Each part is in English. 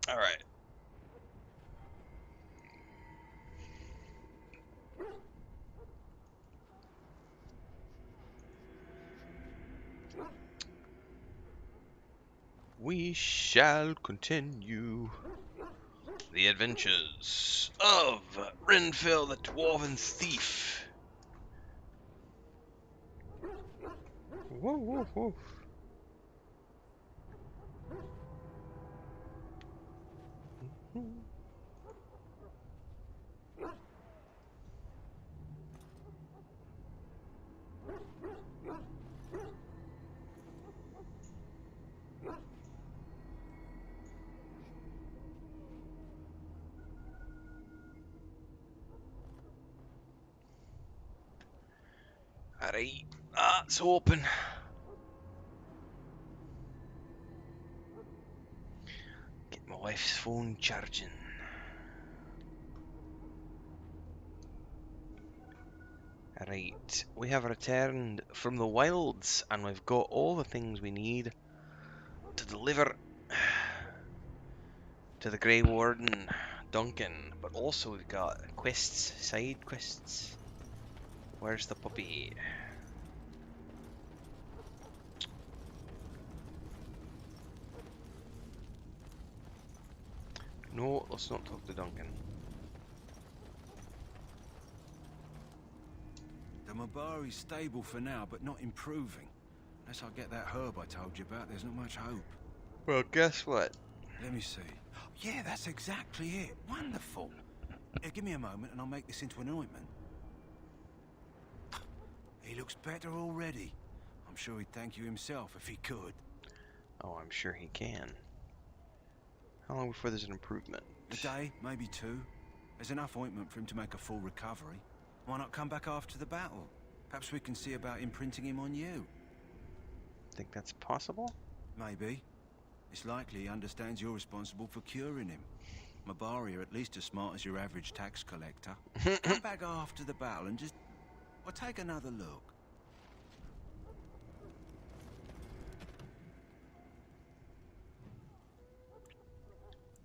All right. We shall continue the adventures of Renfield the Dwarven Thief. Woof, woof, woof. Alright, that's open. Get my wife's phone charging. Right, we have returned from the wilds, and we've got all the things we need to deliver to the Grey Warden, Duncan. But also we've got quests, side quests. Where's the puppy? No, let's not talk to Duncan. The Mabari's stable for now, but not improving. Unless I get that herb I told you about, there's not much hope. Well, guess what? Let me see. Yeah, that's exactly it. Wonderful. Give me a moment and I'll make this into an ointment. He looks better already. I'm sure he'd thank you himself if he could. Oh, I'm sure he can. How long before there's an improvement? A day, maybe two. There's enough ointment for him to make a full recovery. Why not come back after the battle? Perhaps we can see about imprinting him on you. Think that's possible? Maybe. It's likely he understands you're responsible for curing him. Mabari are at least as smart as your average tax collector. Come back after the battle and just... well, take another look.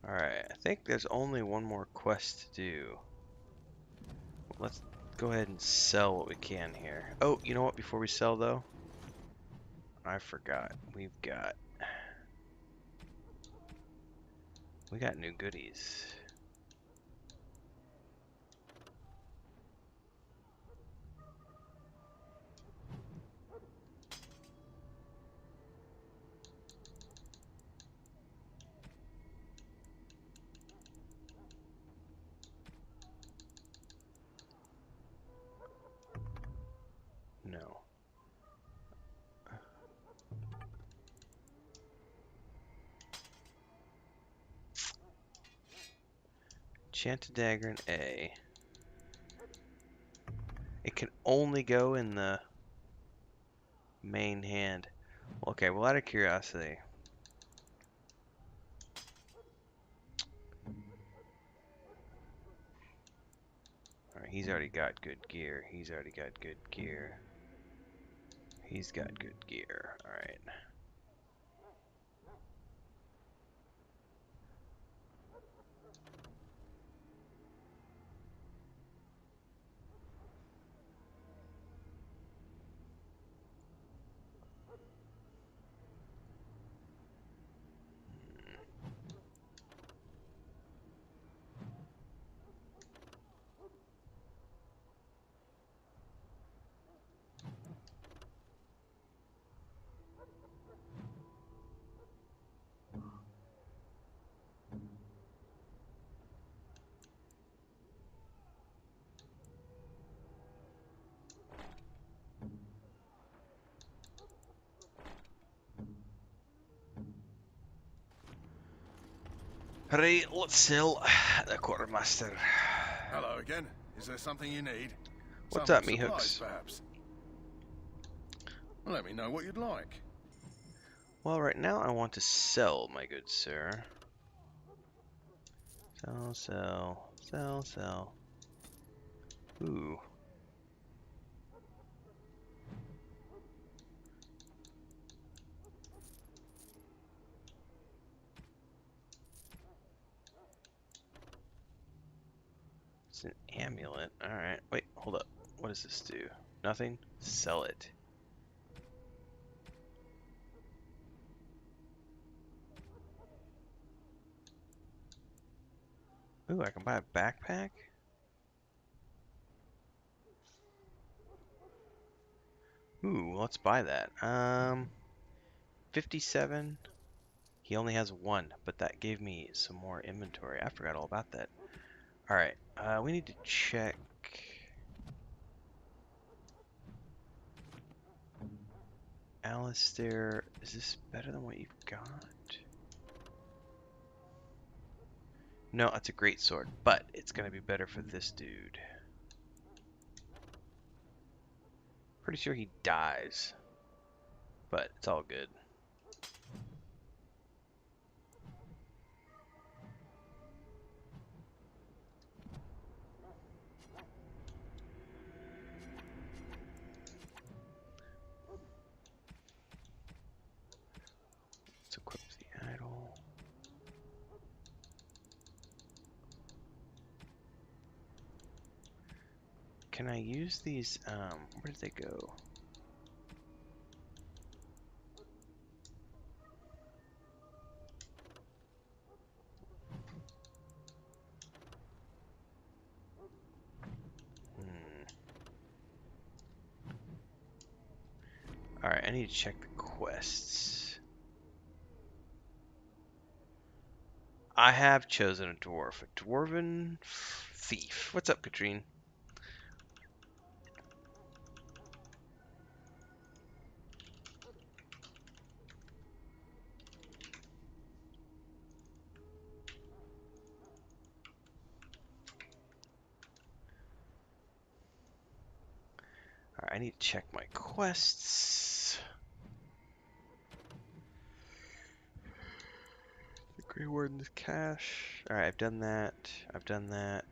Alright, I think there's only one more quest to do. Let's go ahead and sell what we can here. Oh, you know what? Before we sell, though, I forgot. We got new goodies. No. Enchanted dagger and A. It can only go in the main hand. Okay, well, out of curiosity. Alright, he's already got good gear. He's already got good gear. He's got good gear. Alright. Right, let's sell the quartermaster. Hello again. Is there something you need? What's Some up, me supplies, hooks? perhaps. Let me know what you'd like. Well, right now I want to sell, my good sir. Sell, sell, sell, sell. Ooh. It's an amulet. Alright. Wait, hold up. What does this do? Nothing? Sell it. Ooh, I can buy a backpack? Ooh, let's buy that. 57. He only has one, but that gave me some more inventory. I forgot all about that. Alright, we need to check. Alistair, is this better than what you've got? No, it's a great sword, but it's gonna be better for this dude. Pretty sure he dies, but it's all good. Let's equip the idol. Can I use these? Where did they go? Alright, I need to check the quests. I have chosen a dwarf. A dwarven thief. What's up, Katrine? Alright, I need to check my quests. The Grey Warden's cache. Alright, I've done that. I've done that.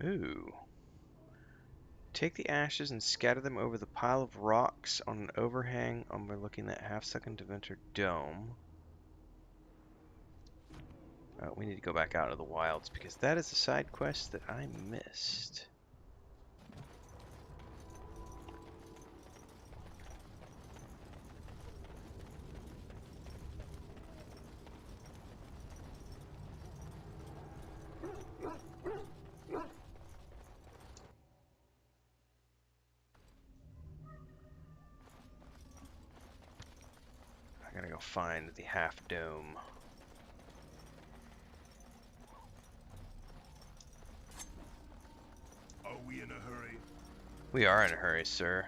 Ooh. Take the ashes and scatter them over the pile of rocks on an overhang overlooking that half-sunken Deventer dome. We need to go back out into the wilds because that is a side quest that I missed. I gotta go find the half dome. Are we in a hurry? We are in a hurry, sir.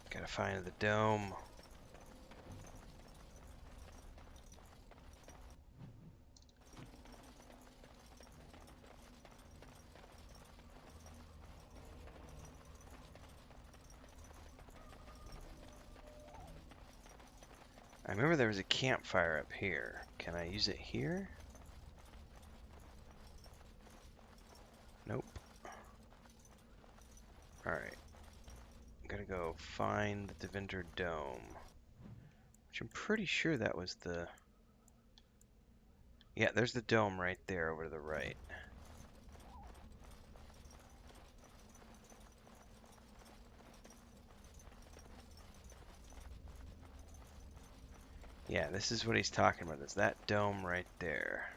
Gotta find the dome. I remember there was a campfire up here. Can I use it here? Nope. Alright. I'm gonna go find the Deventer dome. Which I'm pretty sure that was the... Yeah, there's the dome right there over to the right. Yeah, this is what he's talking about. It's that dome right there.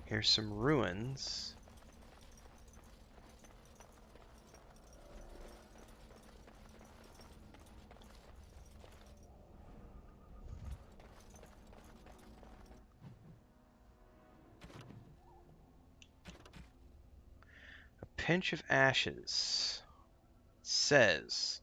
Here's some ruins. A pinch of ashes. It says...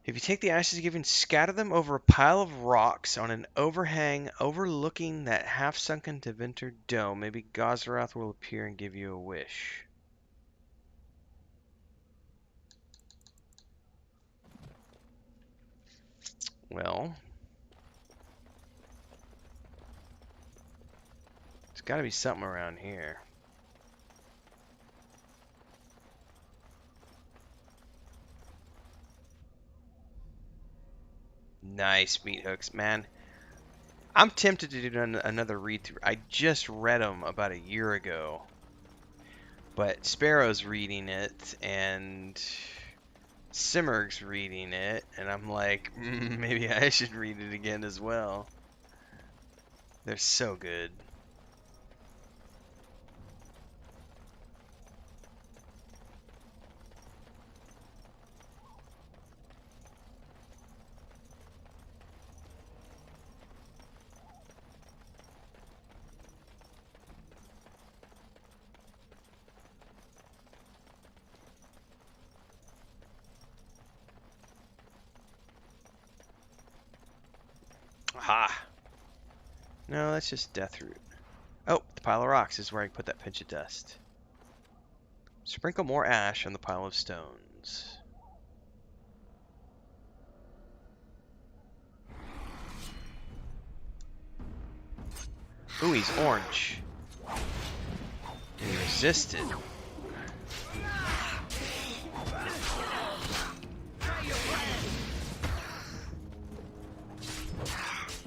If you take the ashes given, scatter them over a pile of rocks on an overhang overlooking that half-sunken Deventer dome, maybe Gazarath will appear and give you a wish. Well, there's got to be something around here. Nice meat hooks, man. I'm tempted to do another read-through. I just read them about a year ago. But Sparrow's reading it, and Simmerg's reading it, and I'm like, maybe I should read it again as well. They're so good. Aha! No, that's just Deathroot. Oh, the pile of rocks is where I put that pinch of dust. Sprinkle more ash on the pile of stones. Ooh, he's orange. And he resisted.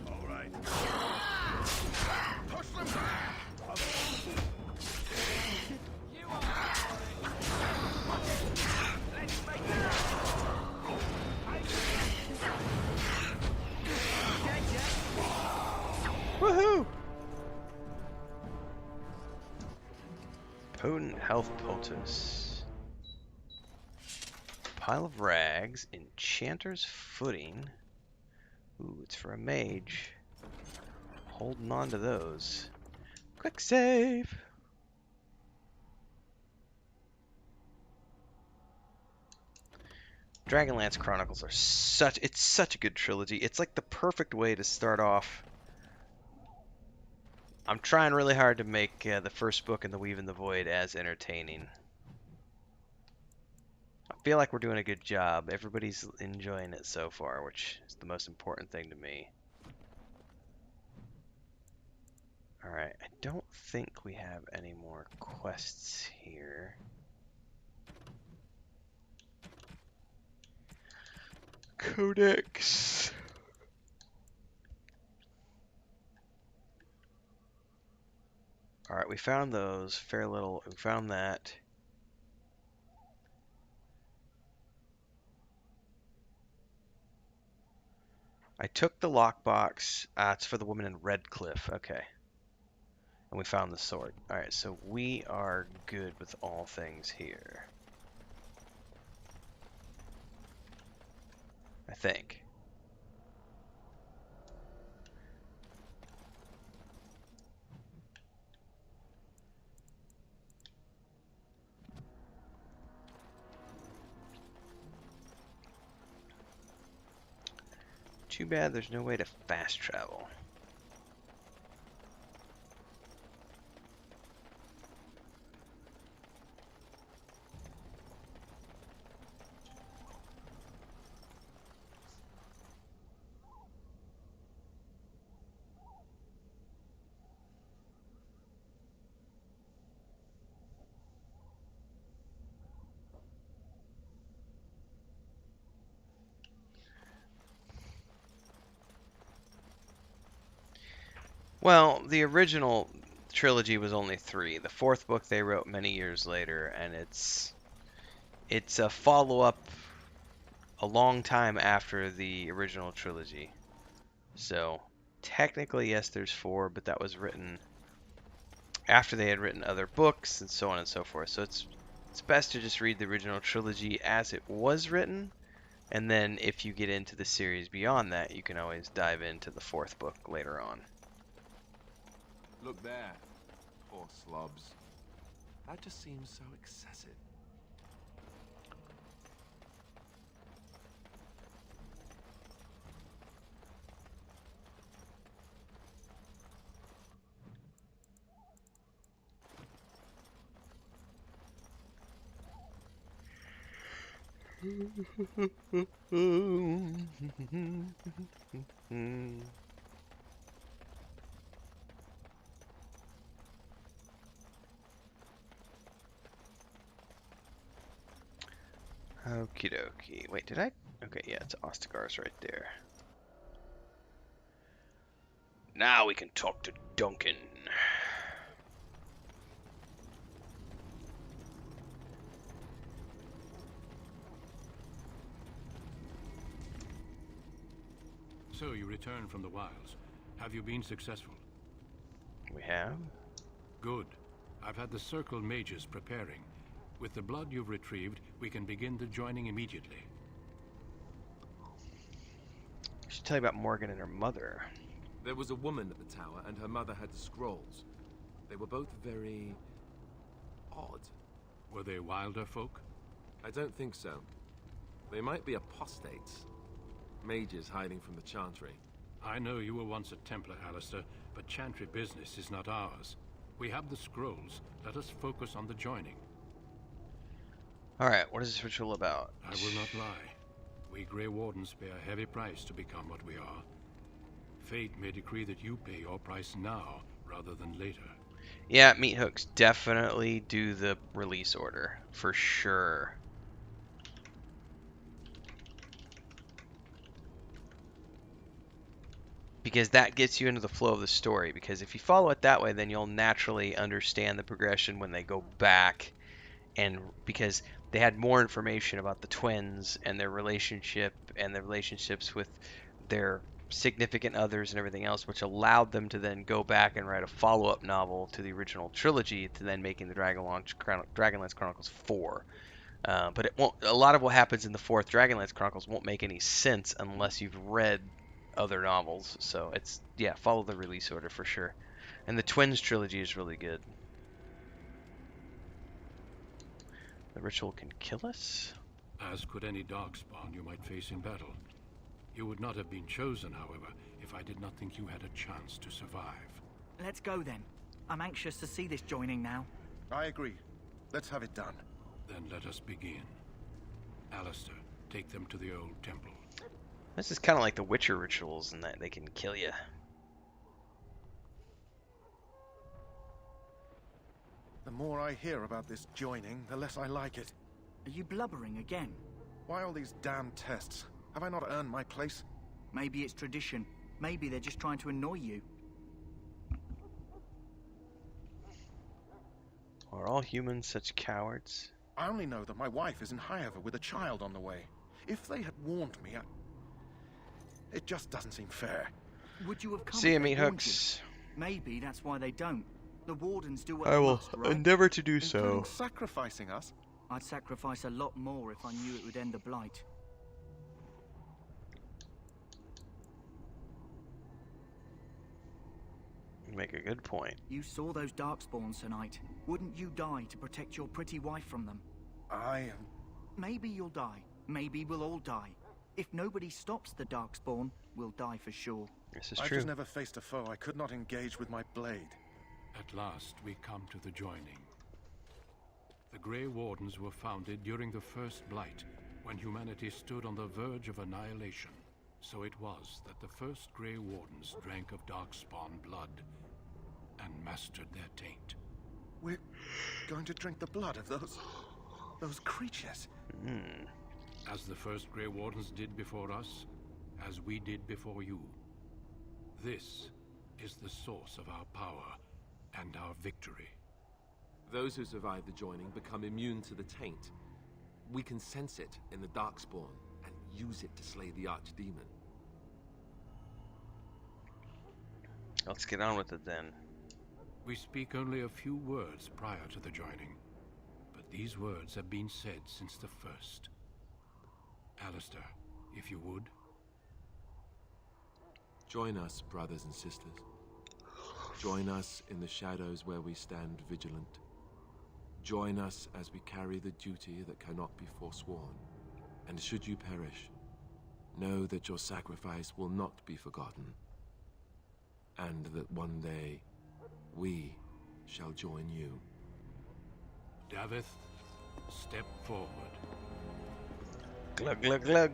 All right. Push them back. Woohoo! Potent health poultice. Pile of rags. Enchanter's footing. Ooh, it's for a mage. Holding on to those. Quick save! Dragonlance Chronicles are it's such a good trilogy. It's like the perfect way to start off. I'm trying really hard to make the first book in The Weave in the Void as entertaining. I feel like we're doing a good job. Everybody's enjoying it so far, which is the most important thing to me. Alright, I don't think we have any more quests here. Codex. Alright, we found those. Fair little. We found that. I took the lockbox. It's for the woman in Redcliffe. Okay. And we found the sword. Alright, so we are good with all things here. I think. Too bad there's no way to fast travel. Well, the original trilogy was only 3. The 4th book they wrote many years later, and it's a follow-up a long time after the original trilogy. So, technically, yes, there's 4, but that was written after they had written other books and so on and so forth. So it's best to just read the original trilogy as it was written, and then if you get into the series beyond that, you can always dive into the 4th book later on. Look there. Poor slobs. That just seems so excessive. Okie dokie. Wait, did I? Okay, yeah, it's Ostagar's right there. Now we can talk to Duncan. So you returned from the wilds. Have you been successful? We have? Good. I've had the Circle mages preparing. With the blood you've retrieved, we can begin the joining immediately. I should tell you about Morgan and her mother. There was a woman at the tower, and her mother had scrolls. They were both very odd. Were they wilder folk? I don't think so. They might be apostates. Mages hiding from the Chantry. I know you were once a Templar, Alistair, but Chantry business is not ours. We have the scrolls. Let us focus on the joining. Alright, what is this ritual about? I will not lie. We Grey Wardens pay a heavy price to become what we are. Fate may decree that you pay your price now, rather than later. Yeah, meat hooks definitely do the release order, for sure. Because that gets you into the flow of the story. Because if you follow it that way, then you'll naturally understand the progression when they go back. And because they had more information about the twins and their relationship and the relationships with their significant others and everything else, which allowed them to then go back and write a follow-up novel to the original trilogy, to then making the Dragonlance Chronicles 4. But it won't. A lot of what happens in the fourth Dragonlance Chronicles won't make any sense unless you've read other novels. So it's, yeah, follow the release order for sure. And the Twins trilogy is really good. The ritual can kill us? As could any darkspawn you might face in battle. You would not have been chosen, however, if I did not think you had a chance to survive. Let's go then. I'm anxious to see this joining now. I agree. Let's have it done. Then let us begin. Alistair, take them to the old temple. This is kind of like the Witcher rituals in that they can kill you. The more I hear about this joining, the less I like it. Are you blubbering again? Why all these damn tests? Have I not earned my place? Maybe it's tradition. Maybe they're just trying to annoy you. Are all humans such cowards? I only know that my wife is in Highover with a child on the way. If they had warned me, it just doesn't seem fair. Would you have come? See you, if they meat warned hooks. you? Maybe that's why they don't. The Wardens do what I they will must, right? endeavor to do Including so. sacrificing us? I'd sacrifice a lot more if I knew it would end the Blight. You make a good point. You saw those Darkspawns tonight. Wouldn't you die to protect your pretty wife from them? Maybe you'll die. Maybe we'll all die. If nobody stops the Darkspawn, we'll die for sure. This is I've true. just never faced a foe I could not engage with my blade. At last, we come to the joining. The Grey Wardens were founded during the First Blight, when humanity stood on the verge of annihilation. So it was that the first Grey Wardens drank of Darkspawn blood and mastered their taint. We're going to drink the blood of those creatures. As the first Grey Wardens did before us, as we did before you. This is the source of our power and our victory. Those who survive the joining become immune to the taint. We can sense it in the Darkspawn and use it to slay the Archdemon. Let's get on with it then. We speak only a few words prior to the joining, but these words have been said since the first. Alistair, if you would. Join us, brothers and sisters. Join us in the shadows where we stand vigilant. Join us as we carry the duty that cannot be forsworn. And should you perish, know that your sacrifice will not be forgotten. And that one day, we shall join you. Davith, step forward. Glug, glug, glug.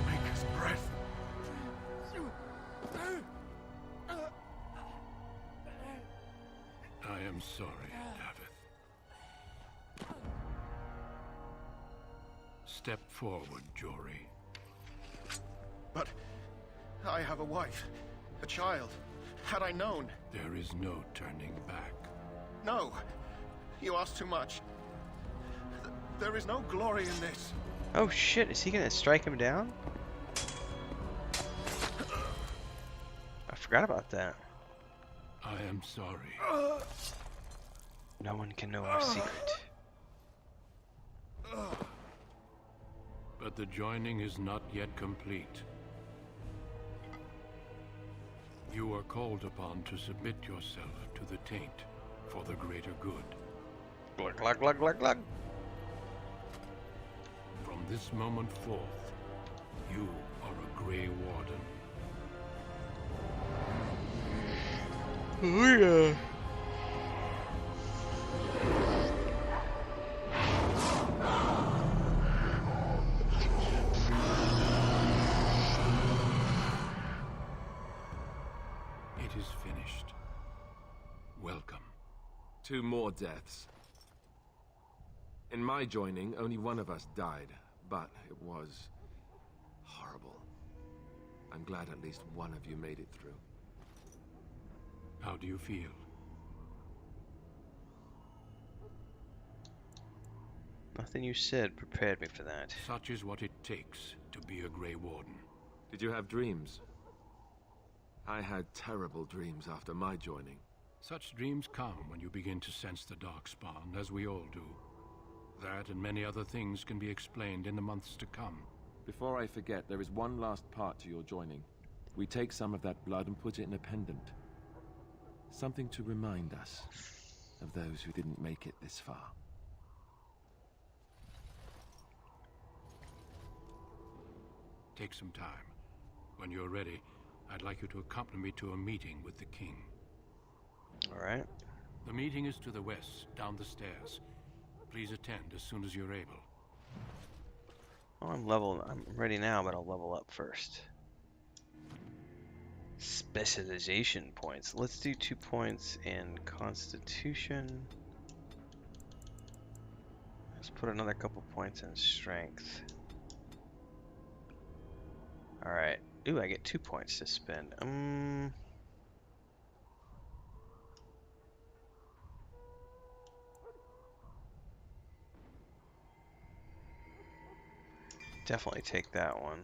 Maker's breath. I am sorry, Davith. Step forward, Jory. But I have a wife, a child. Had I known... There is no turning back. No, you ask too much. There is no glory in this. Oh shit, is he gonna strike him down? I forgot about that. I am sorry. No one can know our secret. But the joining is not yet complete. You are called upon to submit yourself to the taint for the greater good. Glug, glug, glug, glug, glug. From this moment forth, you are a Grey Warden. Oh yeah. It is finished. Welcome. 2 more deaths. In my joining, only one of us died, but it was horrible. I'm glad at least one of you made it through. How do you feel? Nothing you said prepared me for that. Such is what it takes to be a Grey Warden. Did you have dreams? I had terrible dreams after my joining. Such dreams come when you begin to sense the Darkspawn, as we all do. That and many other things can be explained in the months to come. Before I forget, there is one last part to your joining. We take some of that blood and put it in a pendant. Something to remind us of those who didn't make it this far. Take some time. When you're ready, I'd like you to accompany me to a meeting with the king. Alright. The meeting is to the west, down the stairs. Please attend as soon as you're able. Oh, I'm ready now, but I'll level up first. Specialization points. Let's do 2 points in Constitution. Let's put another couple points in Strength. Alright. Ooh, I get 2 points to spend. Definitely take that one.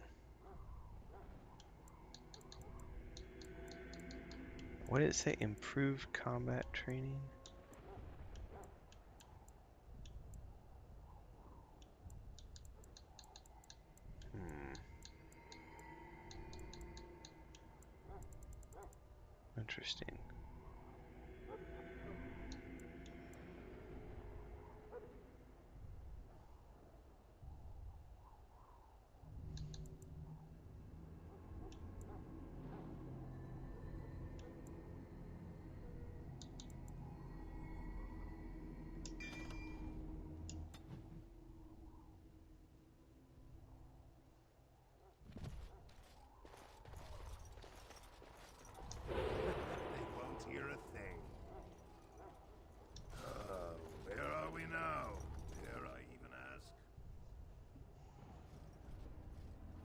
What did it say? Improved combat training? Interesting.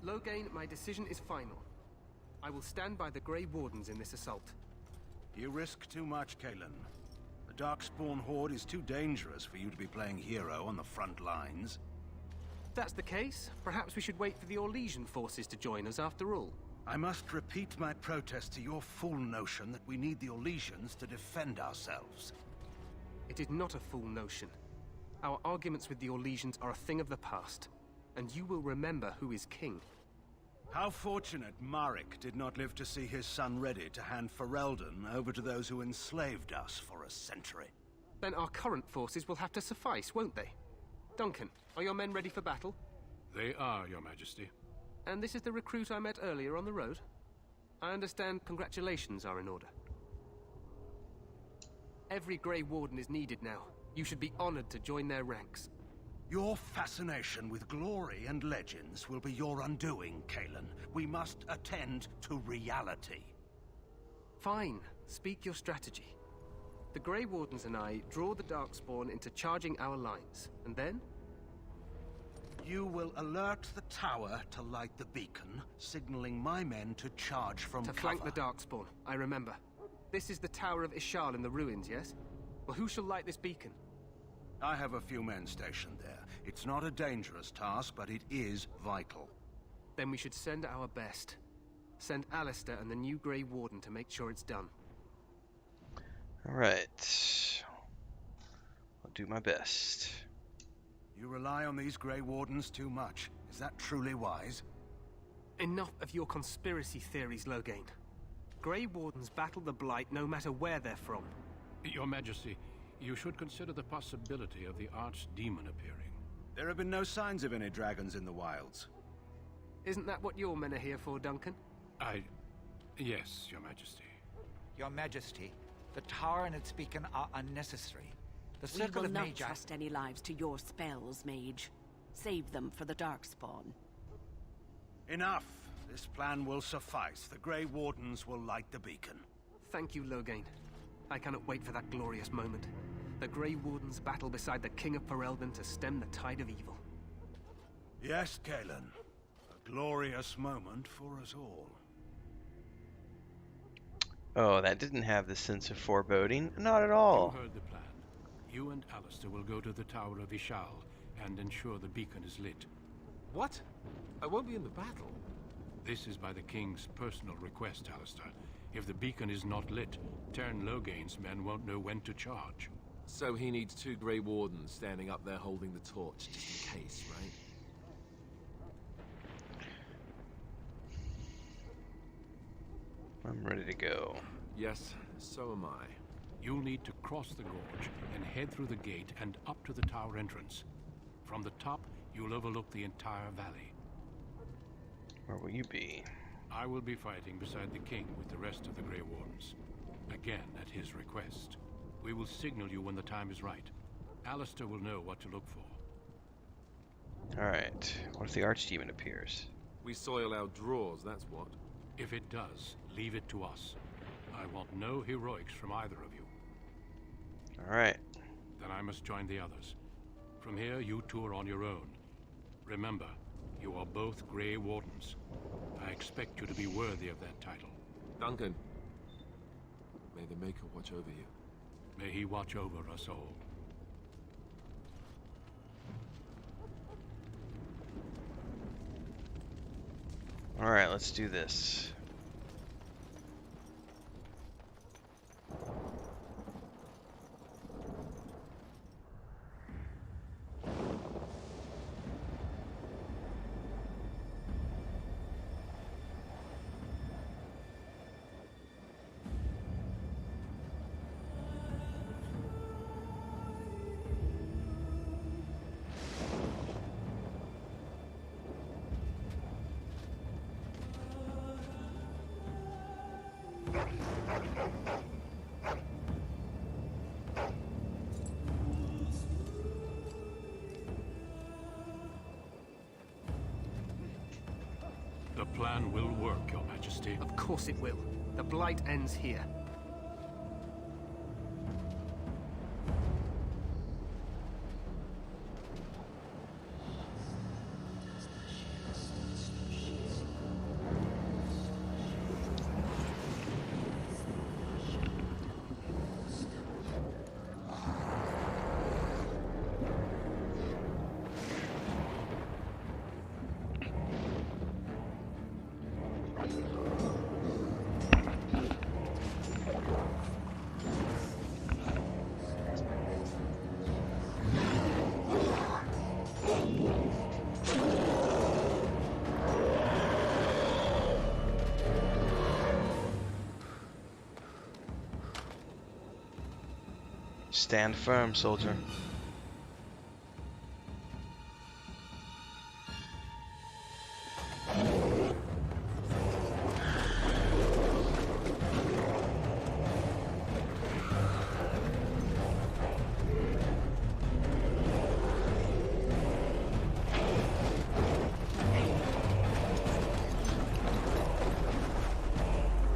Loghain, my decision is final. I will stand by the Grey Wardens in this assault. You risk too much, Cailan. The Darkspawn Horde is too dangerous for you to be playing hero on the front lines. If that's the case, perhaps we should wait for the Orlesian forces to join us after all. I must repeat my protest to your fool notion that we need the Orlesians to defend ourselves. It is not a fool notion. Our arguments with the Orlesians are a thing of the past, and you will remember who is king. How fortunate Marek did not live to see his son ready to hand Ferelden over to those who enslaved us for a century. Then our current forces will have to suffice, won't they? Duncan, are your men ready for battle? They are, Your Majesty. And this is the recruit I met earlier on the road? I understand congratulations are in order. Every Grey Warden is needed now. You should be honored to join their ranks. Your fascination with glory and legends will be your undoing, Cailan. We must attend to reality. Fine. Speak your strategy. The Grey Wardens and I draw the Darkspawn into charging our lines, and then? You will alert the tower to light the beacon, signaling my men to charge from cover. To flank the Darkspawn, I remember. This is the Tower of Ishal in the ruins, yes? Well, who shall light this beacon? I have a few men stationed there. It's not a dangerous task, but it is vital. Then we should send our best. Send Alistair and the new Grey Warden to make sure it's done. Alright. I'll do my best. You rely rely on these Grey Wardens too much. Is that truly wise? Enough of your conspiracy theories, Loghain. Grey Wardens battle the Blight no matter where they're from. Your Majesty, you should consider the possibility of the Archdemon appearing. There have been no signs of any dragons in the wilds. Isn't that what your men are here for, Duncan? Yes, Your Majesty. Your Majesty, the tower and its beacon are unnecessary. The We Circle will of not Magi... trust any lives to your spells, Mage. Save them for the Darkspawn. Enough. This plan will suffice. The Grey Wardens will light the beacon. Thank you, Loghain. I cannot wait for that glorious moment. The Grey Wardens battle beside the King of Ferelden to stem the tide of evil. Yes, Galen. A glorious moment for us all. Oh, that didn't have the sense of foreboding. Not at all. You heard the plan. You and Alistair will go to the Tower of Ishal and ensure the beacon is lit. What? I won't be in the battle. This is by the King's personal request, Alistair. If the beacon is not lit, Tern Loghain's men won't know when to charge. So he needs 2 Grey Wardens standing up there holding the torch, just in case, right? I'm ready to go. Yes, so am I. You'll need to cross the gorge and head through the gate and up to the tower entrance. From the top, you'll overlook the entire valley. Where will you be? I will be fighting beside the King with the rest of the Grey Wardens. Again, at his request. We will signal you when the time is right. Alistair will know what to look for. Alright. What if the Archdemon appears? We soil our drawers, that's what. If it does, leave it to us. I want no heroics from either of you. Alright. Then I must join the others. From here, you two are on your own. Remember, you are both Grey Wardens. I expect you to be worthy of that title. Duncan, may the Maker watch over you. May he watch over us all. Alright, let's do this. The plan will work, Your Majesty. Of course it will. The Blight ends here. Stand firm, soldier.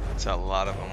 That's a lot of them.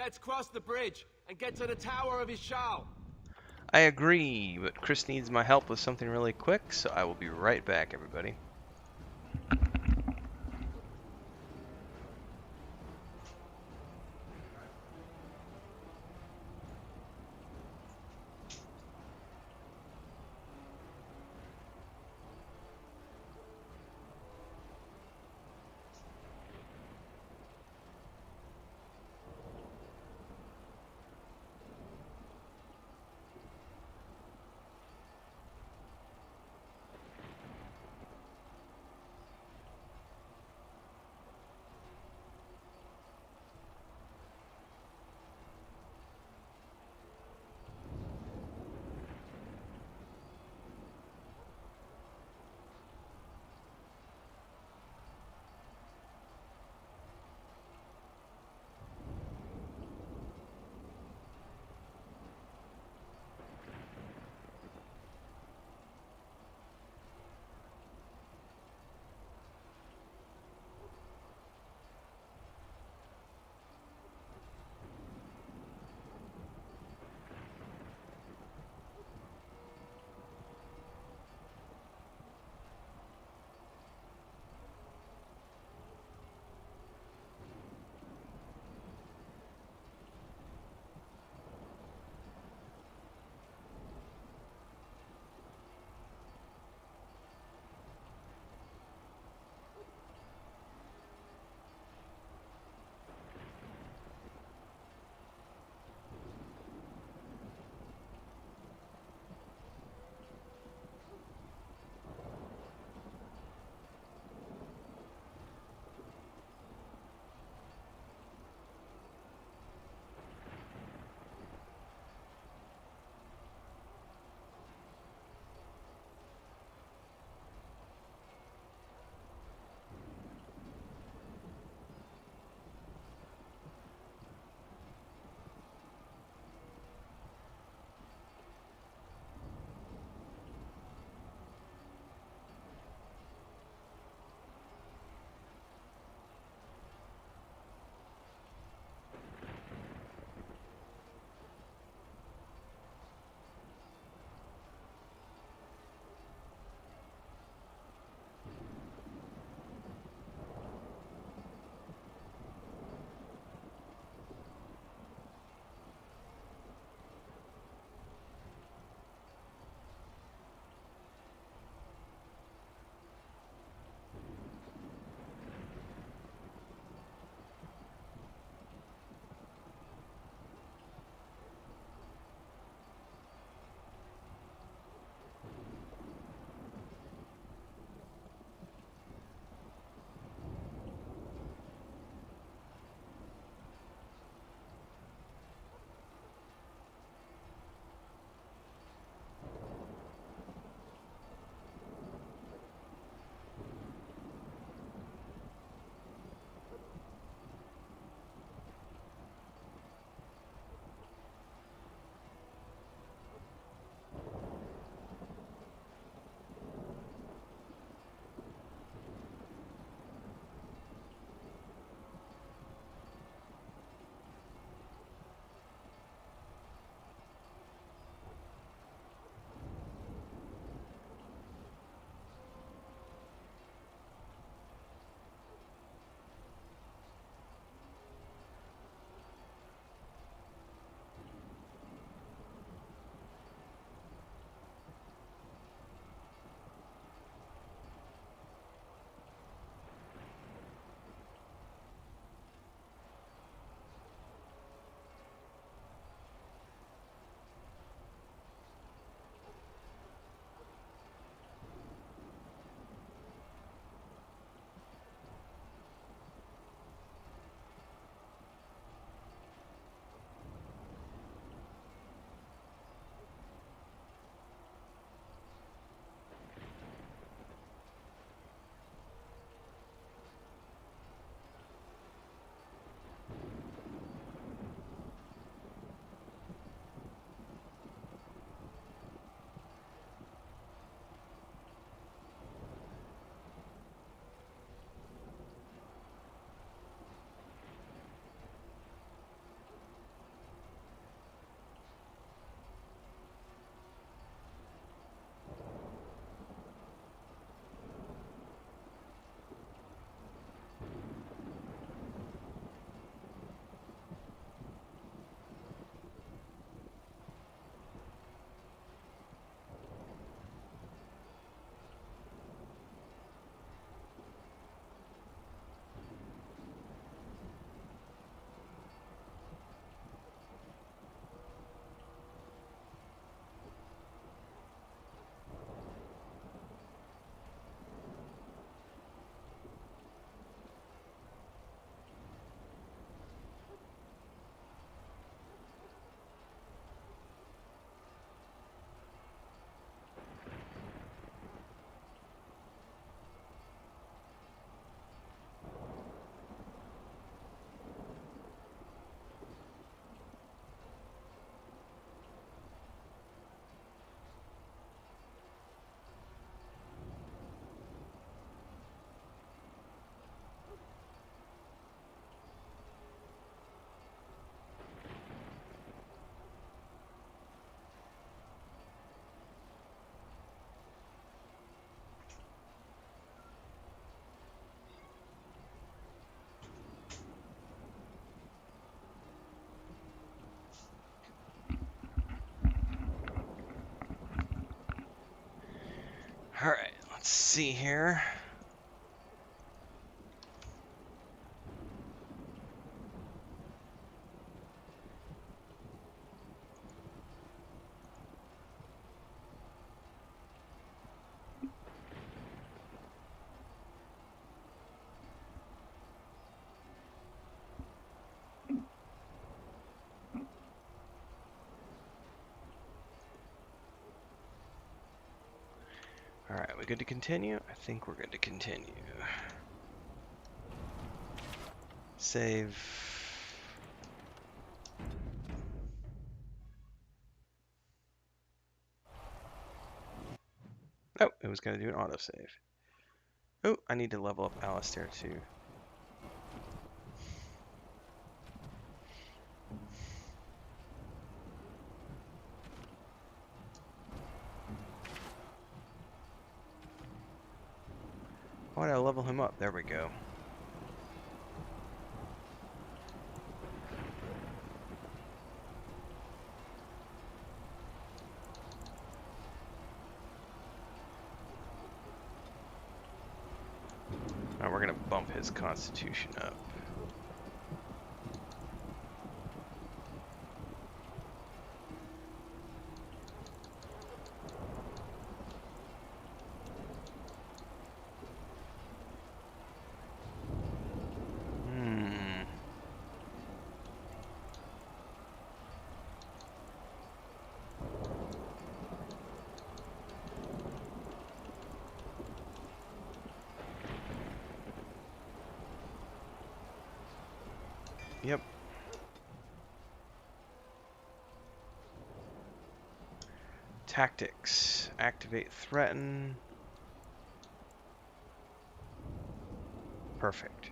Let's cross the bridge and get to the Tower of Ishal. I agree, but Chris needs my help with something really quick, so I will be right back, everybody. Let's see here. Alright, we good to continue? I think we're good to continue. Save. Oh, it was going to do an autosave. Oh, I need to level up Alistair too. Why did I level him up? There we go. Now we're gonna bump his constitution up. Yep. Tactics. Activate threaten. Perfect.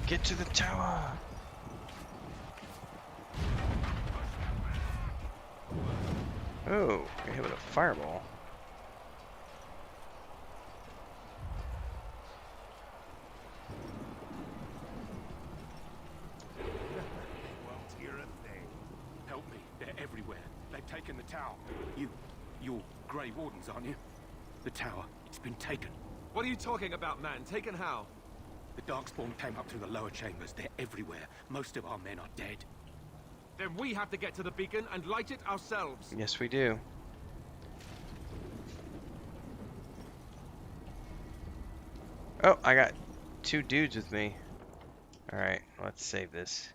Get to the tower! Oh, got hit with a fireball. Won't hear a thing. Help me, they're everywhere. They've taken the tower. You're Grey Wardens, aren't you? The tower, it's been taken. What are you talking about, man? Taken how? The Darkspawn came up through the lower chambers. They're everywhere. Most of our men are dead. Then we have to get to the beacon and light it ourselves. Yes, we do. Oh, I got 2 dudes with me. Alright, let's save this.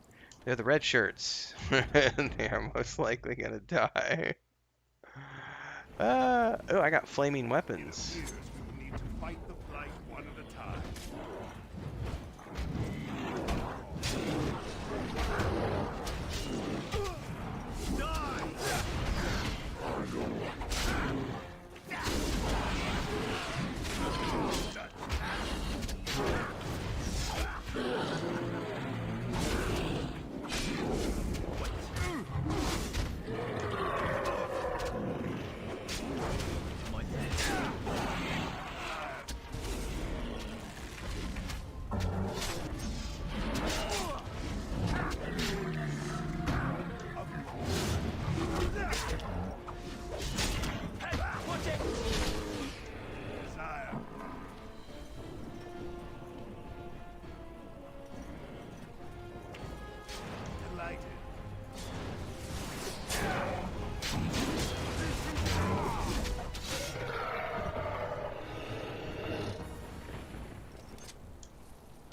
They're the red shirts. They are most likely gonna die. Oh, I got flaming weapons. We need to fight the fight one at a time.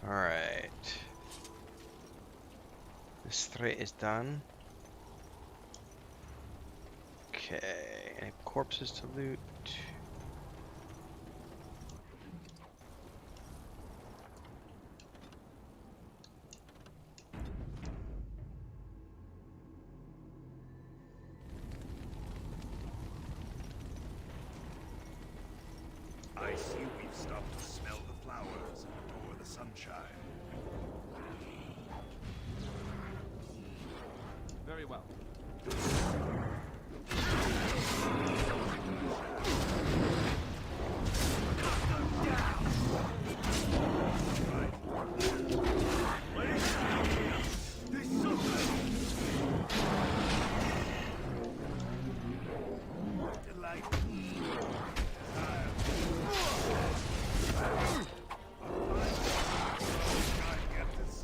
Alright. This threat is done. Okay, any corpses to loot? I see we've stopped to smell the flowers and adore the sunshine. Very well.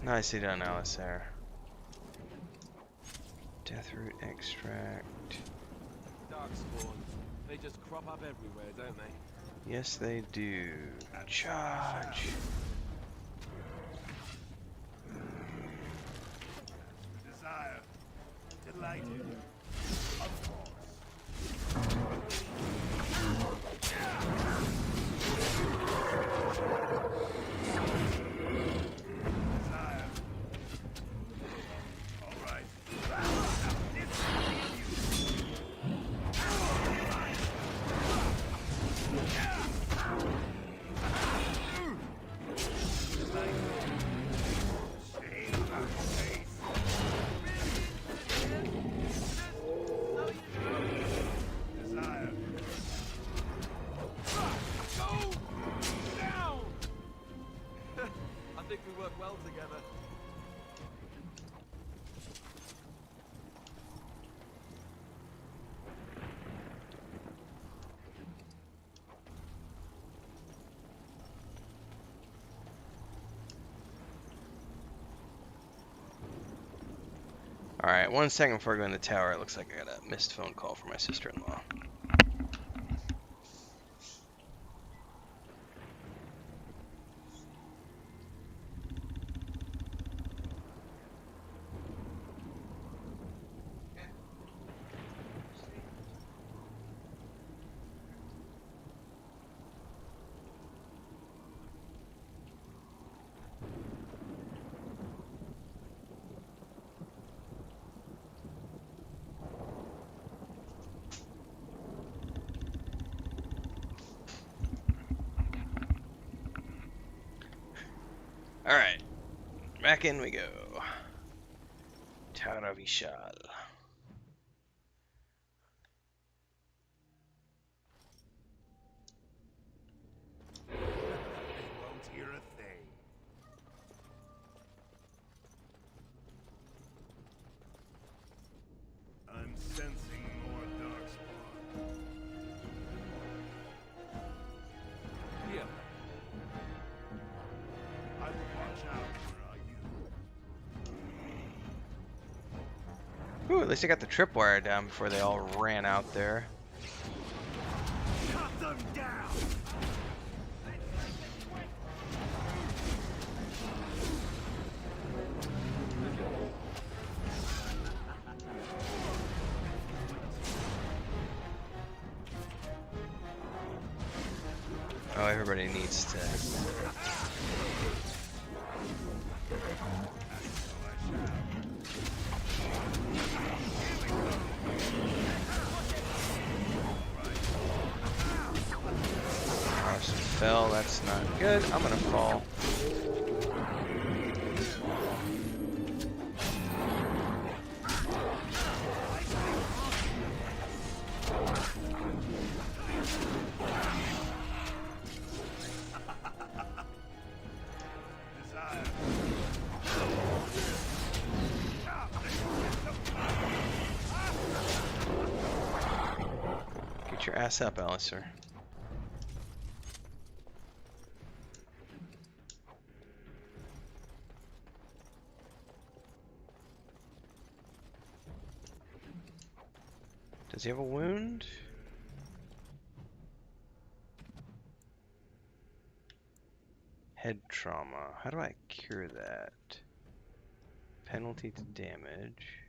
Nicely done, Alistair. Deathroot extract. Darkspawn. They just crop up everywhere, don't they? Yes, they do. Charge. Desire. Delighted. Of course. Desire. All right. Desire. Go down! I think we work well together. Alright, 1 second before I go in the tower. It looks like I got a missed phone call from my sister-in-law. Alright, back in we go. Tower of Ishal. Won't hear a thing. I'm sensing more darkspawn. Yeah. I would watch out, were I you. Ooh, at least I got the tripwire down before they all ran out there. Cut them down! Oh, everybody needs to... Carson fell, that's not good. I'm gonna fall. Get your ass up, Alistair. Does he have a wound? Head trauma. How do I cure that? Penalty to damage.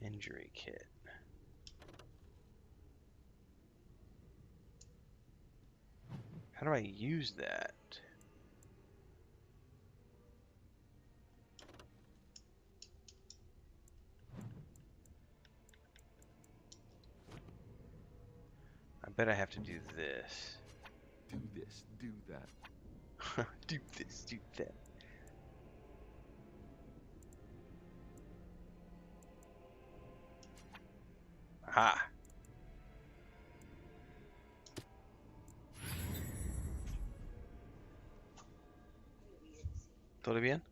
Injury kit. How do I use that? I bet I have to do this. Do this, do that. Do this, do that. Ah. ¿Todo bien?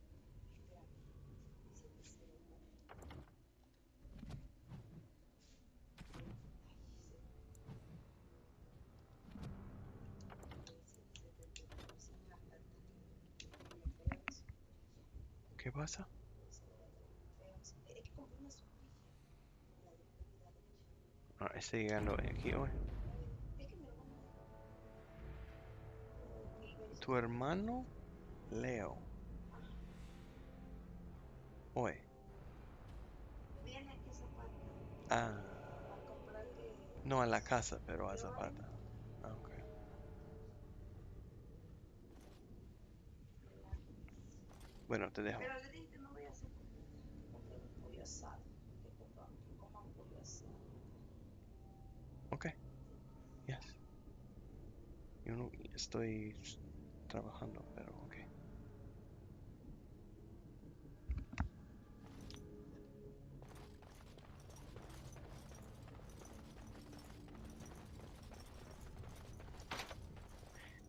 ¿Qué pasa? Ah, estoy llegando aquí hoy. Tu hermano Leo. Hoy. Ah. No a la casa, pero a Zapata. Ah, ok. Bueno, te dejo. Ok. Yes. Yo no estoy trabajando, pero ok.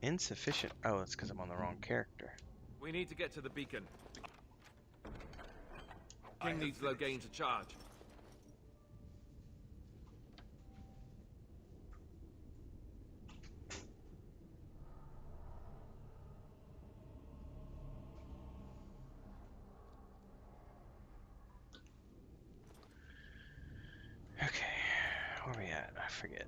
Insufficient. Oh, it's because I'm on the wrong character. We need to get to the beacon. King needs Loghain to charge. Okay, where are we at? I forget.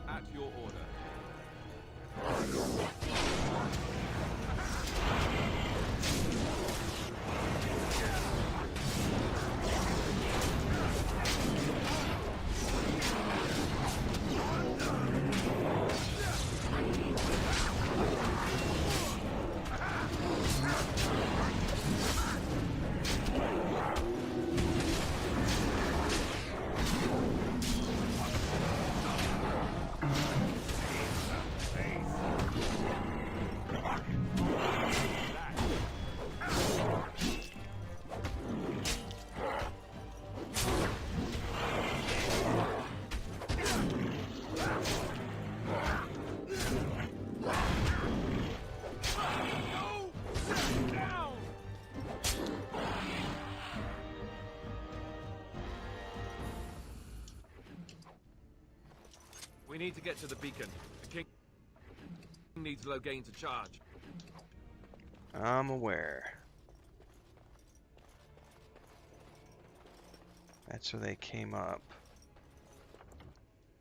At your order. We need to get to the beacon. The king needs Loghain to charge. I'm aware. That's where they came up.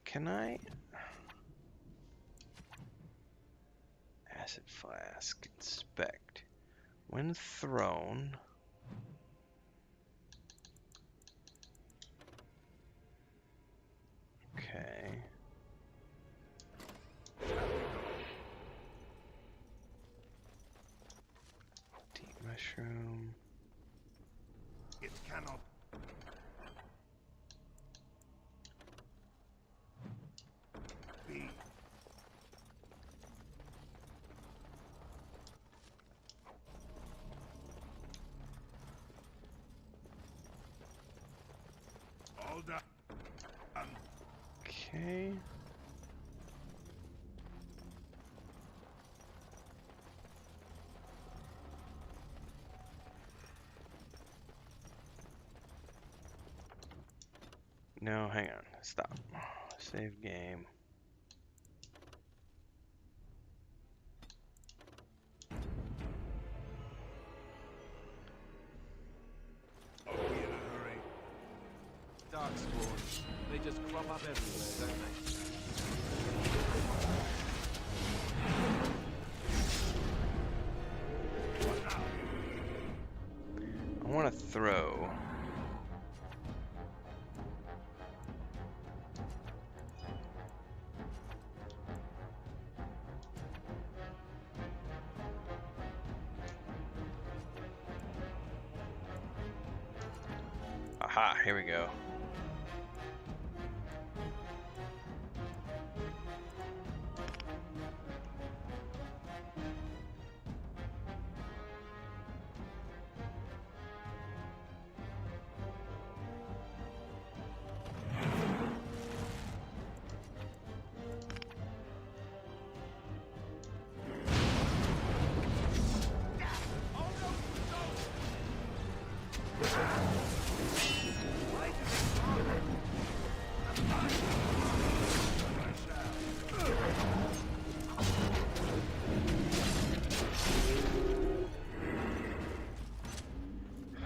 Can I? Acid flask. Inspect. When thrown. Okay. Deep mushroom. It cannot. Be. All done. Okay. No, hang on. Stop. Save game. Are we in a hurry? Darkspawn. They just crop up everywhere, don't they? I want to throw. Aha, here we go.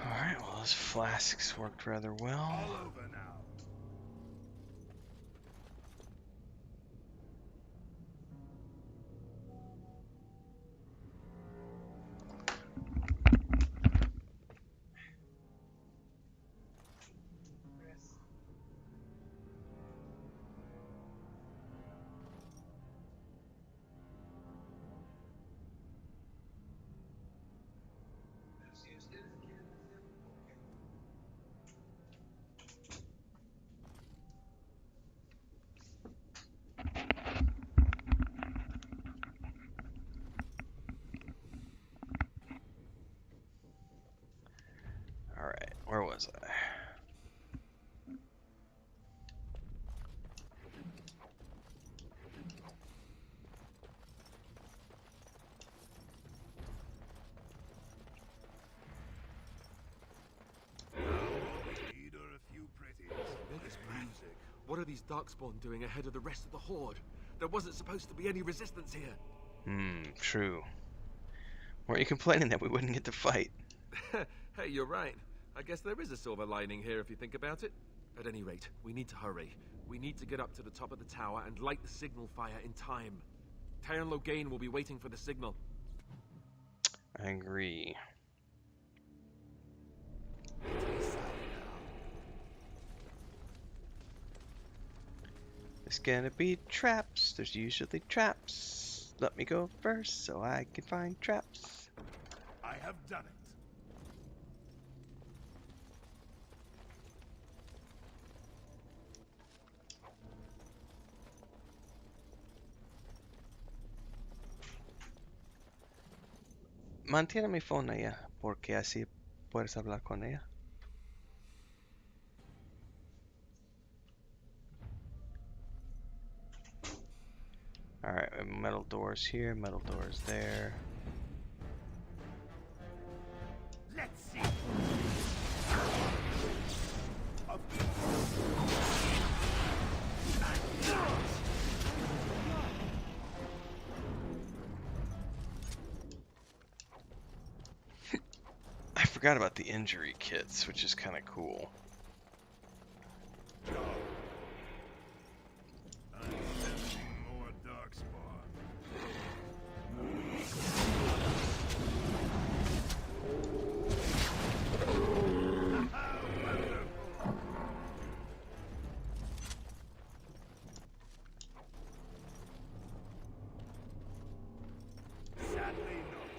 Alright, well, those flasks worked rather well. Alright, where was I? What are these Darkspawn doing ahead of the rest of the Horde? There wasn't supposed to be any resistance here. True. Weren't you complaining that we wouldn't get to fight? Hey, you're right. I guess there is a silver lining here if you think about it. At any rate, we need to hurry. We need to get up to the top of the tower and light the signal fire in time. Teyrn Loghain will be waiting for the signal. I agree. There's gonna be traps. There's usually traps. Let me go first so I can find traps. I have done it. Mantiene mi phone allá, porque así puedes hablar con ella. Alright, metal doors here, metal doors there. Let's see. I forgot about the injury kits, which is kind of cool. More Darkspawn. Sadly not.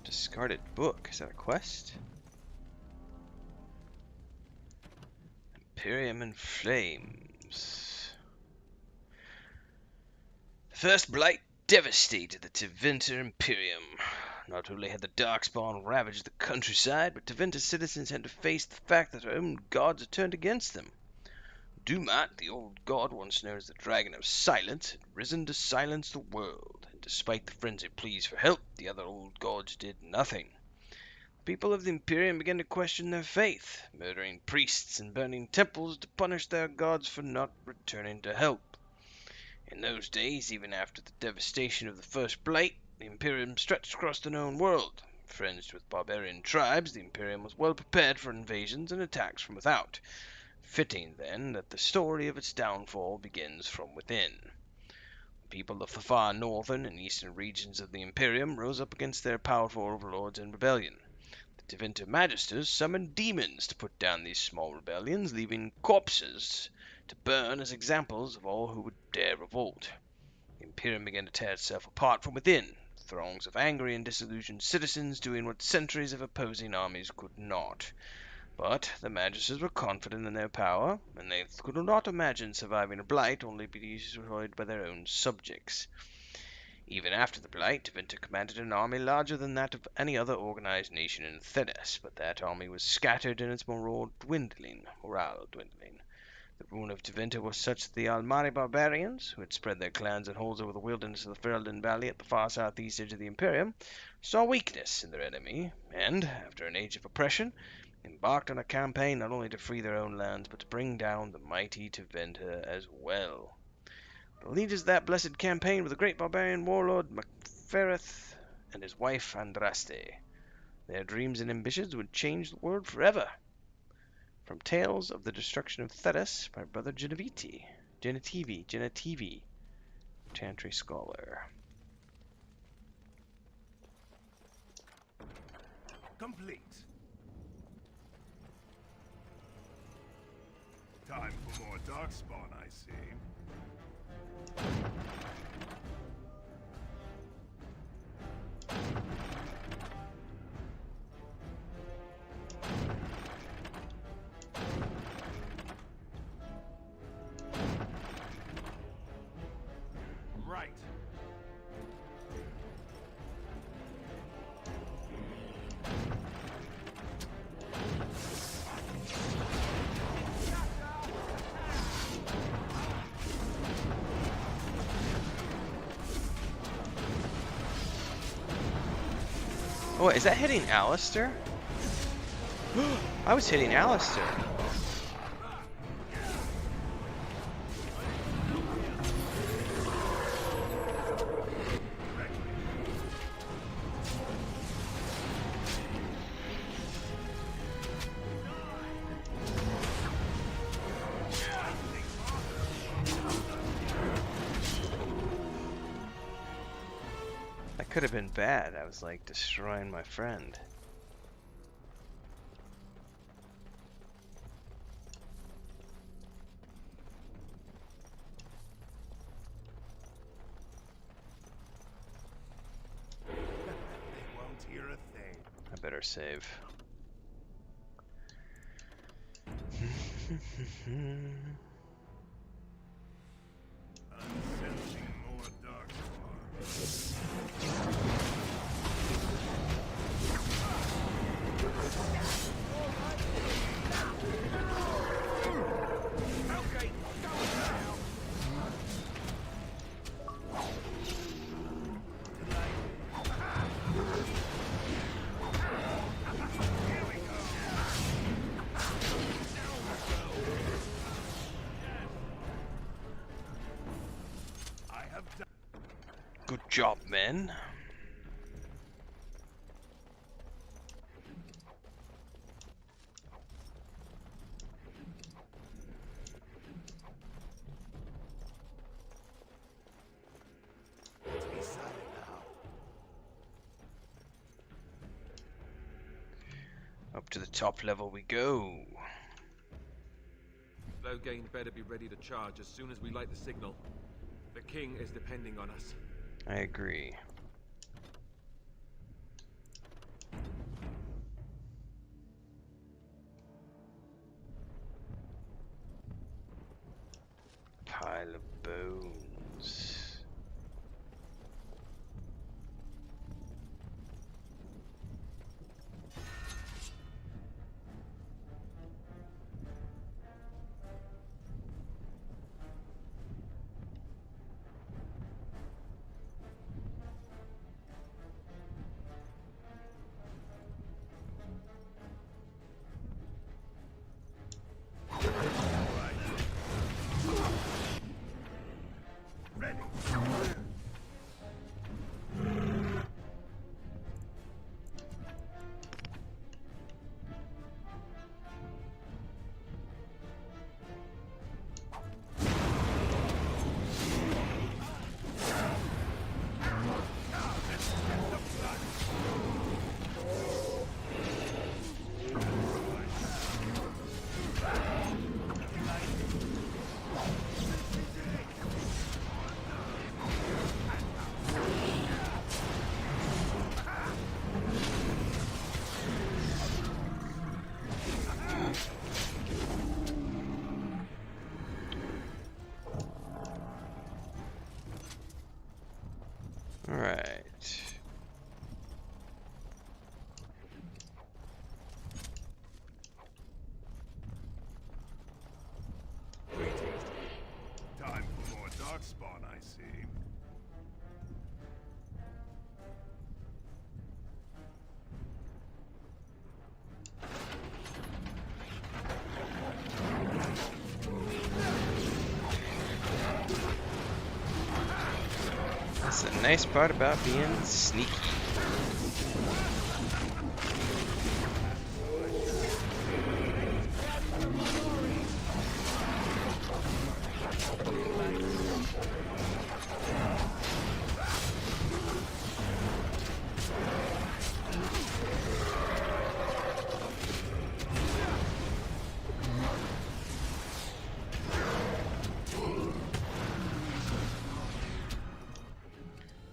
Discarded book. Is that a quest? Imperium in Flames. The first blight devastated the Tevinter Imperium. Not only had the Darkspawn ravaged the countryside, but Tevinter's citizens had to face the fact that their own gods had turned against them. Dumat, the old god once known as the Dragon of Silence, had risen to silence the world, and despite the frenzied pleas for help, the other old gods did nothing. The people of the Imperium began to question their faith, murdering priests and burning temples to punish their gods for not returning to help. In those days, even after the devastation of the First Blight, the Imperium stretched across the known world. Fringed with barbarian tribes, the Imperium was well prepared for invasions and attacks from without. Fitting, then, that the story of its downfall begins from within. The people of the far northern and eastern regions of the Imperium rose up against their powerful overlords in rebellion. The The Tevinter Magisters summoned demons to put down these small rebellions, leaving corpses to burn as examples of all who would dare revolt. The Imperium began to tear itself apart from within, throngs of angry and disillusioned citizens doing what centuries of opposing armies could not. But the Magisters were confident in their power, and they could not imagine surviving a blight only to be destroyed by their own subjects. Even after the Blight, Tevinter commanded an army larger than that of any other organized nation in Thedas, but that army was scattered and its morale dwindling. The ruin of Tevinter was such that the Almari barbarians, who had spread their clans and holds over the wilderness of the Ferelden Valley at the far southeast edge of the Imperium, saw weakness in their enemy, and, after an age of oppression, embarked on a campaign not only to free their own lands, but to bring down the mighty Tevinter as well. The leaders of that blessed campaign were the great barbarian warlord Macfereth and his wife Andraste. Their dreams and ambitions would change the world forever. From Tales of the Destruction of Thedas by Brother Genetivi, Chantry Scholar. Complete. Time for more Darkspawn, I see. Right. Oh, is that hitting Alistair? I was hitting Alistair. That could have been bad. I was like destroying my friend. They won't hear a thing. I better save. I'm sensing more Darkspawn. Okay, go now. Here we go. I have done. Good job, men. Be silent now. Up to the top level we go. Loghain better be ready to charge as soon as we light the signal. The king is depending on us. I agree. Pile of bones. All right. Time for more darkspawn, I see. That's the nice part about being sneaky.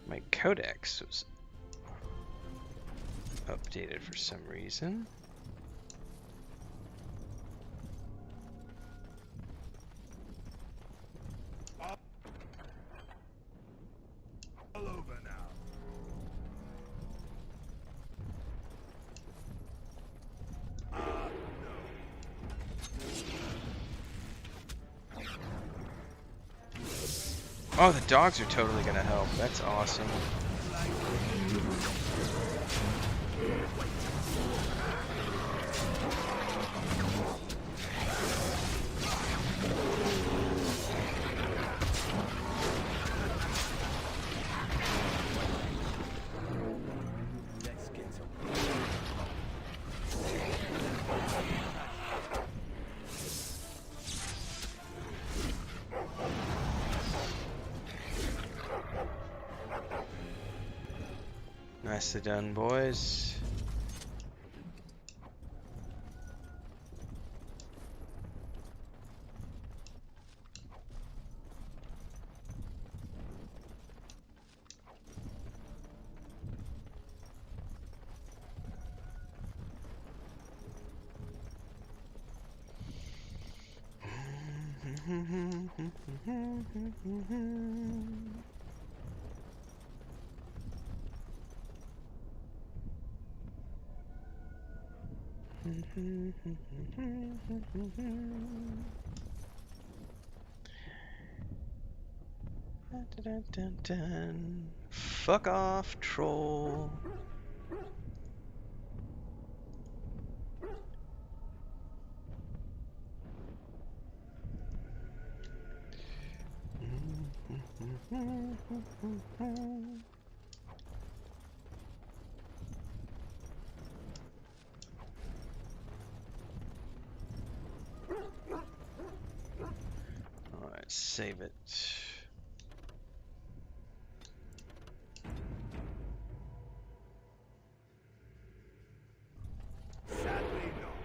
My codex was updated for some reason. All over now. Oh, the dogs are totally gonna help. That's awesome. Nicely done, boys. Dun, dun, dun, dun. Fuck off, troll. Alright, save it. Sadly not.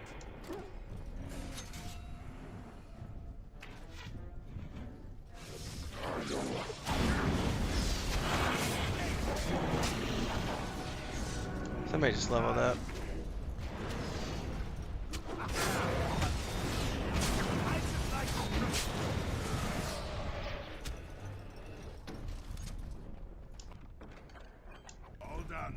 Somebody just leveled up. All done.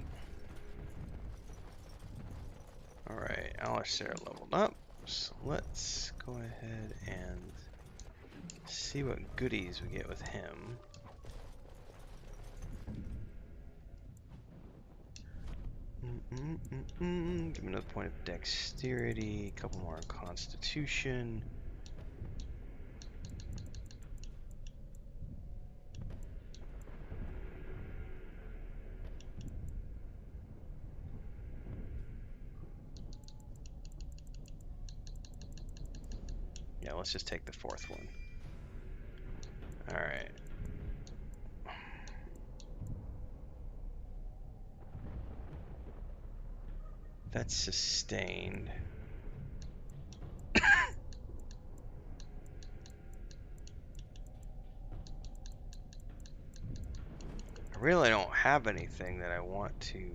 Alright, Alistair leveled up. So let's go ahead and see what goodies we get with him. Give him another point of dexterity, a couple more on constitution. Yeah, let's just take the fourth one. Alright. That's sustained. I really don't have anything that I want to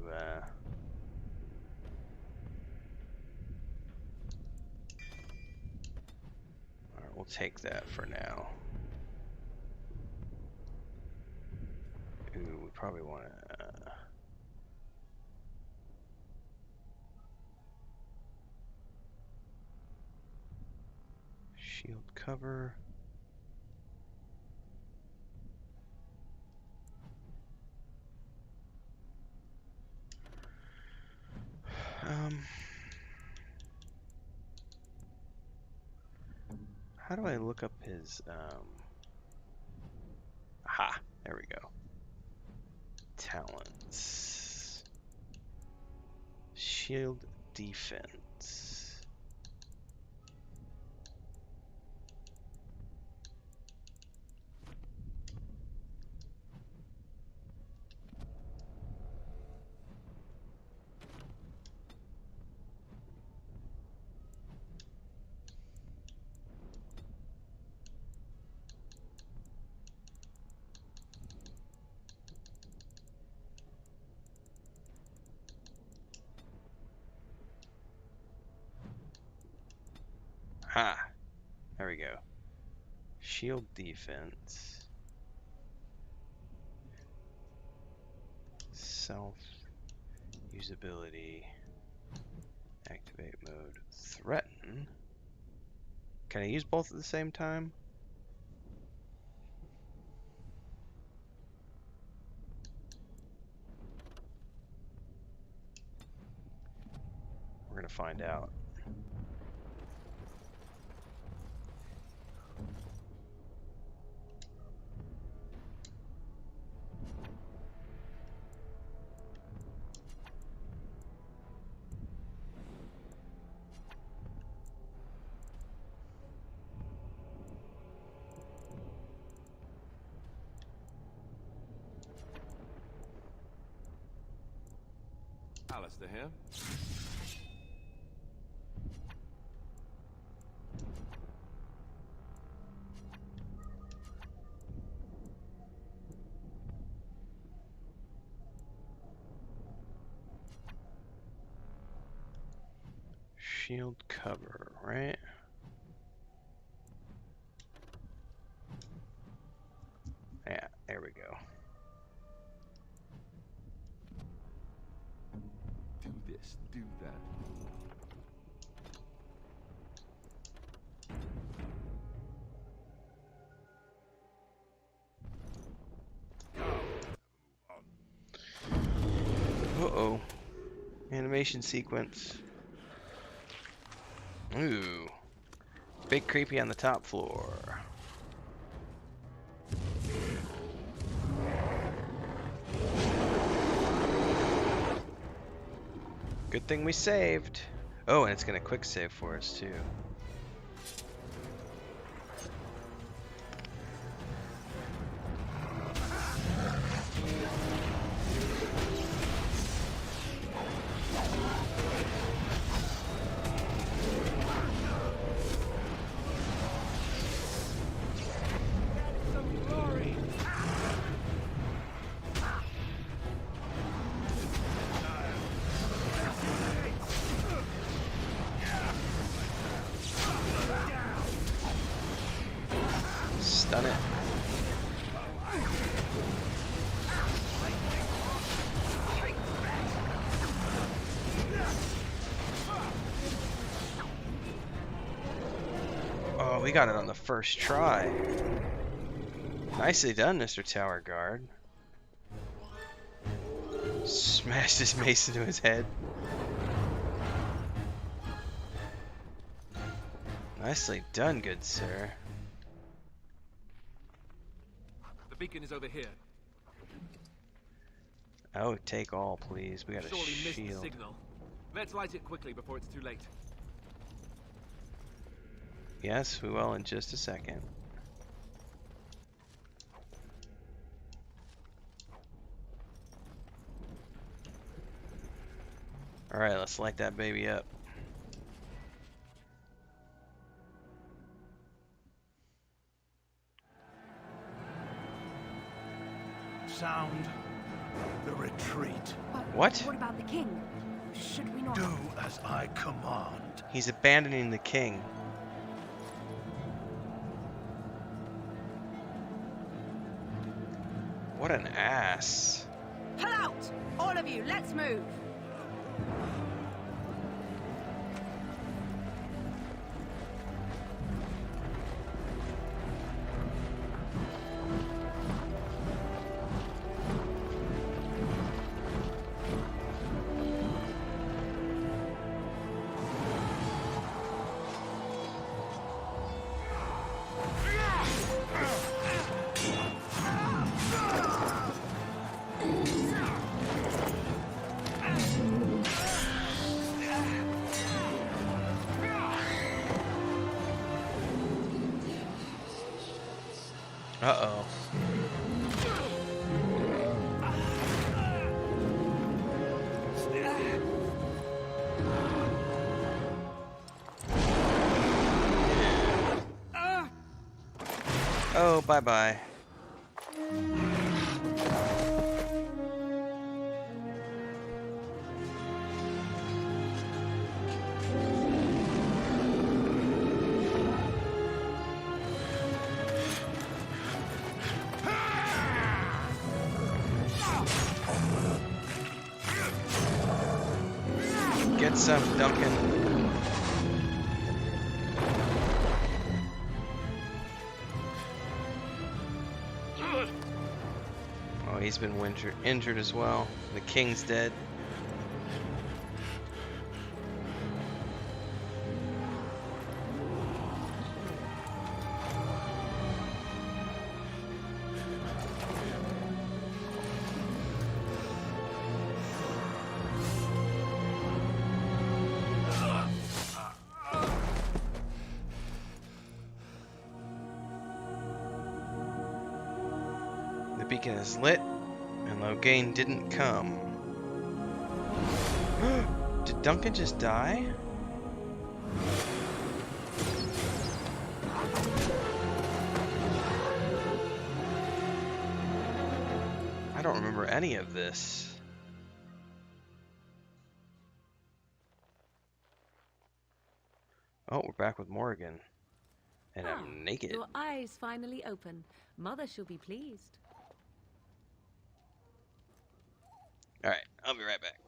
Alright, we'll take that for now. Ooh, we probably want to... shield cover. How do I look up his, aha, there we go. Talents. Shield defense. Ah, there we go. Shield defense. Self usability. Activate mode. Threaten. Can I use both at the same time? We're gonna find out. Alistair here. Shield cover, right? Yeah, there we go. Do this, do that. Uh-oh. Animation sequence. Ooh. Big creepy on the top floor. Good thing we saved. Oh, and it's gonna quick save for us too. Stun it. Oh, we got it on the first try. Nicely done, Mr. Tower Guard. Smashed his mace into his head. Nicely done, good sir. The beacon is over here. Oh, take all, please. We got a Surely missed the shield. signal. Let's light it quickly before it's too late. Yes, we will in just a second. Alright, let's light that baby up. Sound the retreat. What? What about the king? Should we not... Do as I command. He's abandoning the king. What an ass. Pull out! All of you, let's move! Uh-oh. Oh, bye-bye. Get some, Duncan. Oh, he's been injured as well. The king's dead. The beacon is lit, and Loghain didn't come. Did Duncan just die? I don't remember any of this. Oh, we're back with Morrigan. And I'm naked. Your eyes finally open. Mother shall be pleased. Alright, I'll be right back.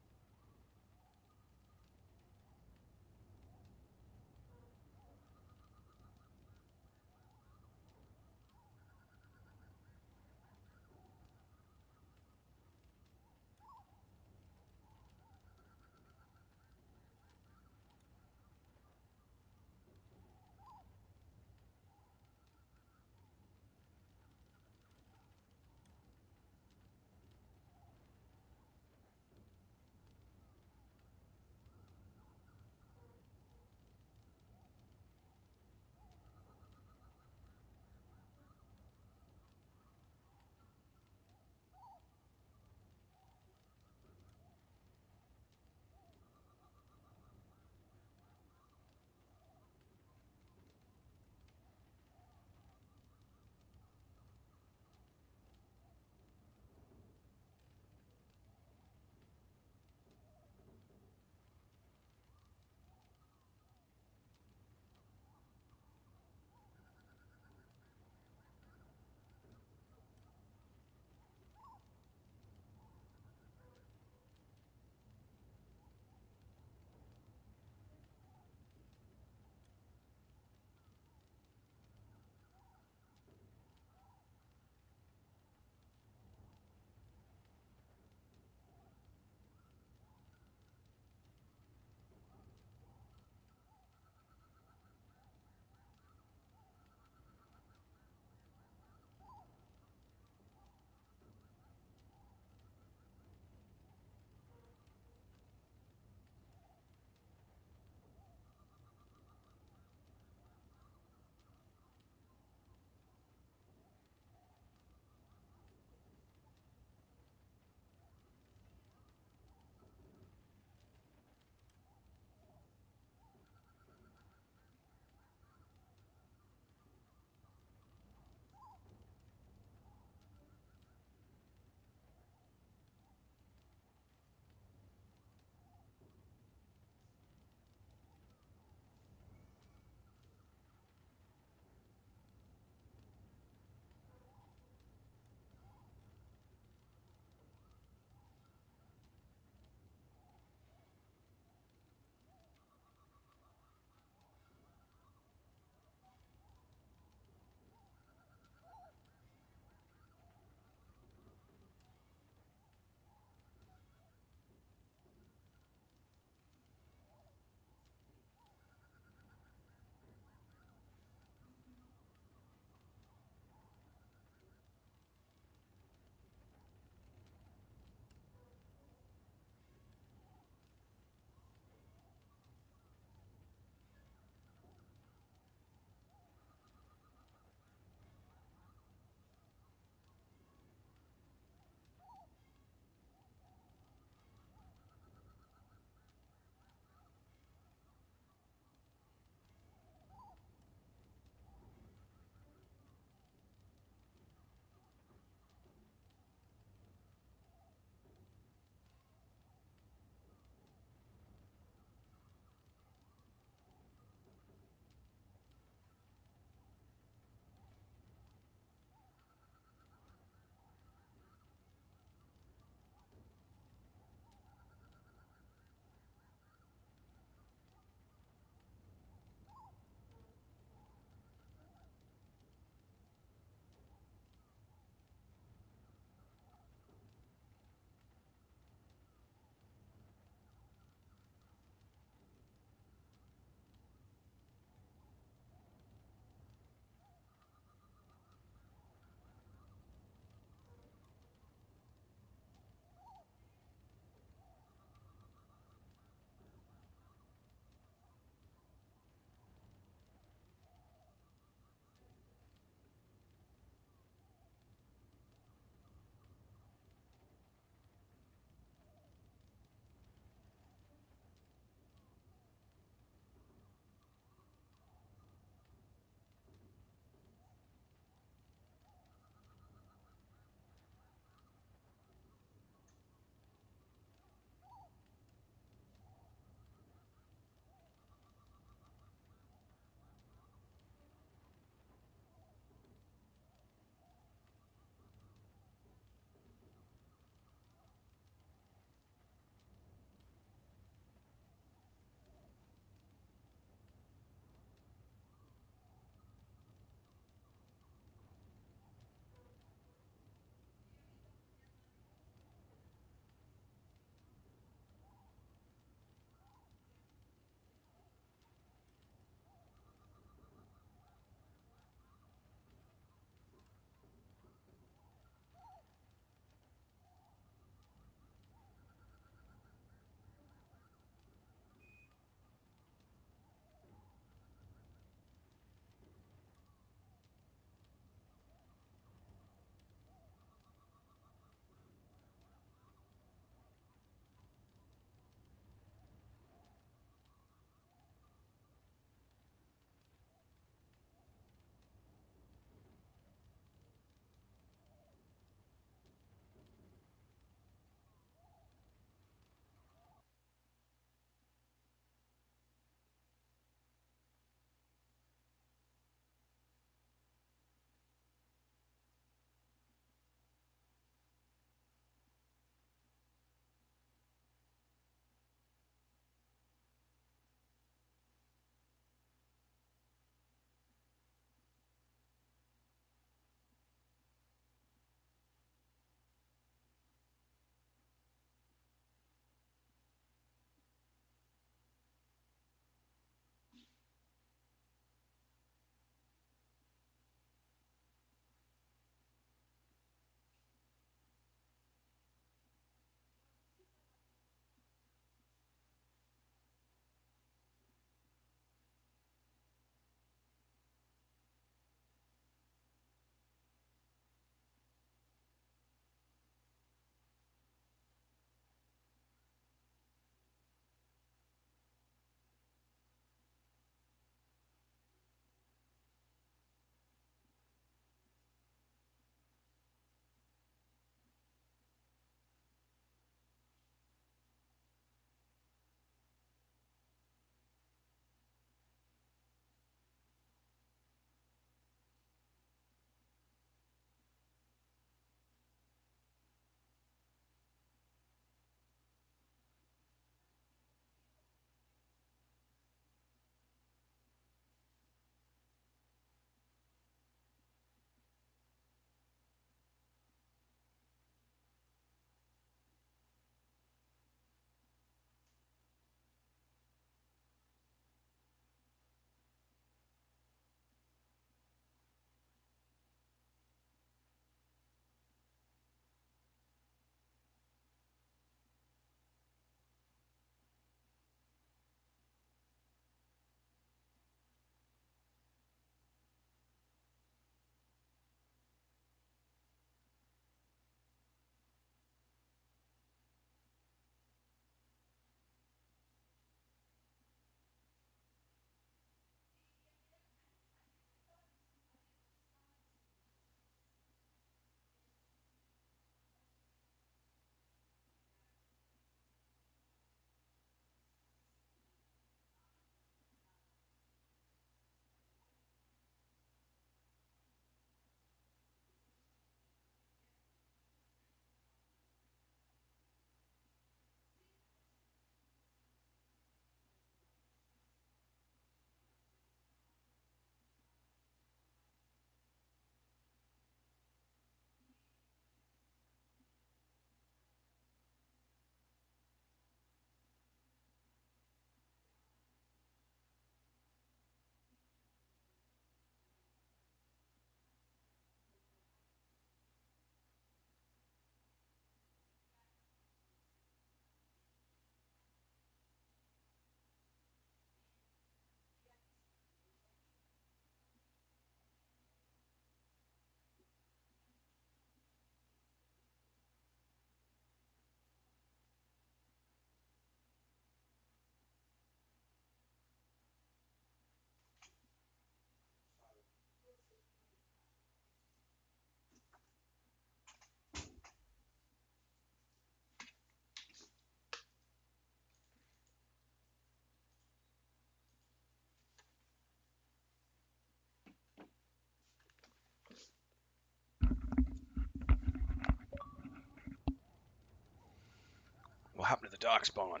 happened to the Darkspawn?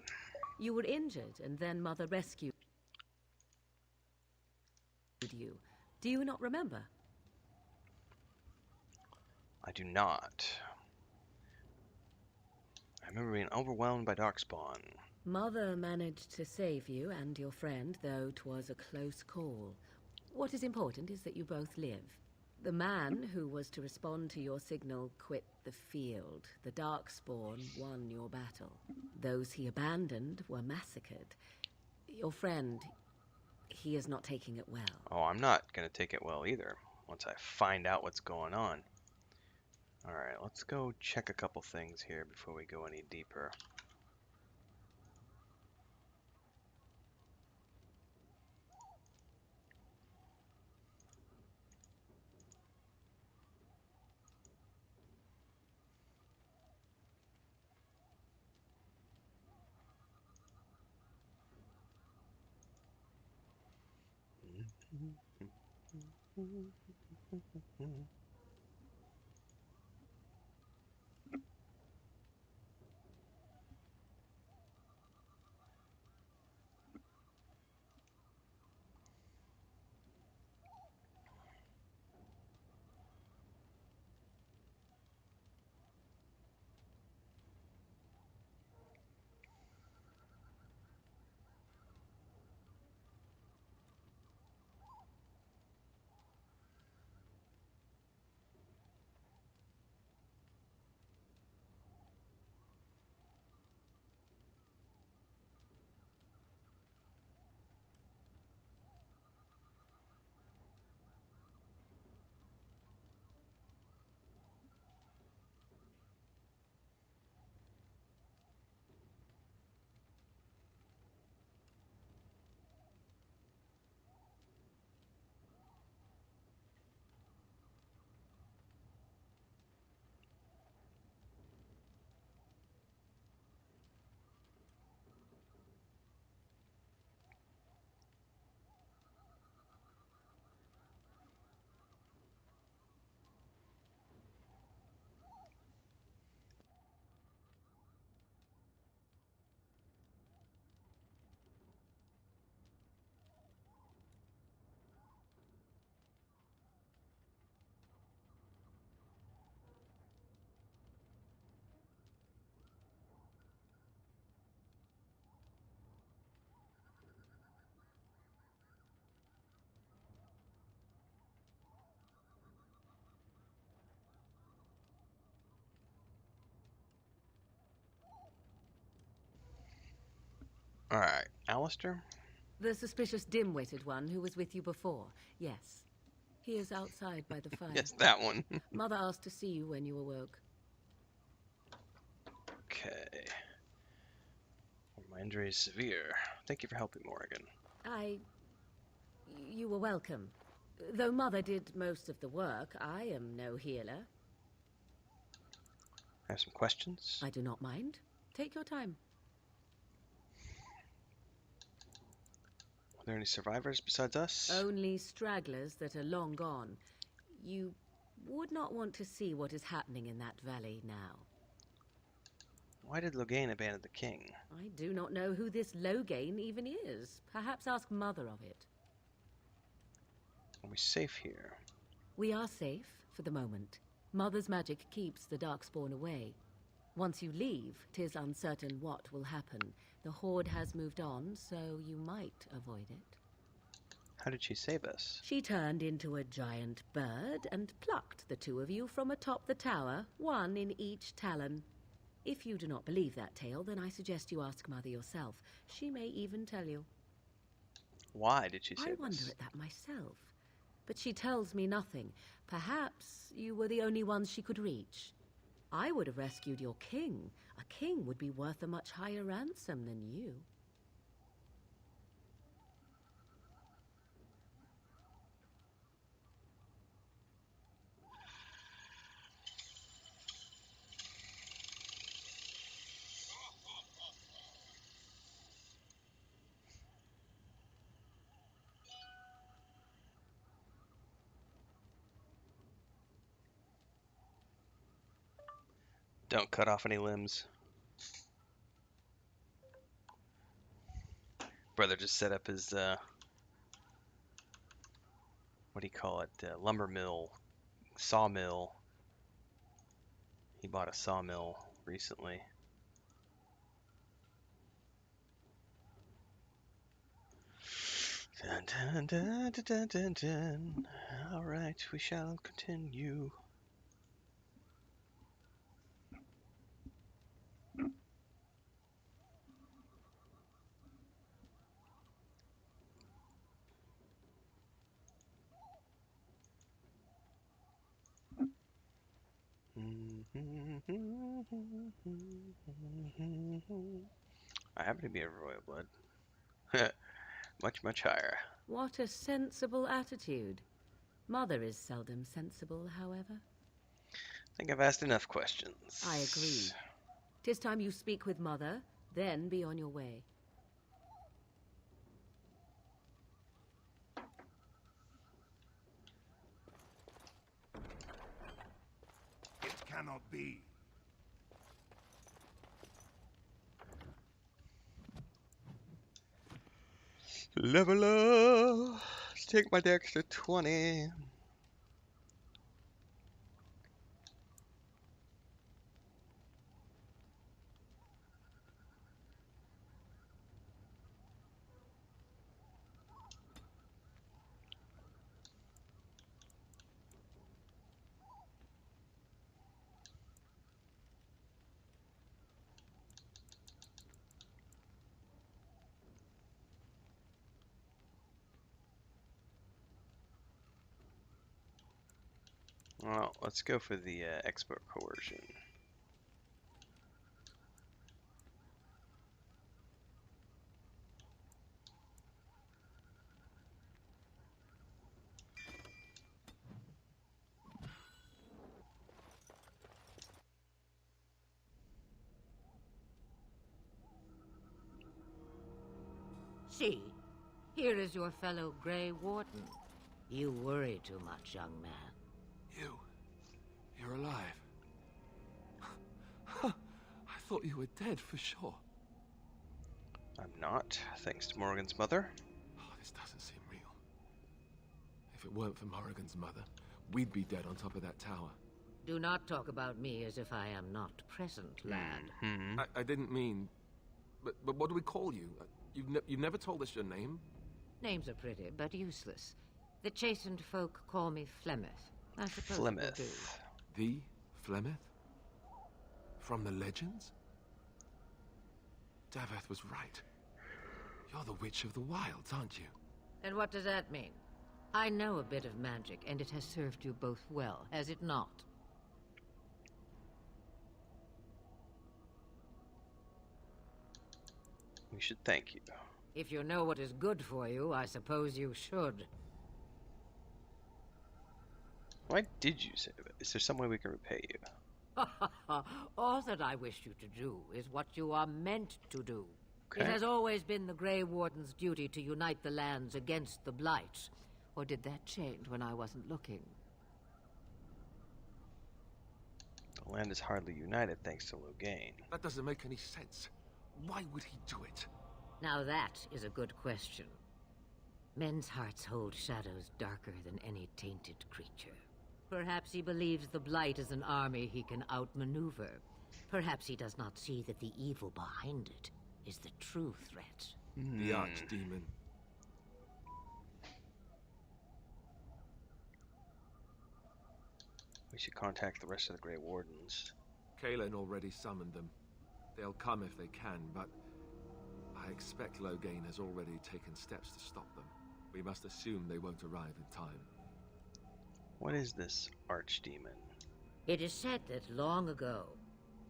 You were injured, and then Mother rescued you. Do you not remember? I do not. I remember being overwhelmed by Darkspawn. Mother managed to save you and your friend, though 'twas a close call. What is important is that you both live. The man who was to respond to your signal quit the field. The Darkspawn won your battle. Those he abandoned were massacred. Your friend, he is not taking it well. Oh, I'm not going to take it well either, once I find out what's going on. Alright, let's go check a couple things here before we go any deeper. Alright, Alistair? The suspicious dim-witted one who was with you before. Yes. He is outside by the fire. Yes, that one. Mother asked to see you when you awoke. Okay. My injury is severe. Thank you for helping, Morrigan. You were welcome. Though Mother did most of the work, I am no healer. I have some questions. I do not mind. Take your time. Are there any survivors besides us? Only stragglers that are long gone. You would not want to see what is happening in that valley now. Why did Loghain abandon the king? I do not know who this Loghain even is. Perhaps ask Mother of it. Are we safe here? We are safe, for the moment. Mother's magic keeps the Darkspawn away. Once you leave, 'tis uncertain what will happen. The Horde has moved on, so you might avoid it. How did she save us? She turned into a giant bird and plucked the two of you from atop the tower, one in each talon. If you do not believe that tale, then I suggest you ask Mother yourself. She may even tell you. Why did she save us? I wonder at that myself. But she tells me nothing. Perhaps you were the only ones she could reach. I would have rescued your king. A king would be worth a much higher ransom than you. Don't cut off any limbs. Brother just set up his what do you call it? Lumber mill, sawmill. He bought a sawmill recently. Dun, dun, dun, dun, dun, dun, dun. All right, we shall continue. I happen to be a royal blood. Much higher. What a sensible attitude. Mother is seldom sensible, however. I think I've asked enough questions. I agree. 'Tis time you speak with Mother, then be on your way. It cannot be. Level up. Let's take my dex to 20. Well, let's go for the expert coercion. See, here is your fellow Grey Warden. You worry too much, young man. You're alive. I thought you were dead for sure. I'm not, thanks to Morrigan's mother. Oh, this doesn't seem real. If it weren't for Morrigan's mother, we'd be dead on top of that tower. Do not talk about me as if I am not present, lad. Mm-hmm. I didn't mean... But what do we call you? You've never told us your name? Names are pretty, but useless. The chastened folk call me Flemeth. I suppose Flemeth. it will do. The Flemeth? From the legends? Daveth was right. You're the Witch of the Wilds, aren't you? And what does that mean? I know a bit of magic, and it has served you both well, has it not? We should thank you. If you know what is good for you, I suppose you should. Why did you save it? Is there some way we can repay you? All that I wish you to do is what you are meant to do. Okay. It has always been the Grey Warden's duty to unite the lands against the Blight. Or did that change when I wasn't looking? The land is hardly united thanks to Loghain. That doesn't make any sense. Why would he do it? Now that is a good question. Men's hearts hold shadows darker than any tainted creature. Perhaps he believes the Blight is an army he can outmaneuver. Perhaps he does not see that the evil behind it is the true threat. The Archdemon. We should contact the rest of the Grey Wardens. Kaelin already summoned them. They'll come if they can, but I expect Loghain has already taken steps to stop them. We must assume they won't arrive in time. What is this Archdemon? It is said that long ago,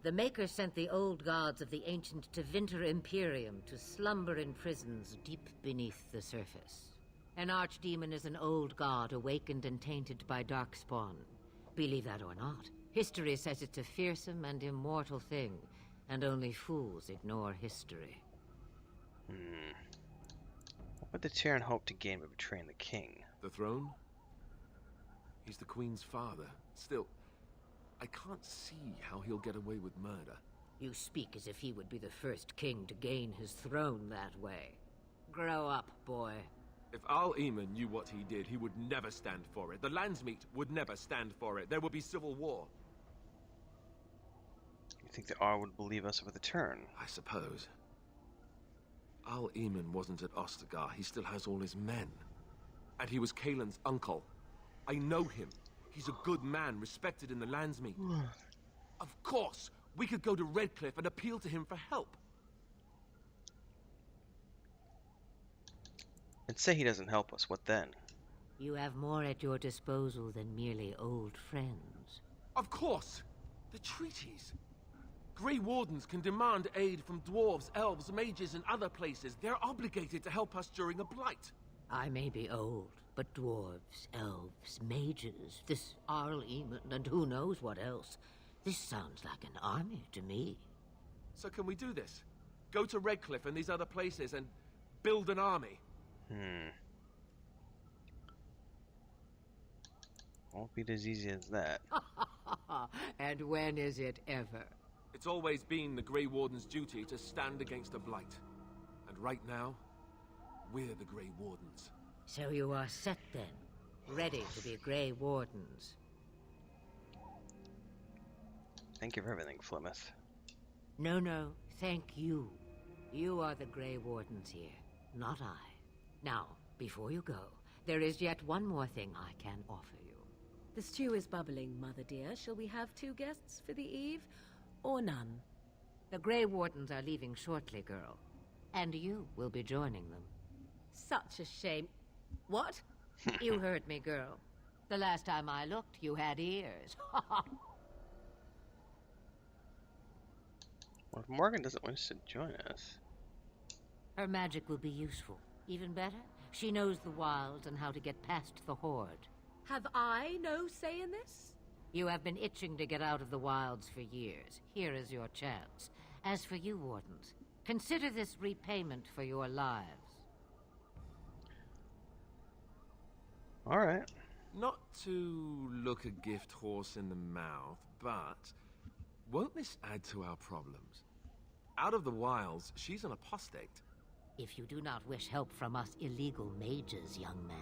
the Maker sent the old gods of the ancient Tevinter Imperium to slumber in prisons deep beneath the surface. An Archdemon is an old god awakened and tainted by Darkspawn. Believe that or not, history says it's a fearsome and immortal thing, and only fools ignore history. What would the Terran hope to gain by betraying the king? The throne? He's the Queen's father. Still, I can't see how he'll get away with murder. You speak as if he would be the first king to gain his throne that way. Grow up, boy. If Al Eamon knew what he did, he would never stand for it. The Landsmeet would never stand for it. There would be civil war. You think the R would believe us with a turn? I suppose. Al Eamon wasn't at Ostagar. He still has all his men. And he was Kaelin's uncle. I know him. He's a good man, respected in the Landsmeet. Of course, we could go to Redcliffe and appeal to him for help. And say he doesn't help us, what then? You have more at your disposal than merely old friends. Of course! The treaties. Grey Wardens can demand aid from dwarves, elves, mages, and other places. They're obligated to help us during a blight. I may be old, but dwarves, elves, mages, this Arl Eamon, and who knows what else. This sounds like an army to me. So can we do this? Go to Redcliffe and these other places and build an army? Won't be as easy as that. And when is it ever? It's always been the Grey Warden's duty to stand against a blight. And right now, we're the Grey Wardens. So you are set then, ready to be Grey Wardens. Thank you for everything, Flemeth. No, thank you. You are the Grey Wardens here, not I. Now, before you go, there is yet one more thing I can offer you. The stew is bubbling, Mother dear. Shall we have 2 guests for the eve, or none? The Grey Wardens are leaving shortly, girl. And you will be joining them. Such a shame. What? You heard me, girl. The last time I looked, you had ears. Well, if Morgan doesn't want us to join us... Her magic will be useful. Even better, she knows the wilds and how to get past the Horde. Have I no say in this? You have been itching to get out of the wilds for years. Here is your chance. As for you, Wardens, consider this repayment for your lives. Alright. Not to look a gift horse in the mouth, but won't this add to our problems? Out of the wilds, she's an apostate. If you do not wish help from us illegal mages, young man,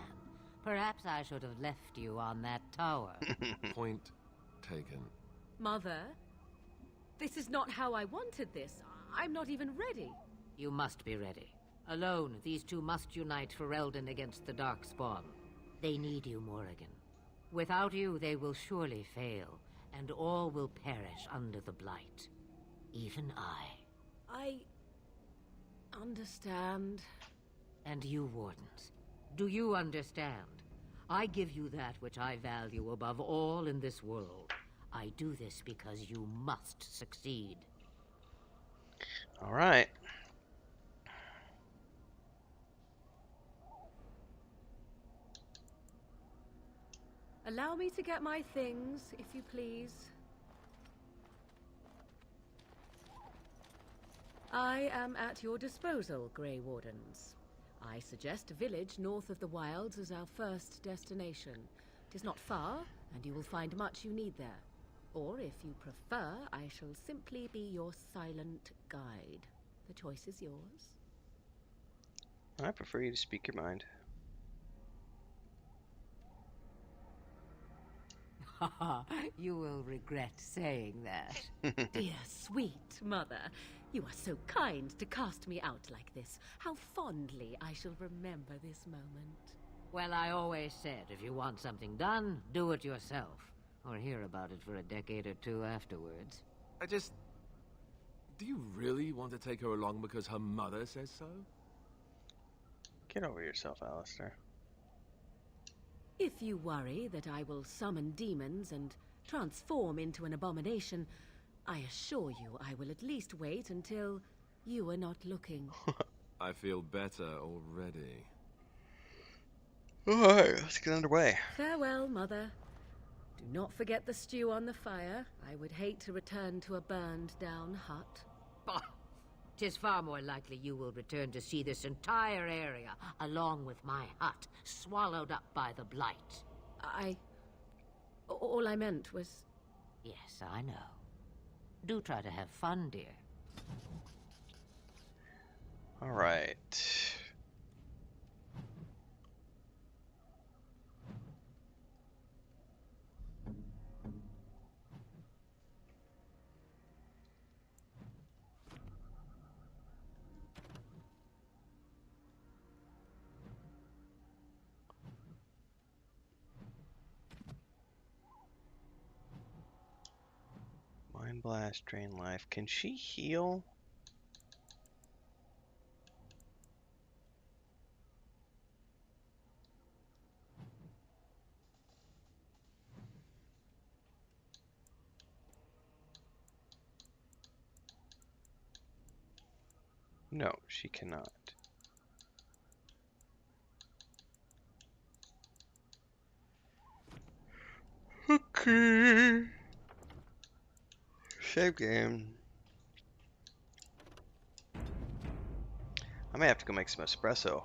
perhaps I should have left you on that tower. Point taken. Mother, this is not how I wanted this. I'm not even ready. You must be ready. Alone, these 2 must unite for Eldon against the Darkspawn. They need you, Morrigan. Without you, they will surely fail, and all will perish under the Blight. Even I understand. And you, Wardens, do you understand? I give you that which I value above all in this world. I do this because you must succeed. All right. Allow me to get my things, if you please. I am at your disposal, Grey Wardens. I suggest a village north of the wilds as our first destination. It is not far, and you will find much you need there. Or, if you prefer, I shall simply be your silent guide. The choice is yours. I prefer you to speak your mind. You will regret saying that. Dear, sweet mother, you are so kind to cast me out like this. How fondly I shall remember this moment. Well, I always said, if you want something done, do it yourself. Or hear about it for a decade or 2 afterwards. Do you really want to take her along because her mother says so? Get over yourself, Alistair. If you worry that I will summon demons and transform into an abomination, I assure you I will at least wait until you are not looking. I feel better already. Alright, let's get underway. Farewell, Mother. Do not forget the stew on the fire. I would hate to return to a burned-down hut. Bah! 'Tis far more likely you will return to see this entire area, along with my hut, swallowed up by the Blight. All I meant was... Yes, I know. Do try to have fun, dear. Alright. Mind Blast, drain life. Can she heal? No, she cannot. Okay. Save game. I may have to go make some espresso.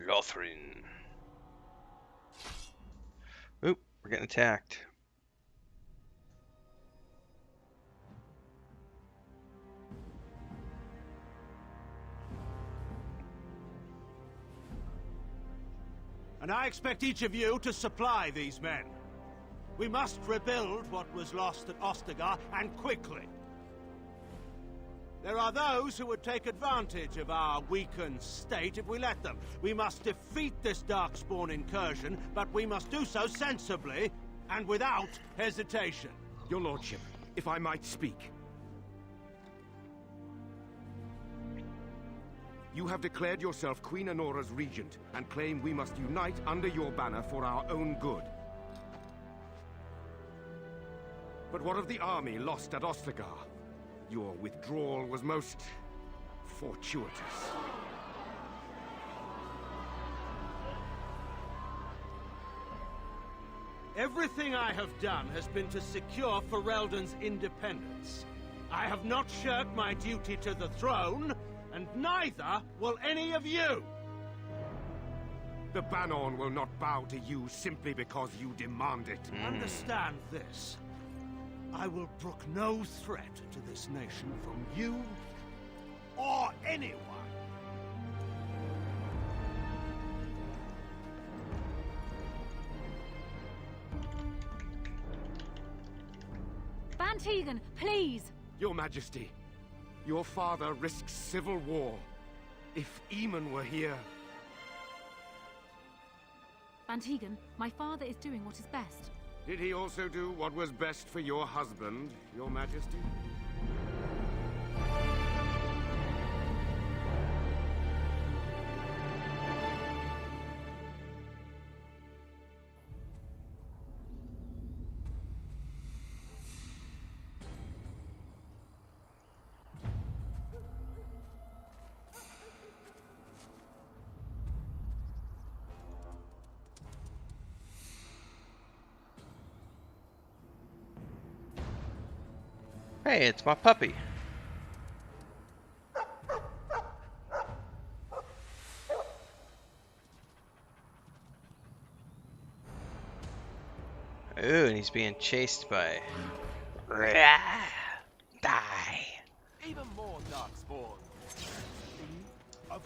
Lothrin. Oop, we're getting attacked. And I expect each of you to supply these men. We must rebuild what was lost at Ostagar, and quickly. There are those who would take advantage of our weakened state if we let them. We must defeat this Darkspawn incursion, but we must do so sensibly and without hesitation. Your lordship, if I might speak. You have declared yourself Queen Anora's regent, and claim we must unite under your banner for our own good. But what of the army lost at Ostagar? Your withdrawal was most fortuitous. Everything I have done has been to secure Ferelden's independence. I have not shirked my duty to the throne, and neither will any of you! The Bannorn will not bow to you simply because you demand it. Understand this. I will brook no threat to this nation from you or anyone. Bann Teagan, please! Your Majesty, your father risks civil war. If Eamon were here... Bann Teagan, my father is doing what is best. Did he also do what was best for your husband, Your Majesty? Hey, it's my puppy. Ooh, and he's being chased by... Die. Even more Darkspawn. Of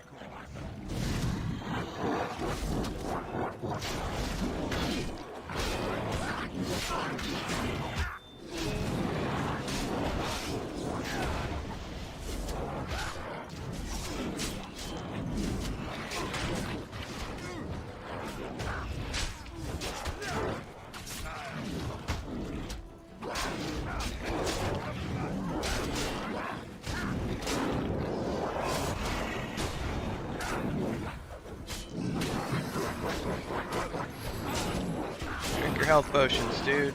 Drink your health potions, dude.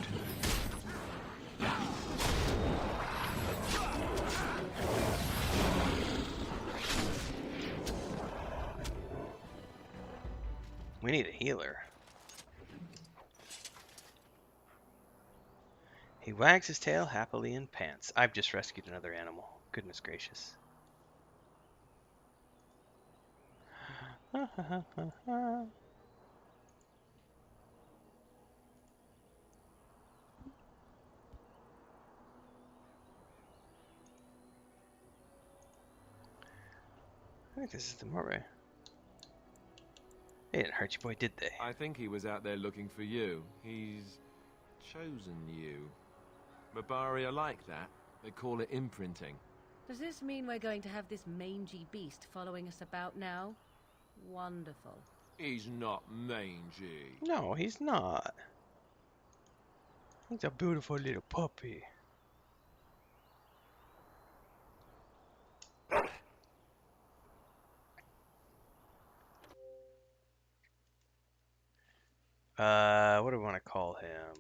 We need a healer. He wags his tail happily and pants. I've just rescued another animal. Goodness gracious. I think this is the Moray. They didn't hurt you, boy, did they? I think he was out there looking for you. He's chosen you. Mabari are like that. They call it imprinting. Does this mean we're going to have this mangy beast following us about now? Wonderful. He's not mangy. No, he's not. He's a beautiful little puppy. What do we want to call him?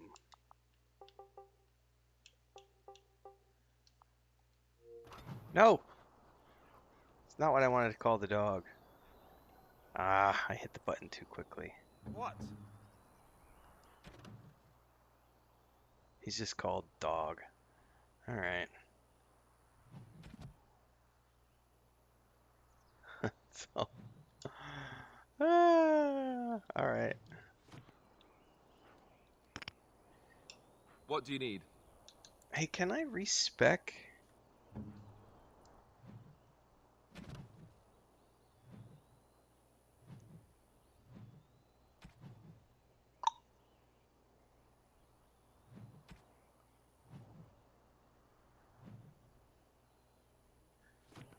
No! It's not what I wanted to call the dog. Ah, I hit the button too quickly. What? He's just called Dog. Alright. So. Alright. What do you need? Hey, can I respec?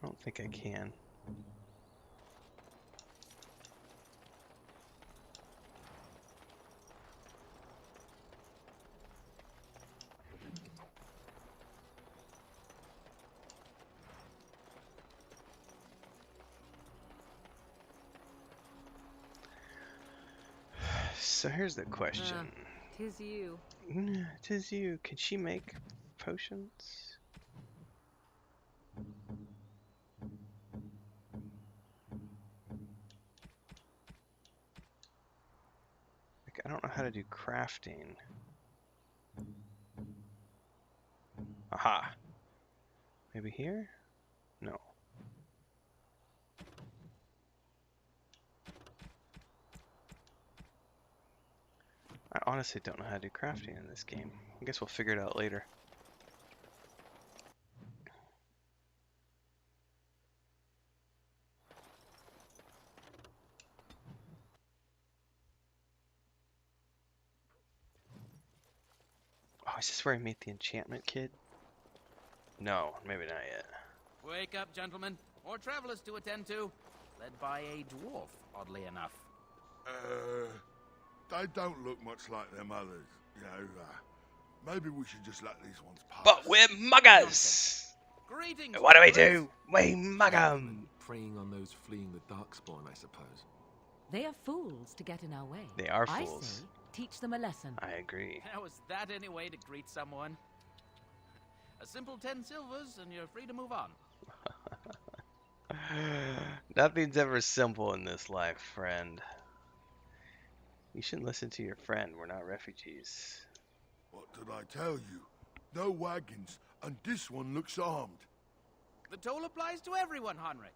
I don't think I can. So here's the question. 'Tis you. Tis you. Can she make potions? Like, I don't know how to do crafting. Aha. Maybe here? No. I honestly don't know how to do crafting in this game. I guess we'll figure it out later. Oh, is this where I meet the enchantment kid? No, maybe not yet. Wake up, gentlemen. More travelers to attend to. Led by a dwarf, oddly enough. They don't look much like them others. You know, maybe we should just let these ones pass. But we're muggers! Greetings, What do we do? We mug 'em! Preying on those fleeing the Darkspawn, I suppose. They are fools to get in our way. They are I fools. say, teach them a lesson. I agree. How is that any way to greet someone? A simple 10 silvers and you're free to move on. Nothing's ever simple in this life, friend. You shouldn't listen to your friend. We're not refugees. What did I tell you? No wagons, and this one looks armed. The toll applies to everyone, Henrik.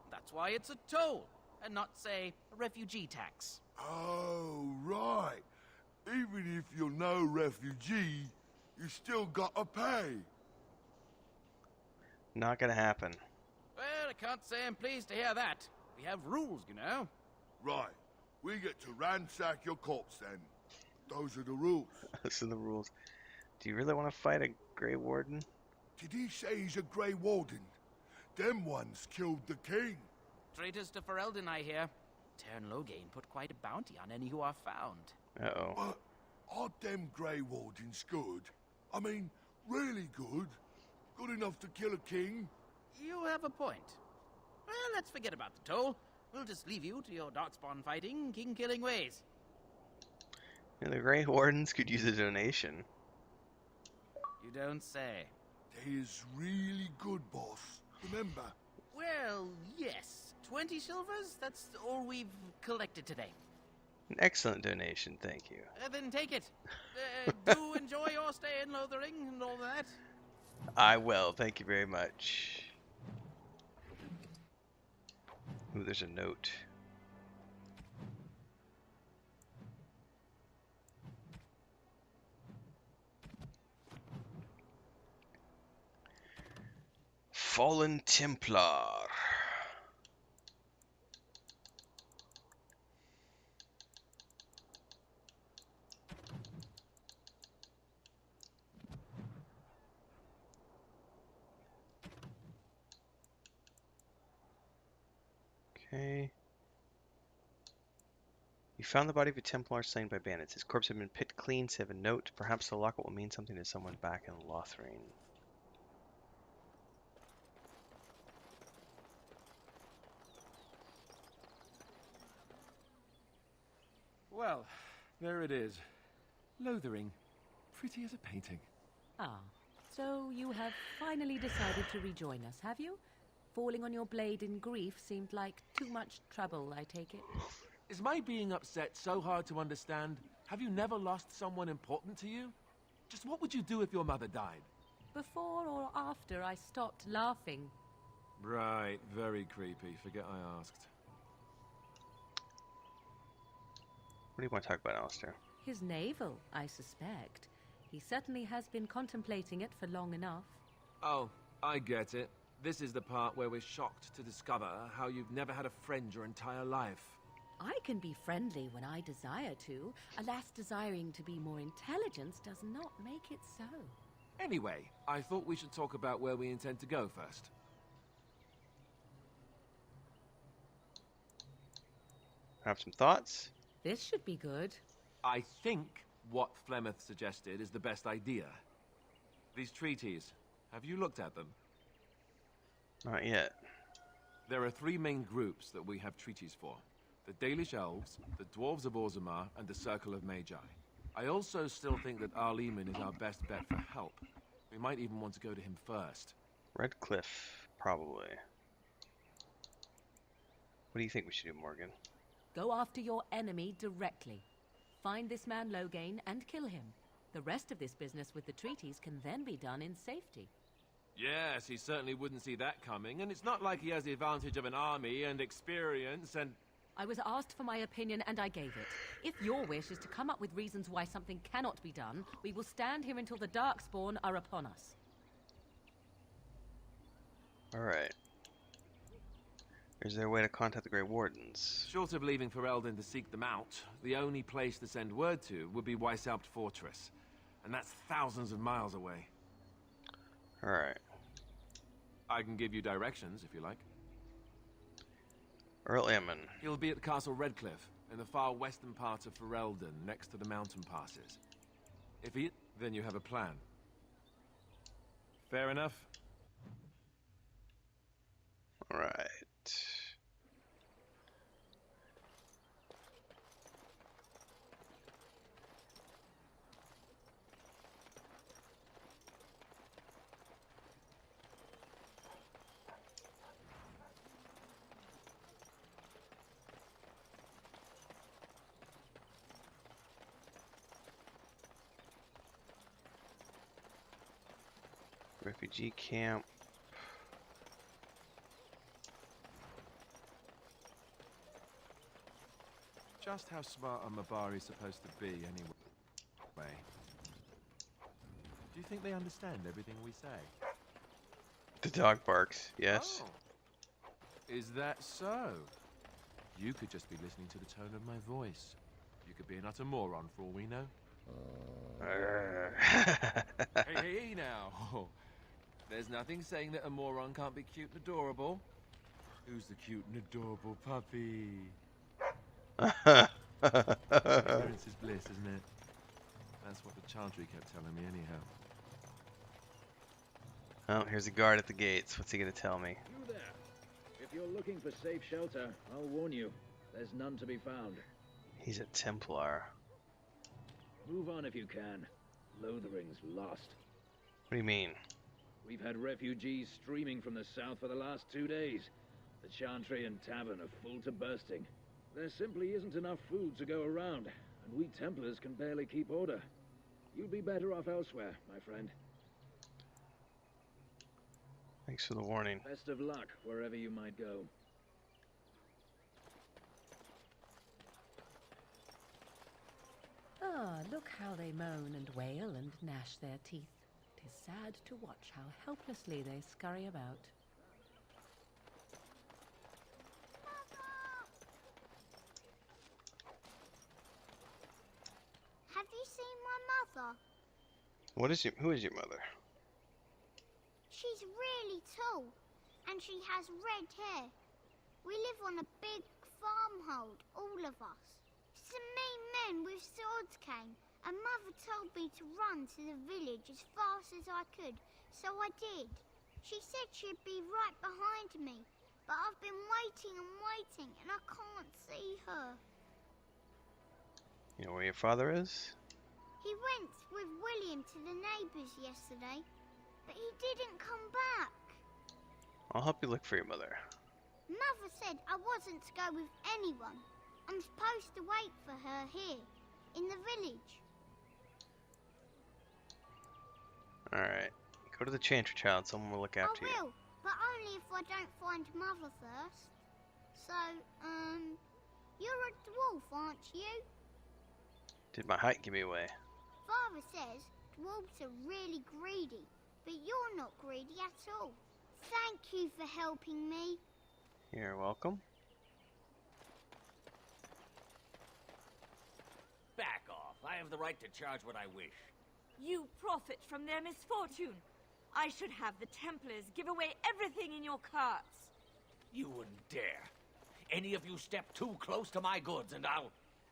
That's why it's a toll, and not, say, a refugee tax. Oh, right. Even if you're no refugee, you still gotta pay. Not gonna happen. Well, I can't say I'm pleased to hear that. We have rules, you know. Right. We get to ransack your corpse then. Those are the rules. Those are the rules. Do you really want to fight a Grey Warden? Did he say he's a Grey Warden? Them ones killed the king. Traitors to Ferelden, I hear. Teyrn Loghain put quite a bounty on any who are found. Uh-oh. But are them Grey Wardens good? I mean, really good? Good enough to kill a king? You have a point. Well, let's forget about the toll. We'll just leave you to your Darkspawn fighting, king-killing ways. Yeah, the Grey Wardens could use a donation. You don't say. They is really good, boss. Remember? Well, yes. 20 silvers? That's all we've collected today. An excellent donation, thank you. Then take it. Do enjoy your stay in Lothering and all that. I will, thank you very much. Ooh, there's a note. Fallen Templar. Okay. You found the body of a Templar slain by bandits. His corpse had been picked clean, save a note. Perhaps the locket will mean something to someone back in Lothlorien. Well, there it is. Lothering. Pretty as a painting. Ah, so you have finally decided to rejoin us, have you? Falling on your blade in grief seemed like too much trouble, I take it. Is my being upset so hard to understand? Have you never lost someone important to you? Just what would you do if your mother died? Before or after I stopped laughing. Right, very creepy. Forget I asked. What do you want to talk about, Alistair? His navel, I suspect. He certainly has been contemplating it for long enough. Oh, I get it. This is the part where we're shocked to discover how you've never had a friend your entire life. I can be friendly when I desire to. Alas, desiring to be more intelligent does not make it so. Anyway, I thought we should talk about where we intend to go first. Have some thoughts? This should be good. I think what Flemeth suggested is the best idea. These treaties, have you looked at them? Not yet. There are three main groups that we have treaties for. The Dalish Elves, the Dwarves of Orzammar, and the Circle of Magi. I also still think that Arleman is our best bet for help. We might even want to go to him first. Redcliffe, probably. What do you think we should do, Morgan? Go after your enemy directly. Find this man Loghain and kill him. The rest of this business with the treaties can then be done in safety. Yes, he certainly wouldn't see that coming, and it's not like he has the advantage of an army and experience and... I was asked for my opinion and I gave it. If your wish is to come up with reasons why something cannot be done, we will stand here until the Darkspawn are upon us. Alright. Is there a way to contact the Grey Wardens? Short of leaving Ferelden to seek them out, the only place to send word to would be Weishaupt Fortress. And that's thousands of miles away. Alright. I can give you directions, if you like. Earl Ammon. He'll be at Castle Redcliffe, in the far western part of Ferelden, next to the mountain passes. If he... then you have a plan. Fair enough? Alright. Refugee camp. Just how smart are Mabari supposed to be, anyway? Do you think they understand everything we say? The dog barks, yes. Oh. Is that so? You could just be listening to the tone of my voice. You could be an utter moron for all we know. Hey, now. There's nothing saying that a moron can't be cute and adorable. Who's the cute and adorable puppy? Ignorance is bliss, isn't it? That's what the Chantry kept telling me anyhow. Oh, here's a guard at the gates. What's he gonna tell me? You there. If you're looking for safe shelter, I'll warn you. There's none to be found. He's a Templar. Move on if you can. Lothering's lost. What do you mean? We've had refugees streaming from the south for the last 2 days. The Chantry and Tavern are full to bursting. There simply isn't enough food to go around, and we Templars can barely keep order. You'd be better off elsewhere, my friend. Thanks for the warning. Best of luck wherever you might go. Ah, look how they moan and wail and gnash their teeth. 'Tis sad to watch how helplessly they scurry about. mother. Who is your mother? She's really tall, and she has red hair. We live on a big farmhold, all of us. Some mean men with swords came, and Mother told me to run to the village as fast as I could, so I did. She said she'd be right behind me, but I've been waiting and waiting, and I can't see her. You know where your father is? He went with William to the neighbours yesterday, but he didn't come back. I'll help you look for your mother. Mother said I wasn't to go with anyone. I'm supposed to wait for her here, in the village. Alright. Go to the Chantry Child. Someone will look after you. I will, but only if I don't find Mother first. So, you're a dwarf, aren't you? Did my height give me away? Father says dwarves are really greedy, but you're not greedy at all. Thank you for helping me. You're welcome. Back off. I have the right to charge what I wish. You profit from their misfortune. I should have the Templars give away everything in your carts. You wouldn't dare. Any of you step too close to my goods and I'll...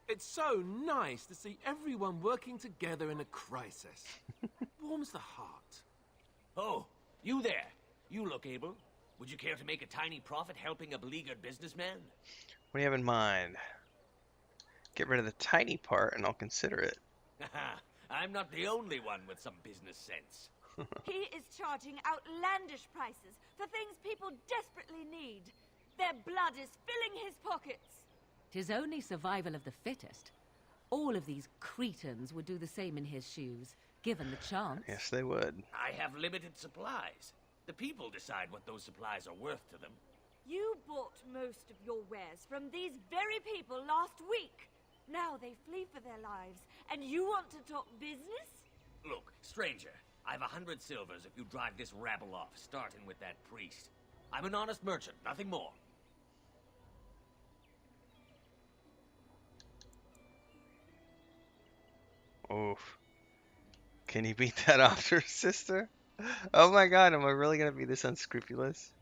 It's so nice to see everyone working together in a crisis. Warms the heart. Oh, you there. You look able. Would you care to make a tiny profit helping a beleaguered businessman? What do you have in mind? Get rid of the tiny part and I'll consider it. I'm not the only one with some business sense. He is charging outlandish prices for things people desperately need. Their blood is filling his pockets. 'Tis only survival of the fittest. All of these cretins would do the same in his shoes, given the chance. Yes, they would. I have limited supplies. The people decide what those supplies are worth to them. You bought most of your wares from these very people last week. Now they flee for their lives, and you want to talk business? Look, stranger, I've 100 silvers if you drive this rabble off, starting with that priest. I'm an honest merchant, nothing more. Oof. Can you beat that off to her sister? Oh my god, am I really gonna be this unscrupulous?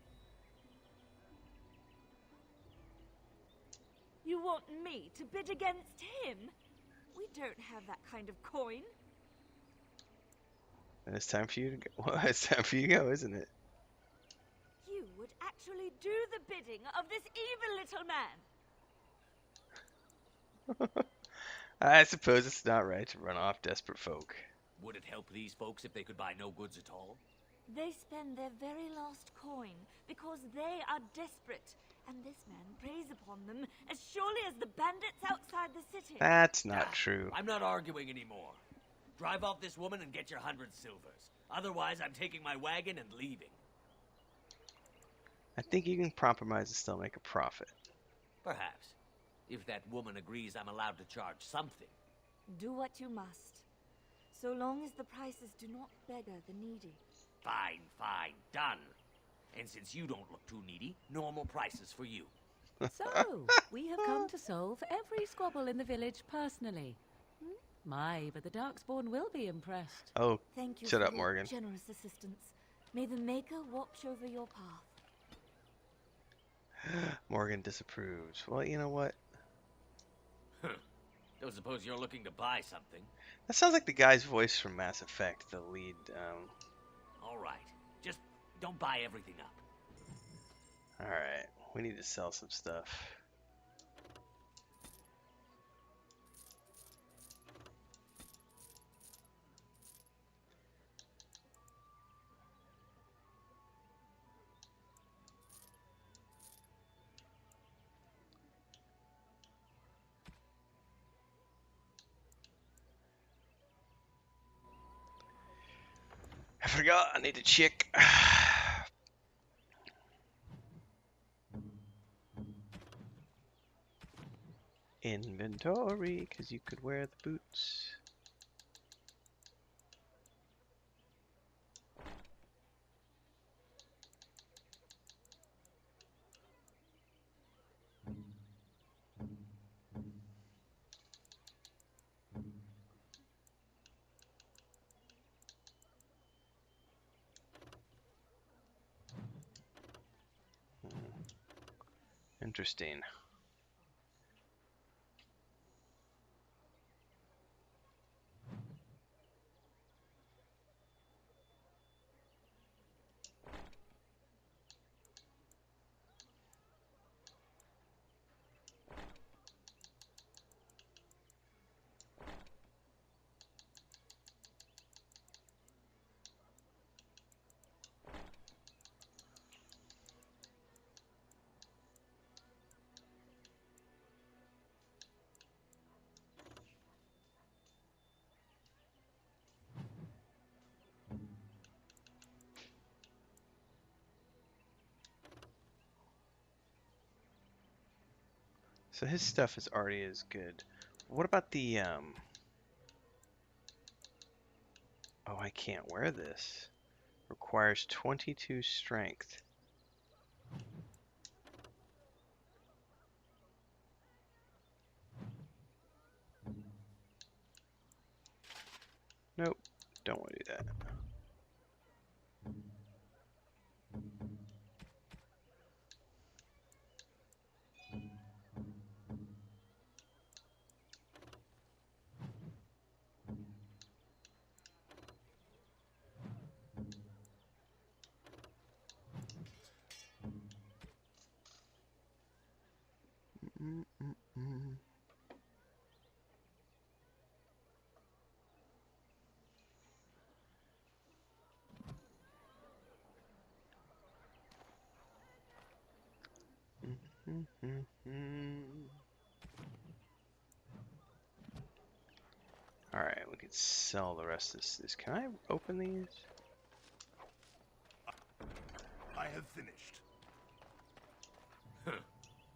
You want me to bid against him? We don't have that kind of coin. And it's time for you to go. Well, it's time for you to go, isn't it? You would actually do the bidding of this evil little man. I suppose it's not right to run off desperate folk. Would it help these folks if they could buy no goods at all? They spend their very last coin because they are desperate, and this man preys upon them as surely as the bandits outside the city. That's not true. I'm not arguing anymore. Drive off this woman and get your 100 silvers. Otherwise, I'm taking my wagon and leaving. I think you can compromise and still make a profit. Perhaps. If that woman agrees I'm allowed to charge something. Do what you must. So long as the prices do not beggar the needy. Fine, fine, done. And since you don't look too needy, normal prices for you. So, we have come to solve every squabble in the village personally. My, but the Darkspawn will be impressed. Oh, thank you shut for up, your Morgan. generous assistance. May the Maker watch over your path. Morgan disapproves. Well, you know what? Don't suppose you're looking to buy something? That sounds like the guy's voice from Mass Effect, the lead. All right. Just don't buy everything up. Alright, we need to sell some stuff. I forgot, I need to check. Inventory, because you could wear the boots. Interesting. So his stuff is already as good. What about the oh, I can't wear this. Requires 22 strength. Nope, don't want to do that. Alright, we could sell the rest of this. Can I open these? I have finished.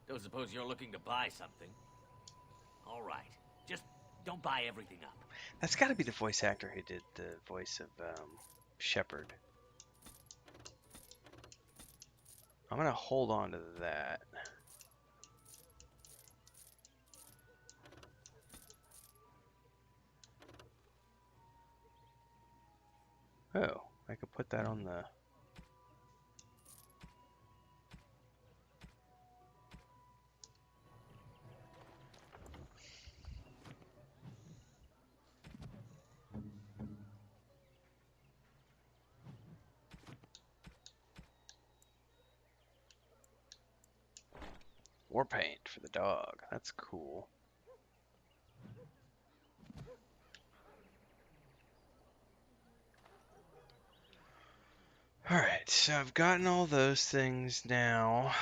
Don't suppose you're looking to buy something? All right. Just don't buy everything up. That's got to be the voice actor who did the voice of Shepard. I'm going to hold on to that. Oh, I could put that on the... War paint for the dog. That's cool. Alright, so I've gotten all those things now.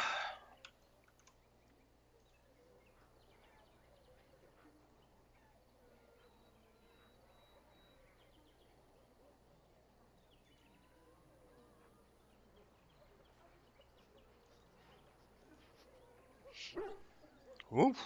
Woof.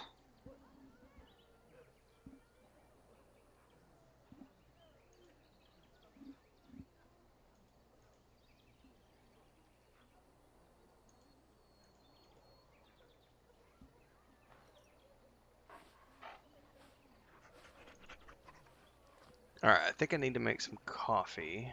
Alright, I think I need to make some coffee.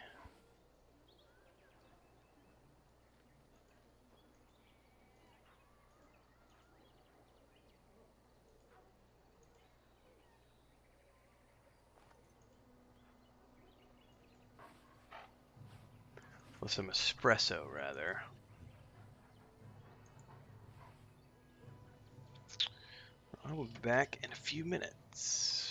With some espresso, rather. I will be back in a few minutes.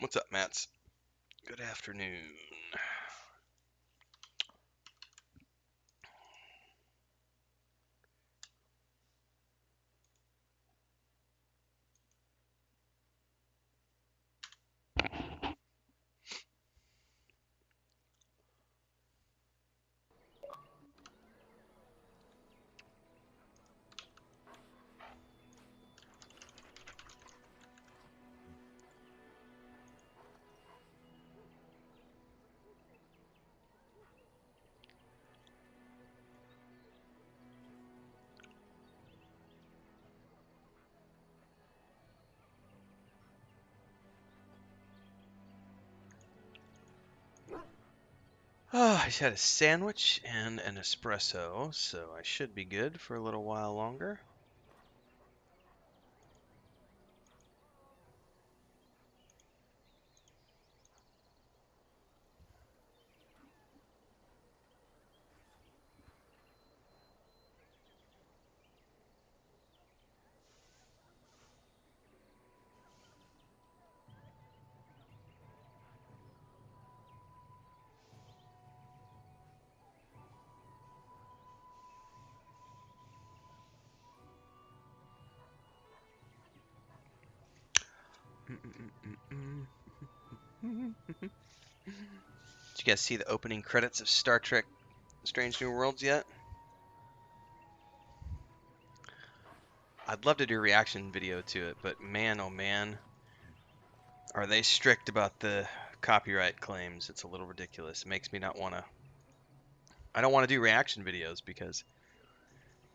What's up, Mats? Good afternoon. Oh, I just had a sandwich and an espresso, so I should be good for a little while longer. Did you guys see the opening credits of Star Trek Strange New Worlds yet? I'd love to do a reaction video to it, but man, oh man, are they strict about the copyright claims. It's a little ridiculous. It makes me not want to... I don't want to do reaction videos because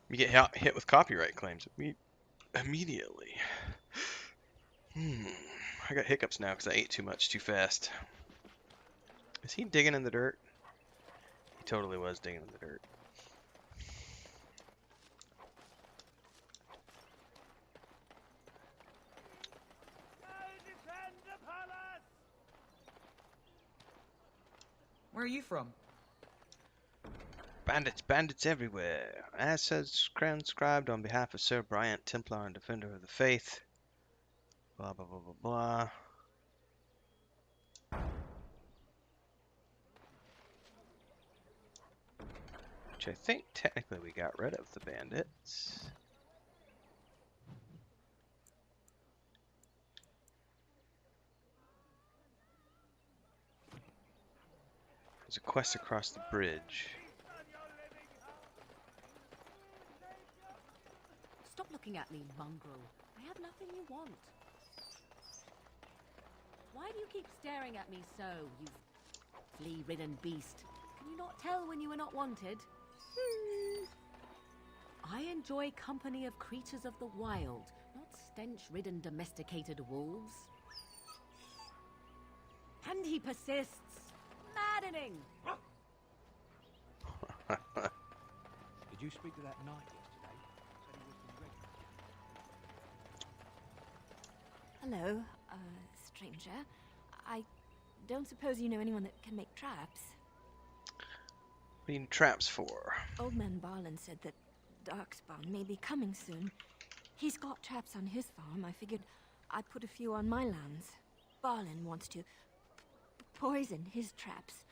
you get hit with copyright claims immediately. I got hiccups now because I ate too much too fast. Is he digging in the dirt? He totally was digging in the dirt. Where are you from? Bandits, bandits everywhere. As says transcribed on behalf of Sir Bryant, Templar and Defender of the Faith. Blah, blah, blah, blah, blah. Which I think technically we got rid of the bandits. There's a quest across the bridge. Stop looking at me, mongrel. I have nothing you want. Why do you keep staring at me so, you flea-ridden beast? Can you not tell when you are not wanted? I enjoy company of creatures of the wild, not stench-ridden domesticated wolves. And he persists. Maddening! Did you speak to that knight yesterday? Said he was from Hello, stranger. I don't suppose you know anyone that can make traps? What do you need traps for? Old man Barlin said that Darkspawn may be coming soon. He's got traps on his farm. I figured I'd put a few on my lands. Barlin wants to poison his traps.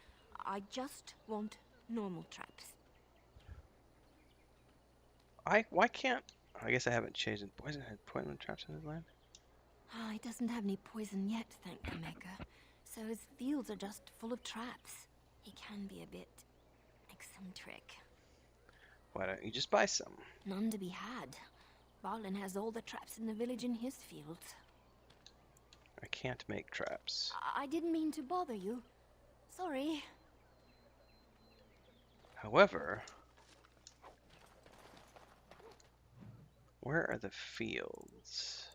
I just want normal traps. Why can't... I guess I haven't changed it. Poison had poison traps in his land? He doesn't have any poison yet, thank the Maker. So his fields are just full of traps. He can be a bit eccentric. Why don't you just buy some? None to be had. Barlin has all the traps in the village in his fields. I can't make traps. I didn't mean to bother you. Sorry. However, where are the fields?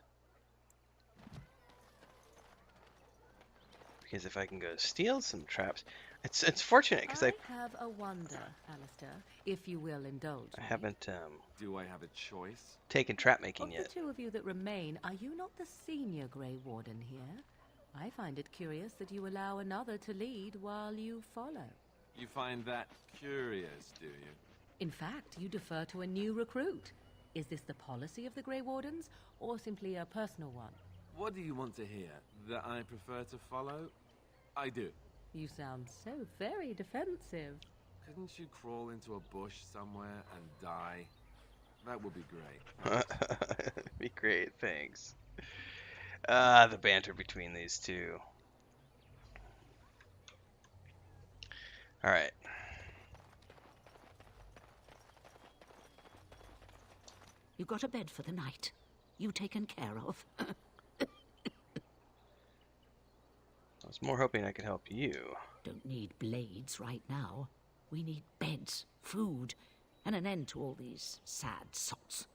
Because if I can go steal some traps, it's fortunate because I have a wonder, Alistair, if you will indulge. I haven't Do I have a choice? taken trap making yet. Of the two of you that remain, are you not the senior Grey Warden here? I find it curious that you allow another to lead while you follow. You find that curious, do you? In fact, you defer to a new recruit. Is this the policy of the Grey Wardens, or simply a personal one? What do you want to hear? That I prefer to follow? I do. You sound so very defensive. Couldn't you crawl into a bush somewhere and die? That would be great. Be great, thanks. The banter between these two. Alright. You got a bed for the night. You taken care of. I was more hoping I could help you. Don't need blades right now. We need beds, food, and an end to all these sad sots.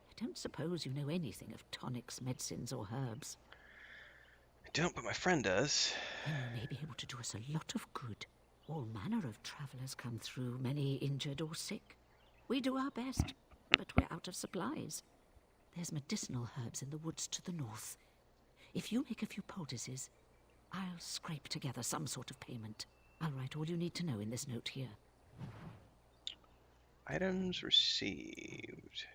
I don't suppose you know anything of tonics, medicines, or herbs. I don't, but my friend does. Then you may be able to do us a lot of good. All manner of travelers come through, many injured or sick. We do our best, but we're out of supplies. There's medicinal herbs in the woods to the north. If you make a few poultices, I'll scrape together some sort of payment. I'll write all you need to know in this note here. Items received.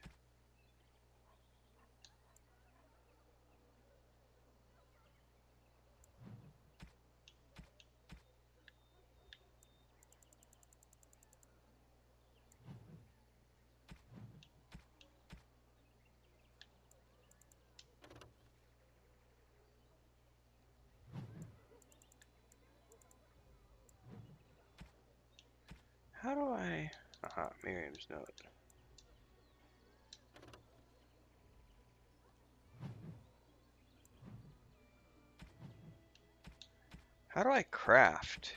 How do I... Aha, Miriam's note. How do I craft?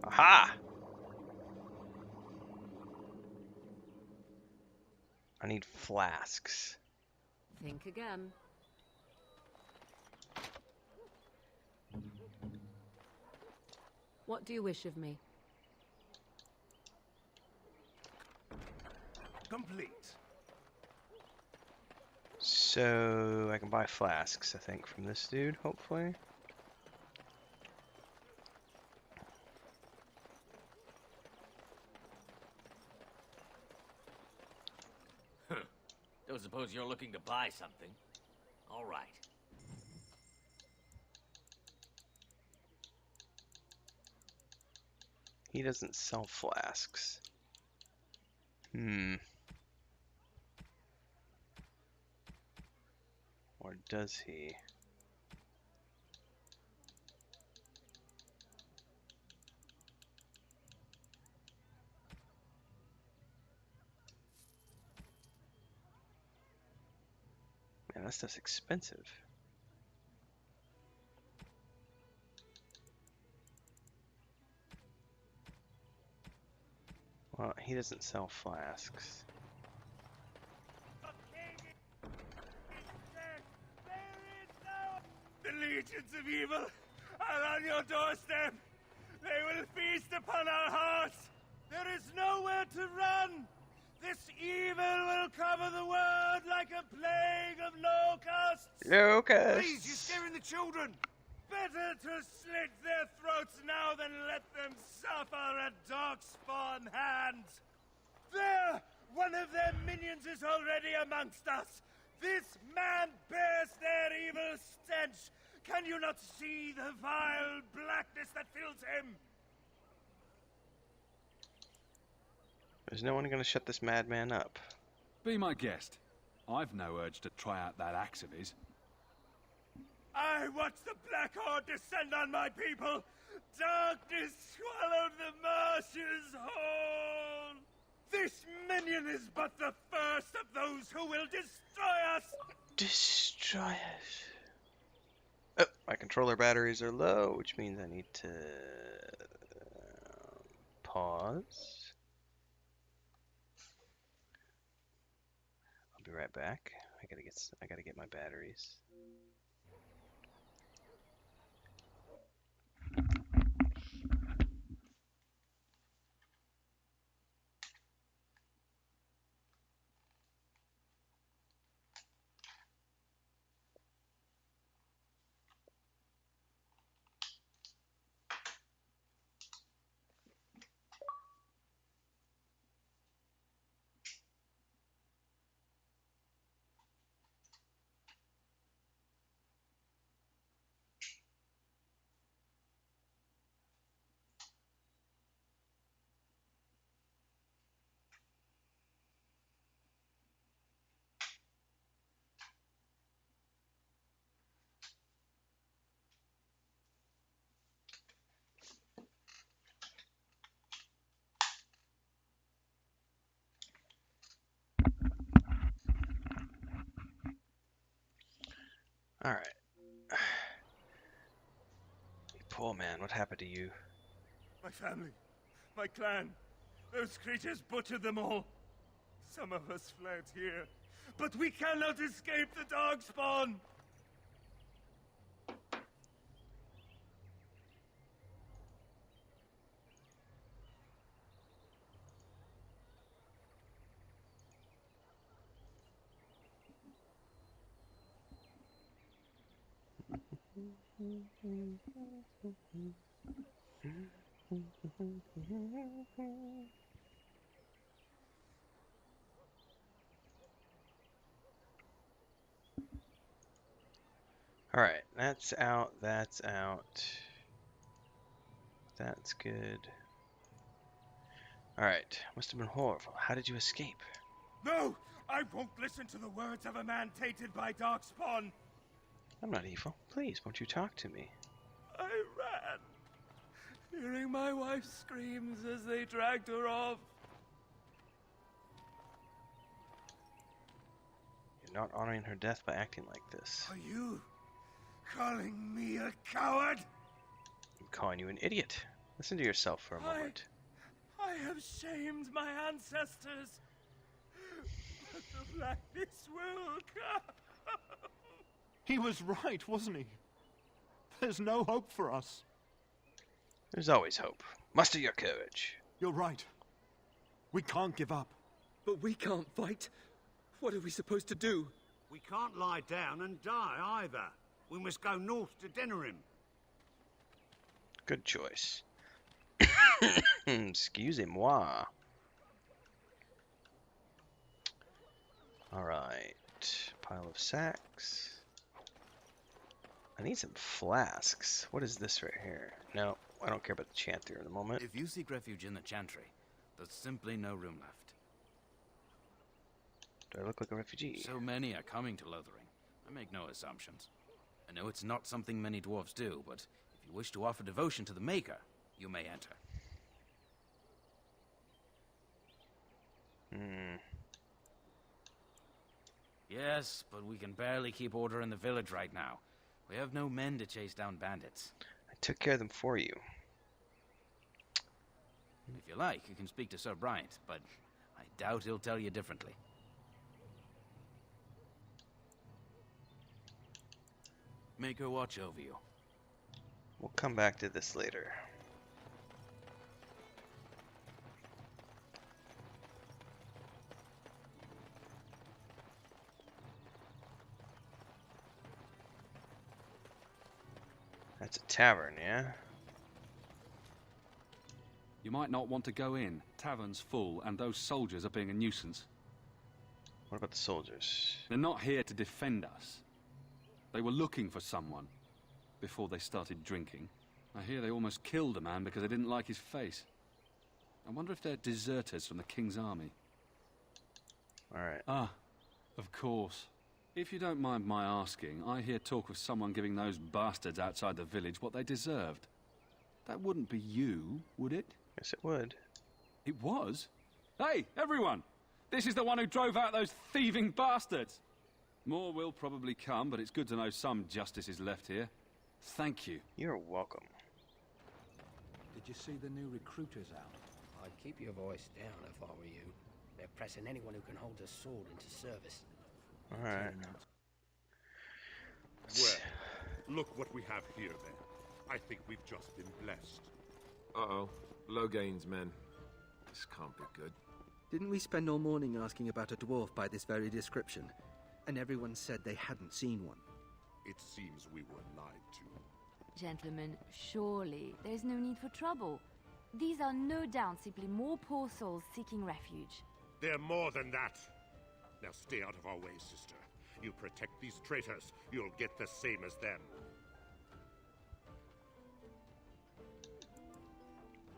Aha! I need flasks. Think again. What do you wish of me? Complete. So I can buy flasks, I think, from this dude, hopefully. Don't suppose you're looking to buy something? All right. He doesn't sell flasks. Or does he? Man, that stuff's expensive. Well, he doesn't sell flasks. The legions of evil are on your doorstep. They will feast upon our hearts. There is nowhere to run. This evil will cover the world like a plague of locusts. Locusts. Please, you're scaring the children. Better to slit their throats now than let them suffer at Darkspawn hands. There! One of their minions is already amongst us. This man bears their evil stench. Can you not see the vile blackness that fills him? There's no one going to shut this madman up. Be my guest. I've no urge to try out that axe of his. I watched the Black Horde descend on my people. Darkness swallowed the marshes whole. This minion is but the first of those who will destroy us. Destroy us. Oh, my controller batteries are low, which means I need to pause. I'll be right back. I gotta get my batteries. Alright. You poor man, what happened to you? My family, my clan, those creatures butchered them all. Some of us fled here, but we cannot escape the Darkspawn! Alright, that's out, that's out. That's good. Alright, must have been horrible. How did you escape? No! I won't listen to the words of a man tainted by Darkspawn! I'm not evil. Please, won't you talk to me? I ran, hearing my wife's screams as they dragged her off. You're not honoring her death by acting like this. Are you calling me a coward? I'm calling you an idiot. Listen to yourself for a moment. I have shamed my ancestors. But the blackness will come. He was right, wasn't he? There's no hope for us. There's always hope. Muster your courage. You're right. We can't give up. But we can't fight. What are we supposed to do? We can't lie down and die either. We must go north to Denerim. Good choice. Excusez-moi. Alright. Pile of sacks. I need some flasks. What is this right here? No, I don't care about the Chantry at the moment. If you seek refuge in the Chantry, there's simply no room left. Do I look like a refugee? So many are coming to Lothering. I make no assumptions. I know it's not something many dwarves do, but if you wish to offer devotion to the Maker, you may enter. Yes, but we can barely keep order in the village right now. We have no men to chase down bandits. I took care of them for you. If you like, you can speak to Sir Bryant, but I doubt he'll tell you differently. Make her watch over you. We'll come back to this later. That's a tavern, yeah? You might not want to go in. Tavern's full, and those soldiers are being a nuisance. What about the soldiers? They're not here to defend us. They were looking for someone before they started drinking. I hear they almost killed a man because they didn't like his face. I wonder if they're deserters from the King's army. Alright. Ah, of course. If you don't mind my asking, I hear talk of someone giving those bastards outside the village what they deserved. That wouldn't be you, would it? Yes, it would. It was? Hey, everyone! This is the one who drove out those thieving bastards! More will probably come, but it's good to know some justice is left here. Thank you. You're welcome. Did you see the new recruiters out? I'd keep your voice down if I were you. They're pressing anyone who can hold a sword into service. Alright. Well, look what we have here, then. I think we've just been blessed. Uh-oh. Loghain's men. This can't be good. Didn't we spend all morning asking about a dwarf by this very description? And everyone said they hadn't seen one. It seems we were lied to. Gentlemen, surely there's no need for trouble. These are no doubt simply more poor souls seeking refuge. They're more than that. Now stay out of our way, sister. You protect these traitors, you'll get the same as them.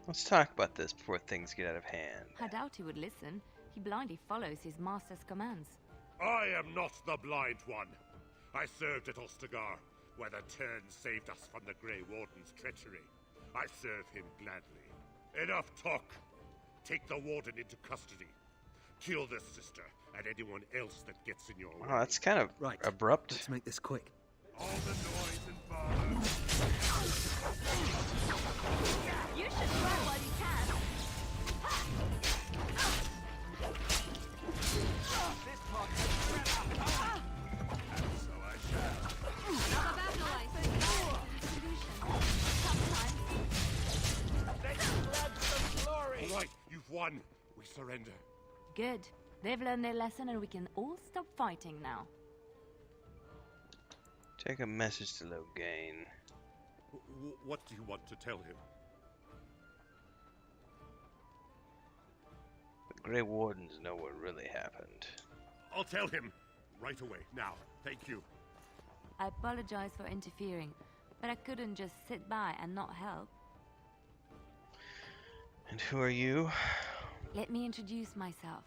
Let's talk about this before things get out of hand. I doubt he would listen. He blindly follows his master's commands. I am not the blind one. I served at Ostagar, where the Turn saved us from the Grey Warden's treachery. I serve him gladly. Enough talk. Take the Warden into custody. Kill this sister and anyone else that gets in your way. Oh, that's kind of abrupt. Let's make this quick. All the noise and bother. You should run while you can. This part So I shall. Another battle, I think. Solution. Sometimes. Let's grab some glory. All right, you've won. We surrender. Good. They've learned their lesson and we can all stop fighting now. Take a message to Loghain. What do you want to tell him? The Grey Wardens know what really happened. I'll tell him right away. Now, thank you. I apologize for interfering, but I couldn't just sit by and not help. And who are you? Let me introduce myself.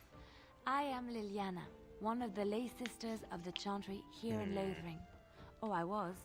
I am Liliana, one of the lay sisters of the Chantry here in Lothering. Oh, I was.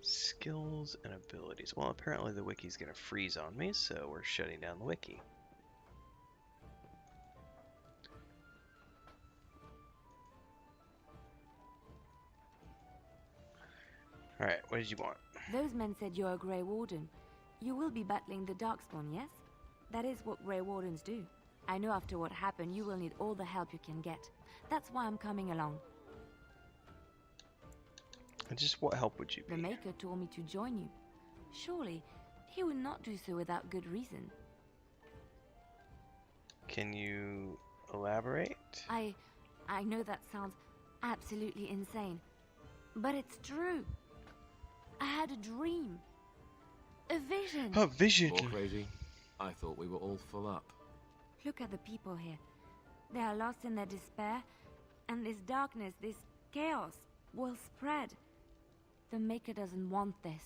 Skills and abilities. Well, apparently the wiki's gonna freeze on me, so we're shutting down the wiki. Alright, what did you want? Those men said you're a Grey Warden. You will be battling the Darkspawn, yes? That is what Grey Wardens do. I know after what happened, you will need all the help you can get. That's why I'm coming along. And just what help would you be? The Maker told me to join you. Surely, he would not do so without good reason. Can you elaborate? I know that sounds absolutely insane, but it's true. I had a dream. A vision. A vision. All crazy. I thought we were all full up. Look at the people here. They are lost in their despair, and this darkness, this chaos, will spread. The Maker doesn't want this.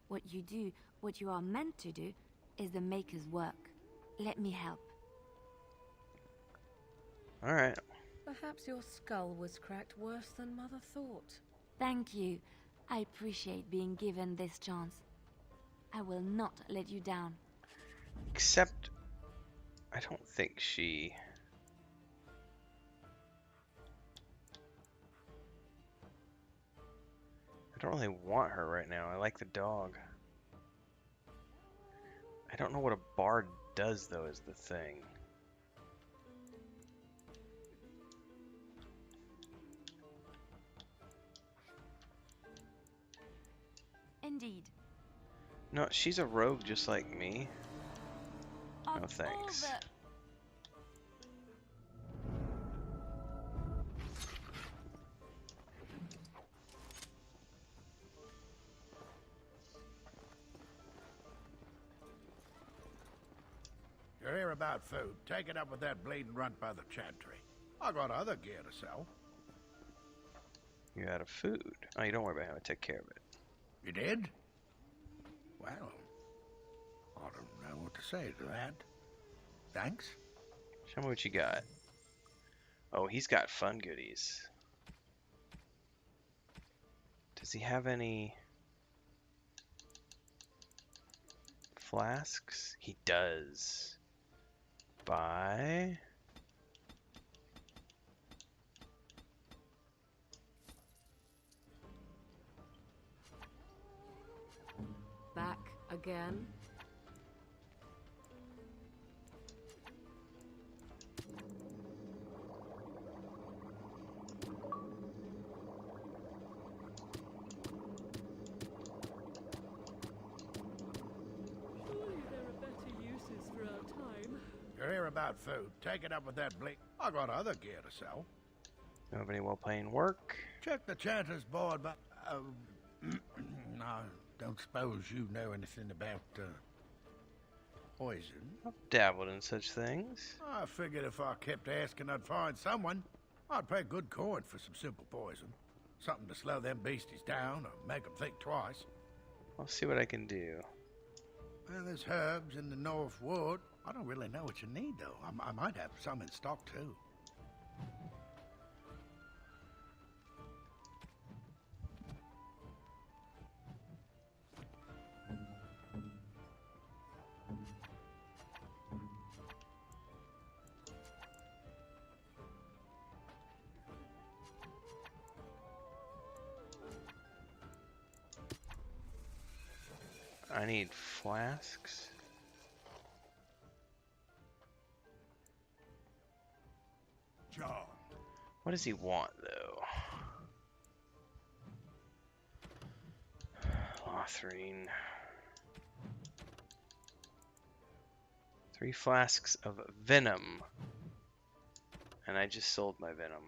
What you do, what you are meant to do, is the Maker's work. Let me help. Alright. Perhaps your skull was cracked worse than Mother thought. Thank you. I appreciate being given this chance. I will not let you down. Except, I don't think she... I don't really want her right now. I like the dog. I don't know what a bard does, though, is the thing. Indeed. No, she's a rogue just like me. No thanks. You're here about food. Take it up with that bleeding runt by the Chantry. I got other gear to sell. You're out of food. Oh, you don't worry about how I take care of it. You did? Well, I don't know what to say to that. Thanks. Show me what you got. Oh, he's got fun goodies. Does he have any flasks? He does. Buy. Back again. You're here about food. Take it up with that bleak. I got other gear to sell. Don't have any well-paying work. Check the Chanter's board, but... I don't suppose you know anything about, poison? I've dabbled in such things. I figured if I kept asking, I'd find someone. I'd pay good coin for some simple poison. Something to slow them beasties down or make them think twice. I'll see what I can do. Well, there's herbs in the North Wood. I don't really know what you need, though. I might have some in stock, too. I need flasks. John. What does he want, though? Lothrine. 3 flasks of venom. And I just sold my venom.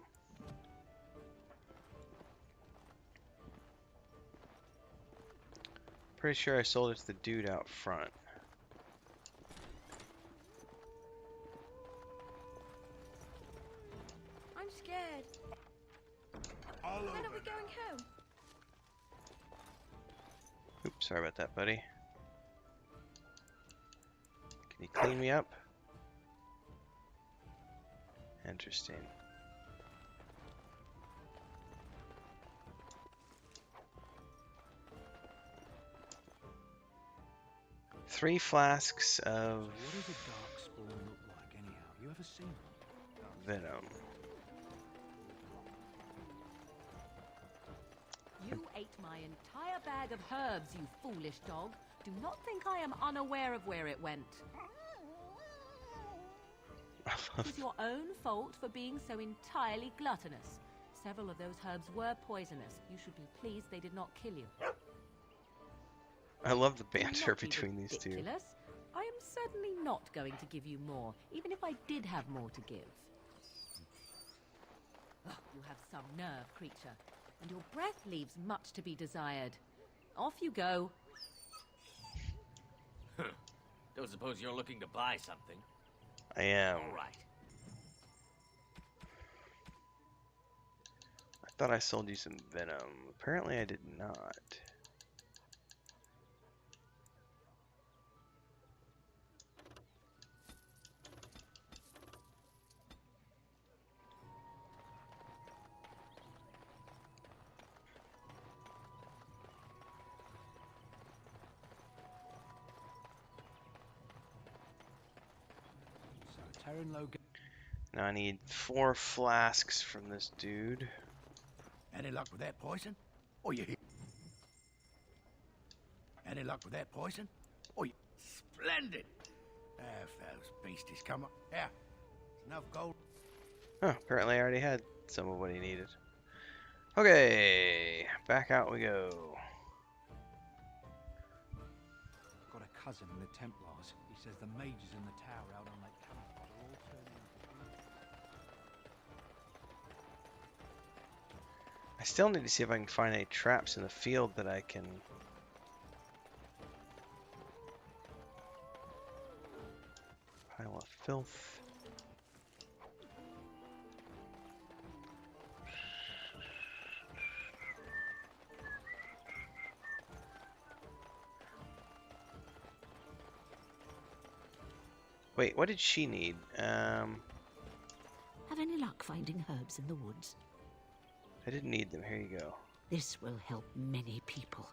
Pretty sure I sold it to the dude out front. I'm scared. When are we going home? Oops, sorry about that, buddy. Can you clean me up? Interesting. Three flasks of What does a darkspawn look like, anyhow? You ever seen one? venom. You ate my entire bag of herbs, you foolish dog. Do not think I am unaware of where it went. It was your own fault for being so entirely gluttonous. Several of those herbs were poisonous. You should be pleased they did not kill you. I love the Do banter not be between these two. ridiculous. I am certainly not going to give you more, even if I did have more to give. Oh, you have some nerve, creature, and your breath leaves much to be desired. Off you go. Don't suppose you're looking to buy something? I am. All right. I thought I sold you some venom. Apparently I did not. Now I need 4 flasks from this dude. Any luck with that poison? Oh, you hear? Any luck with that poison? Oh, you... Splendid! If those beasties come up... Yeah, enough gold. Oh, apparently I already had some of what he needed. Okay, back out we go. I've got a cousin in the Templars. He says the mages in the tower out on Lake Camelot are all turning into beasts. I still need to see if I can find any traps in the field that I can... Pile of filth. Wait, what did she need? Have any luck finding herbs in the woods? I didn't need them. Here you go. This will help many people.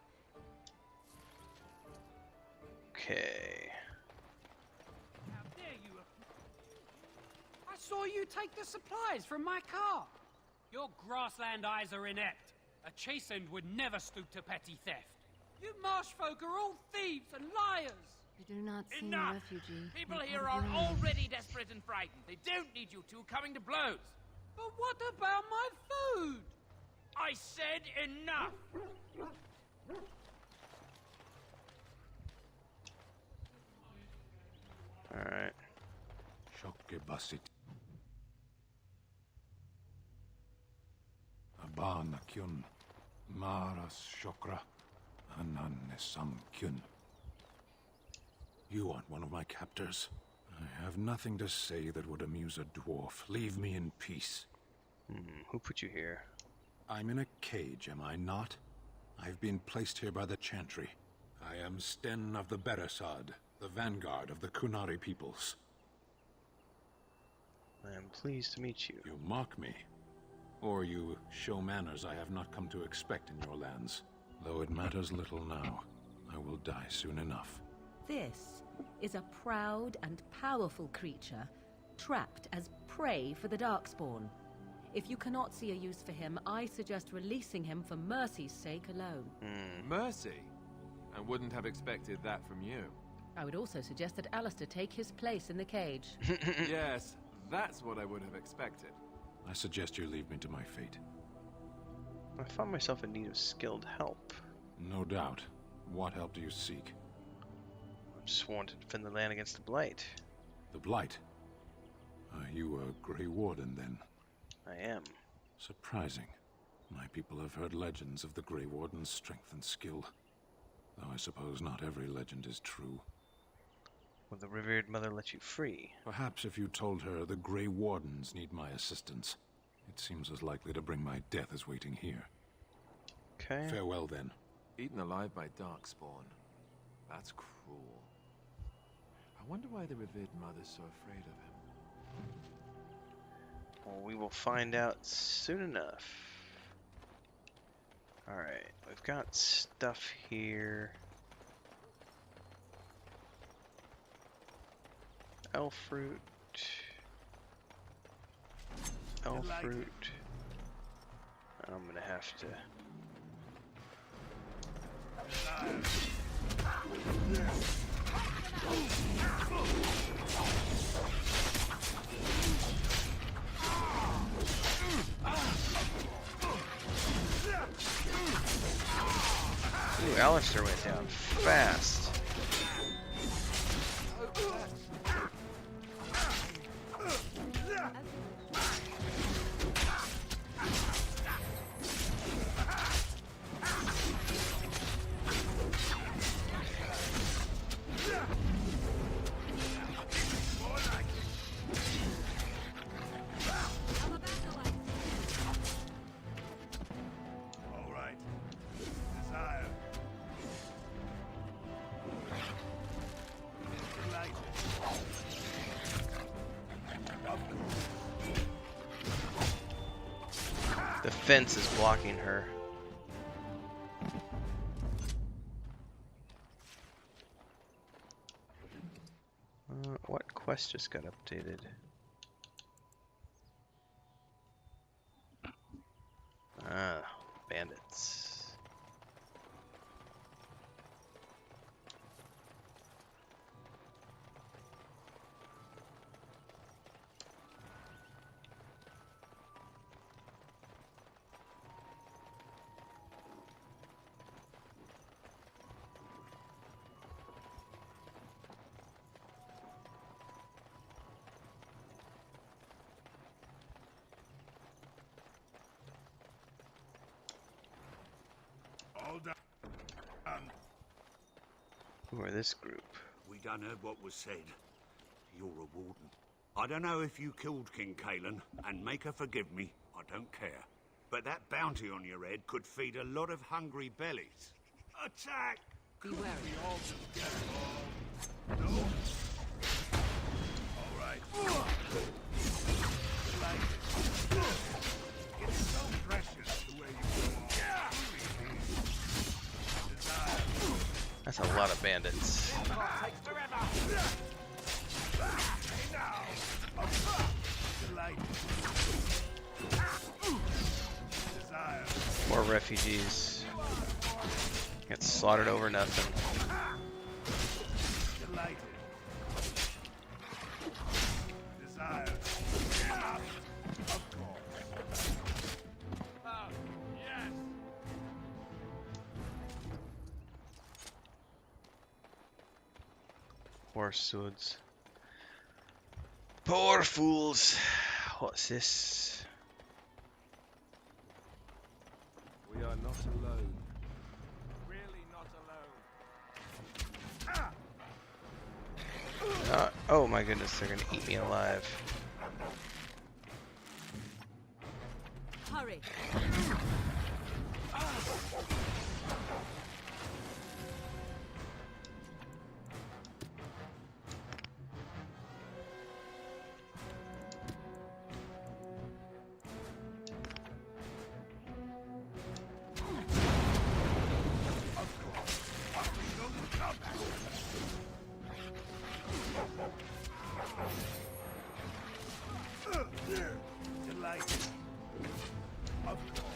Okay. How dare you! I saw you take the supplies from my car. Your grassland eyes are inept. A chastened would never stoop to petty theft. You marsh folk are all thieves and liars. You do not seem Enough! refugee. People You here are are young. already desperate and frightened. They don't need you two coming to blows. But what about my food? I said enough! Alright. Shokke basit. Abana kyun. Maras shokra. Ananne samkyun. You aren't one of my captors. I have nothing to say that would amuse a dwarf. Leave me in peace. Who put you here? I'm in a cage, am I not? I've been placed here by the Chantry. I am Sten of the Beresad, the vanguard of the Kunari peoples. I am pleased to meet you. You mock me. Or you show manners I have not come to expect in your lands. Though it matters little now. I will die soon enough. This is a proud and powerful creature, trapped as prey for the Darkspawn. If you cannot see a use for him, I suggest releasing him for mercy's sake alone. Mercy? I wouldn't have expected that from you. I would also suggest that Alistair take his place in the cage. Yes, that's what I would have expected. I suggest you leave me to my fate. I found myself in need of skilled help. No doubt. What help do you seek? I just want to defend the land against the Blight. The Blight? Are you a Grey Warden, then? I am. Surprising. My people have heard legends of the Grey Warden's strength and skill. Though I suppose not every legend is true. Will the revered mother let you free? Perhaps if you told her the Grey Wardens need my assistance. It seems as likely to bring my death as waiting here. Okay. Farewell, then. Eaten alive by Darkspawn. That's cruel. I wonder why the revered mother's so afraid of him. Well, we will find out soon enough. Alright, we've got stuff here. Elf fruit. Elf fruit. I'm gonna have to. Ooh, Alistair went down fast. The fence is blocking her. What quest just got updated? Ah, bandits. Who are this group? We done heard what was said. You're a warden. I don't know if you killed King Cailan, and make her forgive me, I don't care. But that bounty on your head could feed a lot of hungry bellies. Attack! Be wary. No. All right. It's so precious the way you go. That's a lot of bandits. More refugees. Get slaughtered over nothing. Poor swords. Poor fools. What's this? We are not alone. Really not alone. Oh my goodness, they're gonna eat me alive. Hurry. Delighted. Of course.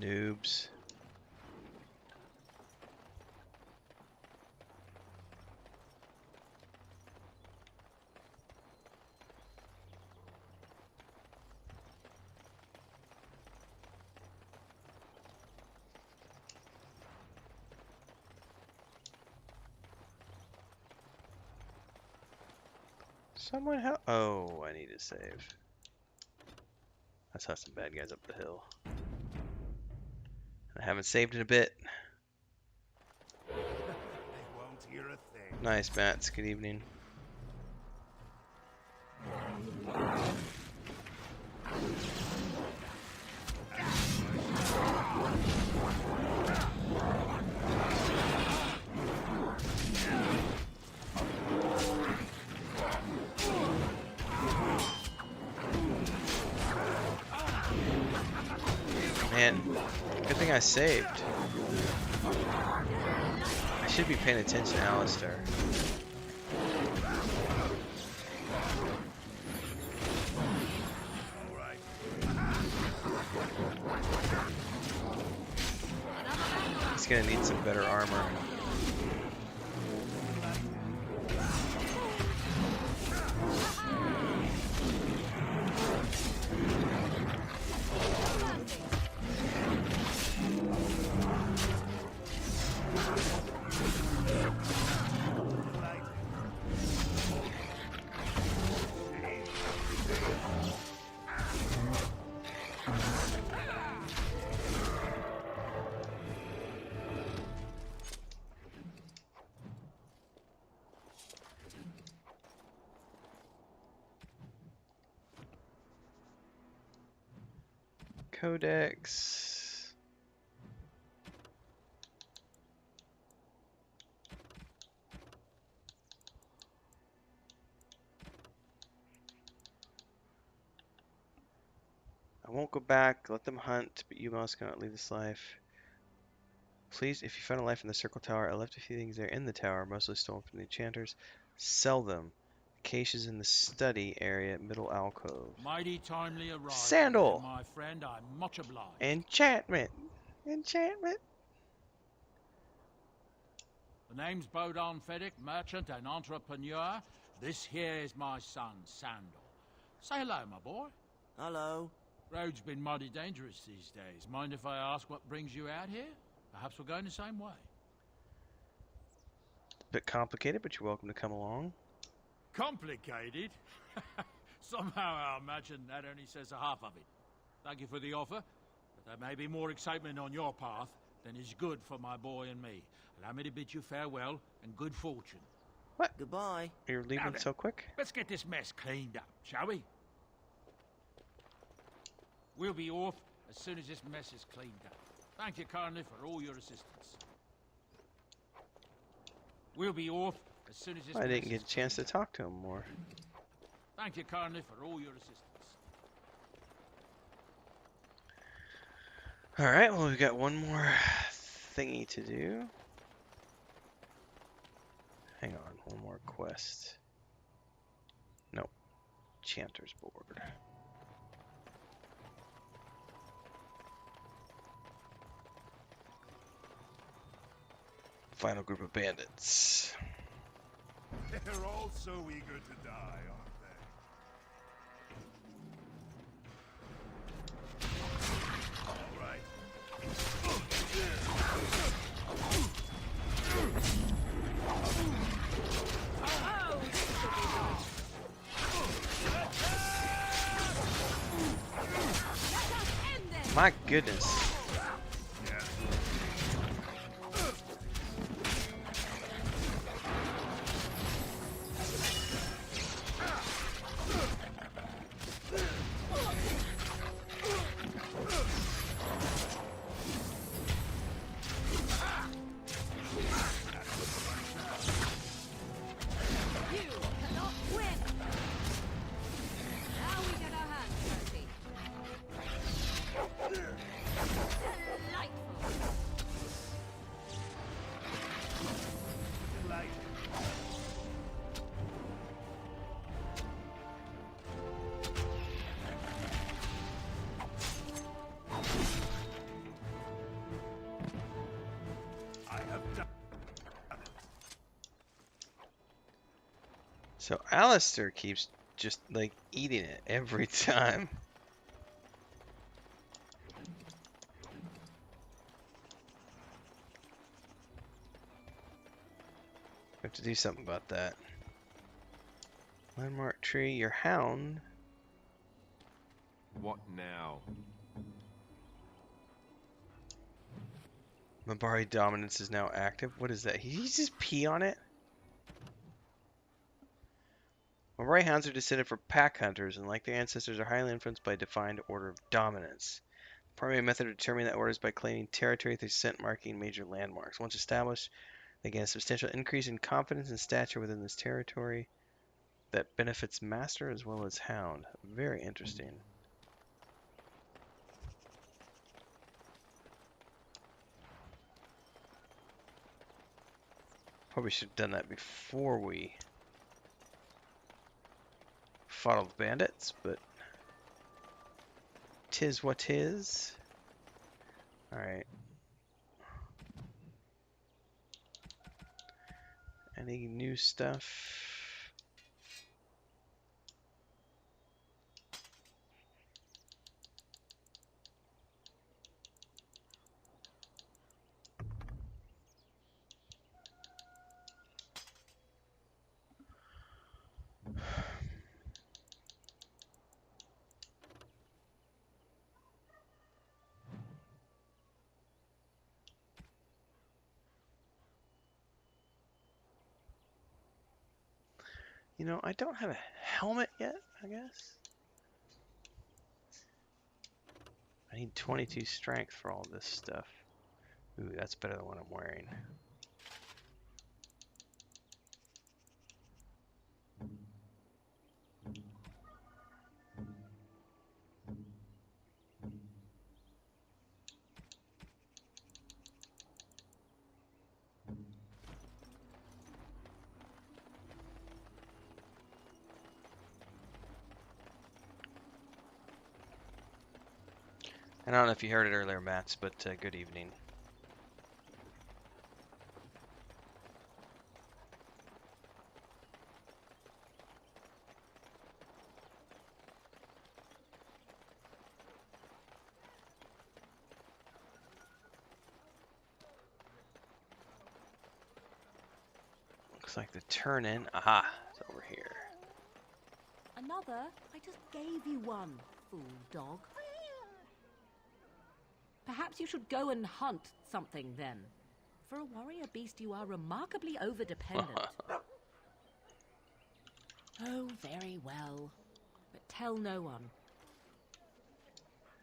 Noobs. Someone help. Oh, I need to save. I saw some bad guys up the hill. I haven't saved in a bit. They won't hear a thing. Nice, Mats. Good evening. Man, good thing I saved. I should be paying attention to Alistair. He's gonna need some better armor. Codex. I won't go back. Let them hunt, but you must cannot leave this life. Please, if you find a life in the Circle Tower, I left a few things there in the tower, mostly stolen from the enchanters. Sell them. Caches in the study area, middle alcove. Mighty timely arrival, Sandal! my friend. I'm much obliged. Enchantment! Enchantment! The name's Bodon Feddick, merchant and entrepreneur. This here is my son, Sandal. Say hello, my boy. Hello. Road's been mighty dangerous these days. Mind if I ask what brings you out here? Perhaps we're going the same way. Bit complicated, but you're welcome to come along. Complicated? Somehow I imagine that only says a half of it. Thank you for the offer, but there may be more excitement on your path than is good for my boy and me. Allow me to bid you farewell and good fortune. What? Goodbye. You're leaving so quick? Let's get this mess cleaned up, shall we? We'll be off as soon as this mess is cleaned up. Thank you kindly for all your assistance. We'll be off as soon as this I mess didn't get is a chance to cleaned up. talk to him more. Thank you kindly for all your assistance. Alright, well, we've got one more thingy to do. Hang on, one more quest. Nope. Chanter's board. Final group of bandits. They're all so eager to die, aren't they? All right, My goodness. So Alistair keeps just like eating it every time. We have to do something about that. Landmark tree, your hound. What now? Mabari dominance is now active. What is that? He just pee on it? Mabari hounds are descended from pack hunters, and like their ancestors, are highly influenced by a defined order of dominance. The primary method of determining that order is by claiming territory through scent marking major landmarks. Once established, they gain a substantial increase in confidence and stature within this territory that benefits master as well as hound. Very interesting. Probably should have done that before we fought all the bandits, but 'tis what 'tis. Alright. Any new stuff? You know, I don't have a helmet yet, I guess. I need 22 strength for all this stuff. Ooh, that's better than what I'm wearing. And I don't know if you heard it earlier, Mats, but good evening. Looks like the turn-in. Aha, it's over here. Another? I just gave you one, fool dog. Perhaps you should go and hunt something then. For a warrior beast, you are remarkably over-dependent. Oh, very well. But tell no one.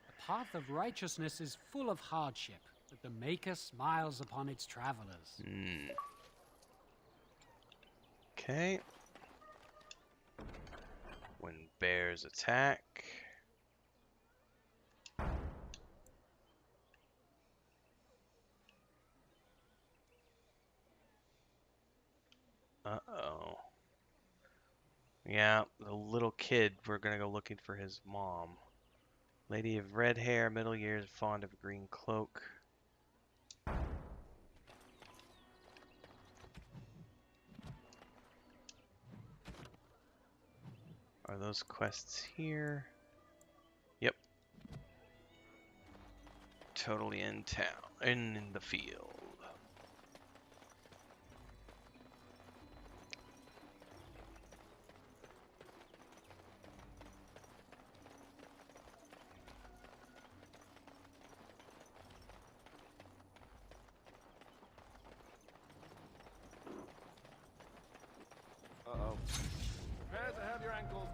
The path of righteousness is full of hardship, but the Maker smiles upon its travelers. Okay. When bears attack. Uh-oh. Yeah, the little kid, we're gonna go looking for his mom. Lady of red hair, middle years, fond of a green cloak. Are those quests here? Yep. Totally in town, in the field.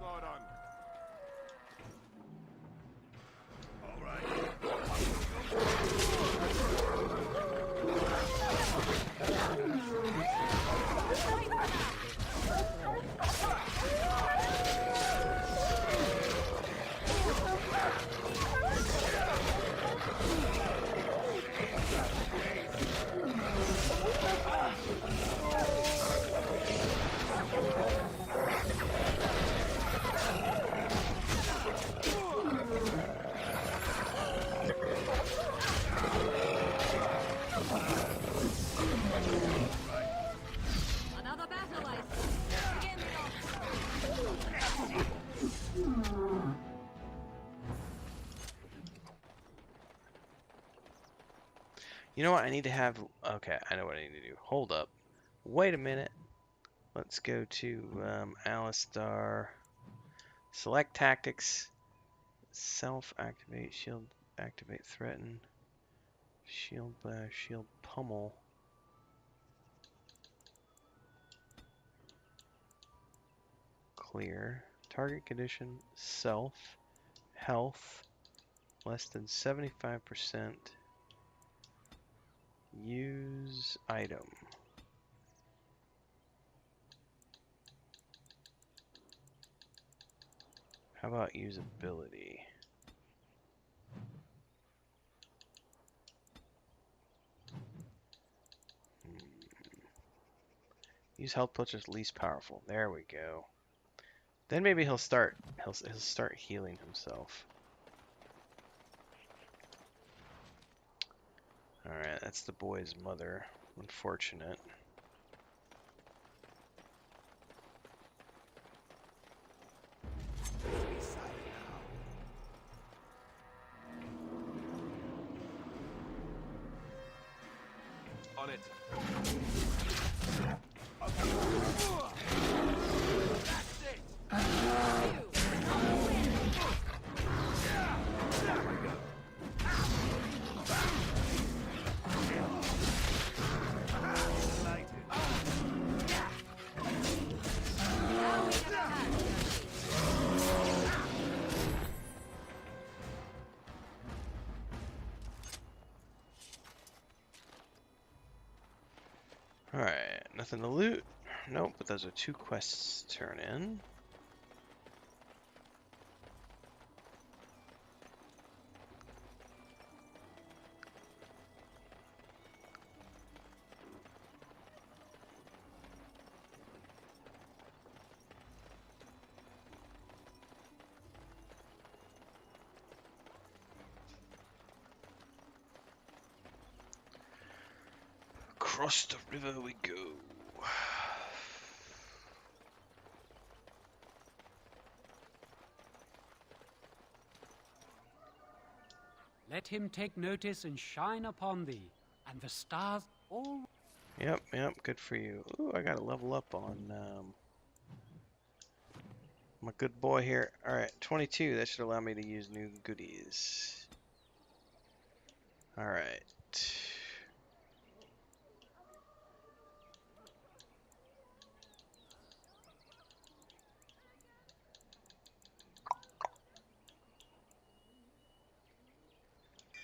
Gordon. Another battle, I see. Begin You know what? I need to have... Okay, I know what I need to do. Hold up. Wait a minute. Let's go to Alistar. Select tactics. Self-activate. Shield activate. Threaten. Shield bash. Shield pummel. Clear. Target condition. Self. Health. Less than 75%. Use item. How about usability? Use health potions least powerful. There we go. Then maybe he'll start healing himself. Alright, that's the boy's mother. Unfortunate. On it. Alright, nothing to loot. Nope, but those are 2 quests to turn in. Across the river we go. Let him take notice and shine upon thee, and the stars all... Yep, good for you. Ooh, I gotta level up on my good boy here. Alright, 22. That should allow me to use new goodies. Alright.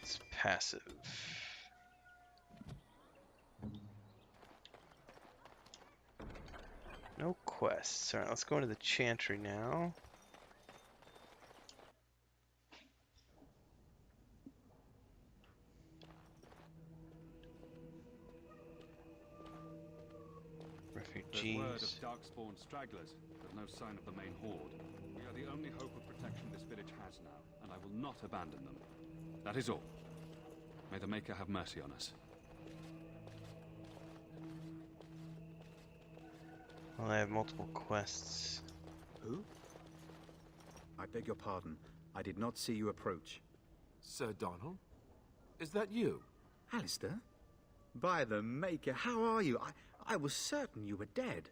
It's passive. No quests. Alright, let's go into the Chantry now. There's word of darkspawn stragglers, but no sign of the main horde. We are the only hope of protection this village has now, and I will not abandon them. That is all. May the Maker have mercy on us. Well, I have multiple quests. Who? I beg your pardon. I did not see you approach. Sir Donald? Is that you? Alistair? By the Maker, how are you? I was certain you were dead.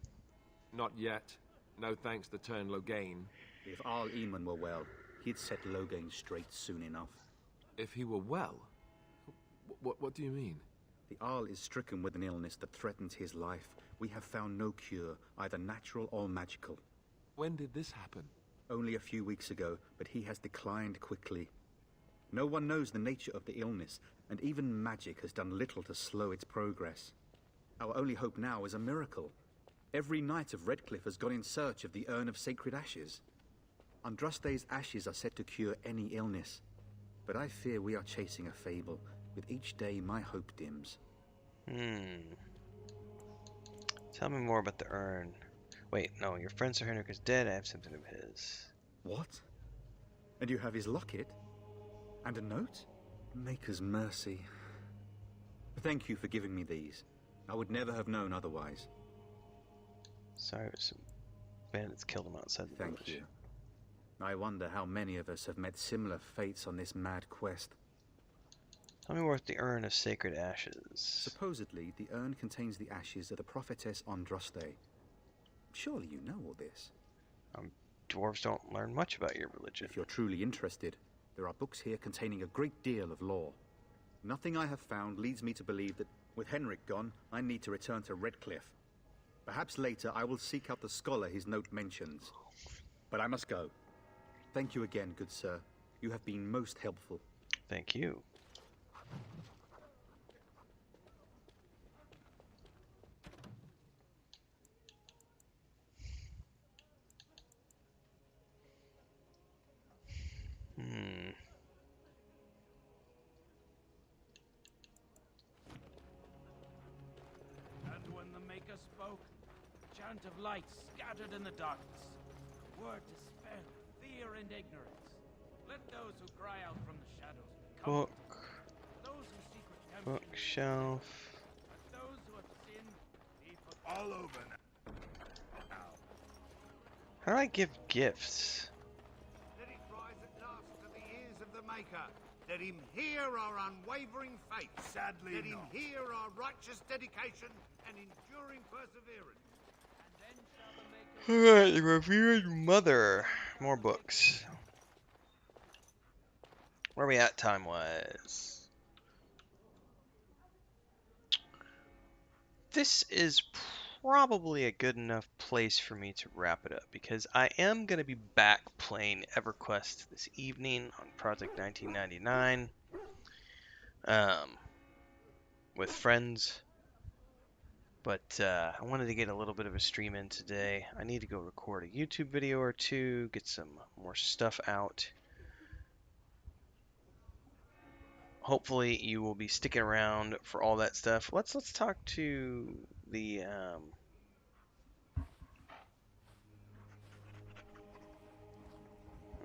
Not yet. No thanks to Turn Loghain. If Arl Eamon were well, he'd set Loghain straight soon enough. If he were well? What do you mean? The Arl is stricken with an illness that threatens his life. We have found no cure, either natural or magical. When did this happen? only a few weeks ago, but he has declined quickly. No one knows the nature of the illness, and even magic has done little to slow its progress. Our only hope now is a miracle. Every knight of Redcliffe has gone in search of the Urn of Sacred Ashes. Andraste's ashes are said to cure any illness, but I fear we are chasing a fable. With each day, my hope dims. Tell me more about the urn. Wait, no, your friend Sir Henrik is dead. I have something of his. What? And you have his locket? And a note? Maker's mercy. Thank you for giving me these. I would never have known otherwise. Sorry, some bandits killed him outside the village. Thank you. I wonder how many of us have met similar fates on this mad quest. Tell me more about the Urn of Sacred Ashes. Supposedly, the urn contains the ashes of the prophetess Andraste. Surely you know all this. Dwarves don't learn much about your religion. If you're truly interested, there are books here containing a great deal of lore. Nothing I have found leads me to believe that, with Henrik gone, I need to return to Redcliffe. Perhaps later I will seek out the scholar his note mentions. But I must go. Thank you again, good sir. You have been most helpful. Thank you. And when the Maker spoke, a chant of light scattered in the darkness. Word dispel, fear and ignorance. Let those who cry out from the shadows be comforted. Book. Those who seek redemption. Bookshelf. Let those who have sinned be all over now. How do I give gifts? Let it rise at last to the ears of the Maker. Let him hear our unwavering faith. Sadly Let him not. hear our righteous dedication and enduring perseverance. Alright, the Revered Mother. More books. Where are we at time-wise? This is probably a good enough place for me to wrap it up, because I am going to be back playing EverQuest this evening on Project 1999 with friends. But I wanted to get a little bit of a stream in today. I need to go record a YouTube video or two, get some more stuff out. Hopefully you will be sticking around for all that stuff. Let's talk to the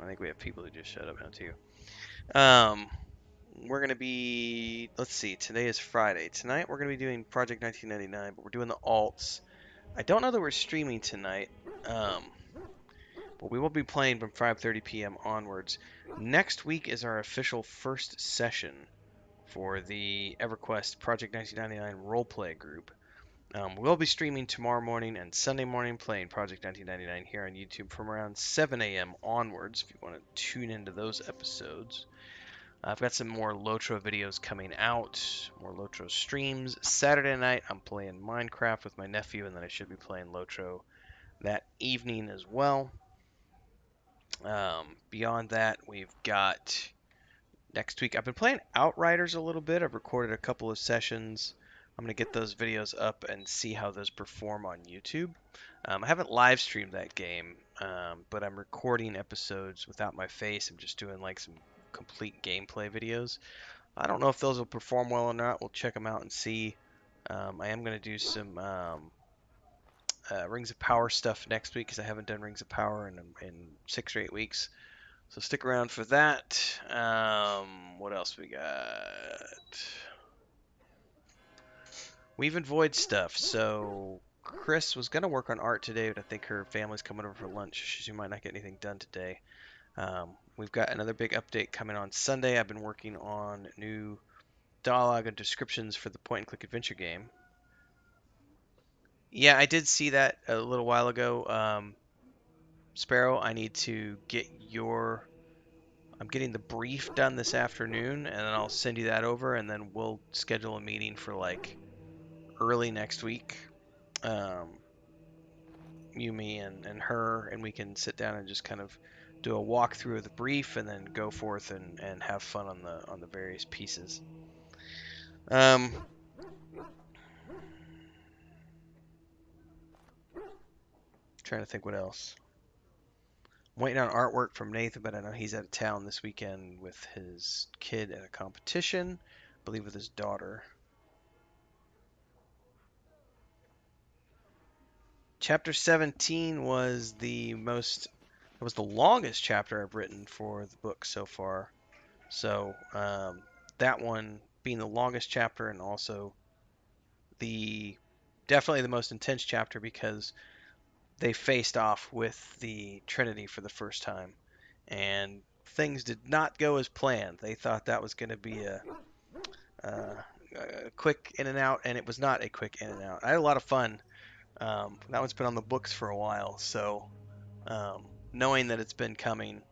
I think we have people who just showed up now too. We're going to be, let's see, today is Friday. Tonight we're going to be doing Project 1999, but we're doing the alts. I don't know that we're streaming tonight, but we will be playing from 5:30 p.m. onwards. Next week is our official first session for the EverQuest Project 1999 roleplay group. We'll be streaming tomorrow morning and Sunday morning, playing Project 1999 here on YouTube from around 7 a.m. onwards, if you want to tune into those episodes. I've got some more Lotro videos coming out, more Lotro streams. Saturday night, I'm playing Minecraft with my nephew, and then I should be playing Lotro that evening as well. Beyond that, we've got next week. I've been playing Outriders a little bit. I've recorded a couple of sessions. I'm going to get those videos up and see how those perform on YouTube. I haven't live streamed that game, but I'm recording episodes without my face. I'm just doing like some complete gameplay videos. I don't know if those will perform well or not. We'll check them out and see. I am going to do some Rings of Power stuff next week, because I haven't done Rings of Power in 6 or 8 weeks. So stick around for that. What else we got? Weave and Void stuff. So Chris was going to work on art today, but I think her family's coming over for lunch. She might not get anything done today. We've got another big update coming on Sunday. I've been working on new dialogue and descriptions for the point-and-click adventure game. Yeah, I did see that a little while ago. Sparrow, I need to get your... I'm getting the brief done this afternoon, and then I'll send you that over, and then we'll schedule a meeting for, like, early next week. Yumi and her, and we can sit down and just kind of do a walkthrough of the brief, and then go forth and have fun on the various pieces. Trying to think what else. I'm waiting on artwork from Nathan, but I know he's out of town this weekend with his kid at a competition, I believe with his daughter. Chapter 17 was the longest chapter I've written for the book so far. So that one being the longest chapter, and also definitely the most intense chapter, because they faced off with the Trinity for the first time, and things did not go as planned. They thought that was going to be a quick in and out, and it was not a quick in and out. I had a lot of fun. That one's been on the books for a while, so knowing that it's been coming,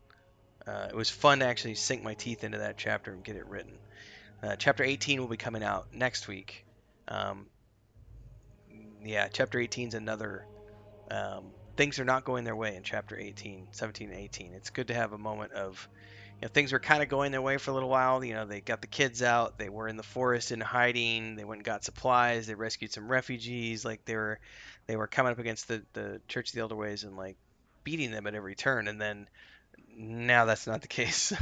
it was fun to actually sink my teeth into that chapter and get it written. Chapter 18 will be coming out next week. Chapter 18 is another... things are not going their way in Chapter 17 and 18. It's good to have a moment of... things were kind of going their way for a little while. They got the kids out. They were in the forest in hiding. They went and got supplies. They rescued some refugees. Like, they were coming up against the Church of the Elderways and, like, beating them at every turn. And then now that's not the case.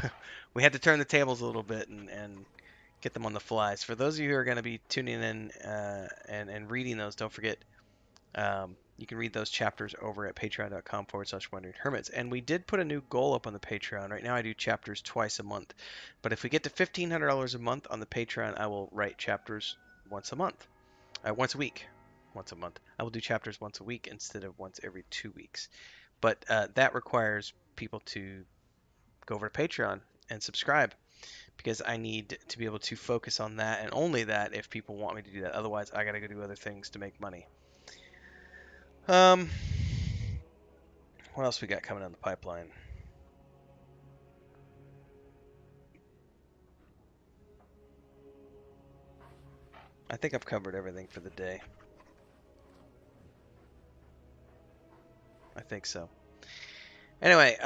We had to turn the tables a little bit and get them on the flies. For those of you who are going to be tuning in and reading those, don't forget, you can read those chapters over at patreon.com/Wandering Hermits. And we did put a new goal up on the Patreon. Right now I do chapters twice a month. But if we get to $1,500 a month on the Patreon, I will write chapters once a month. Once a week. Once a month. I will do chapters once a week instead of once every 2 weeks. But that requires people to go over to Patreon and subscribe, because I need to be able to focus on that, and only that, if people want me to do that. Otherwise, I gotta go do other things to make money. What else we got coming down the pipeline? I think I've covered everything for the day. I think so. Anyway,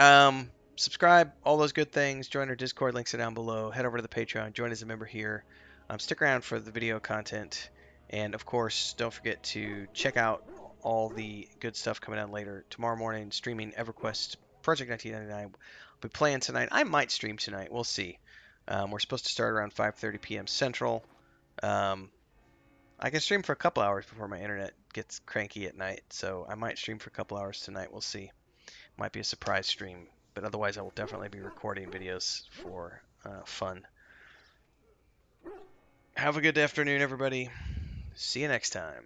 subscribe, all those good things. Join our Discord, links are down below. Head over to the Patreon, join as a member here. Stick around for the video content. And of course, don't forget to check out all the good stuff coming out later. Tomorrow morning, streaming EverQuest Project 1999. I'll be playing tonight. I might stream tonight. We'll see. We're supposed to start around 5:30 p.m. Central. I can stream for a couple hours before my internet gets cranky at night. So I might stream for a couple hours tonight. We'll see. Might be a surprise stream. But otherwise, I will definitely be recording videos for fun. Have a good afternoon, everybody. See you next time.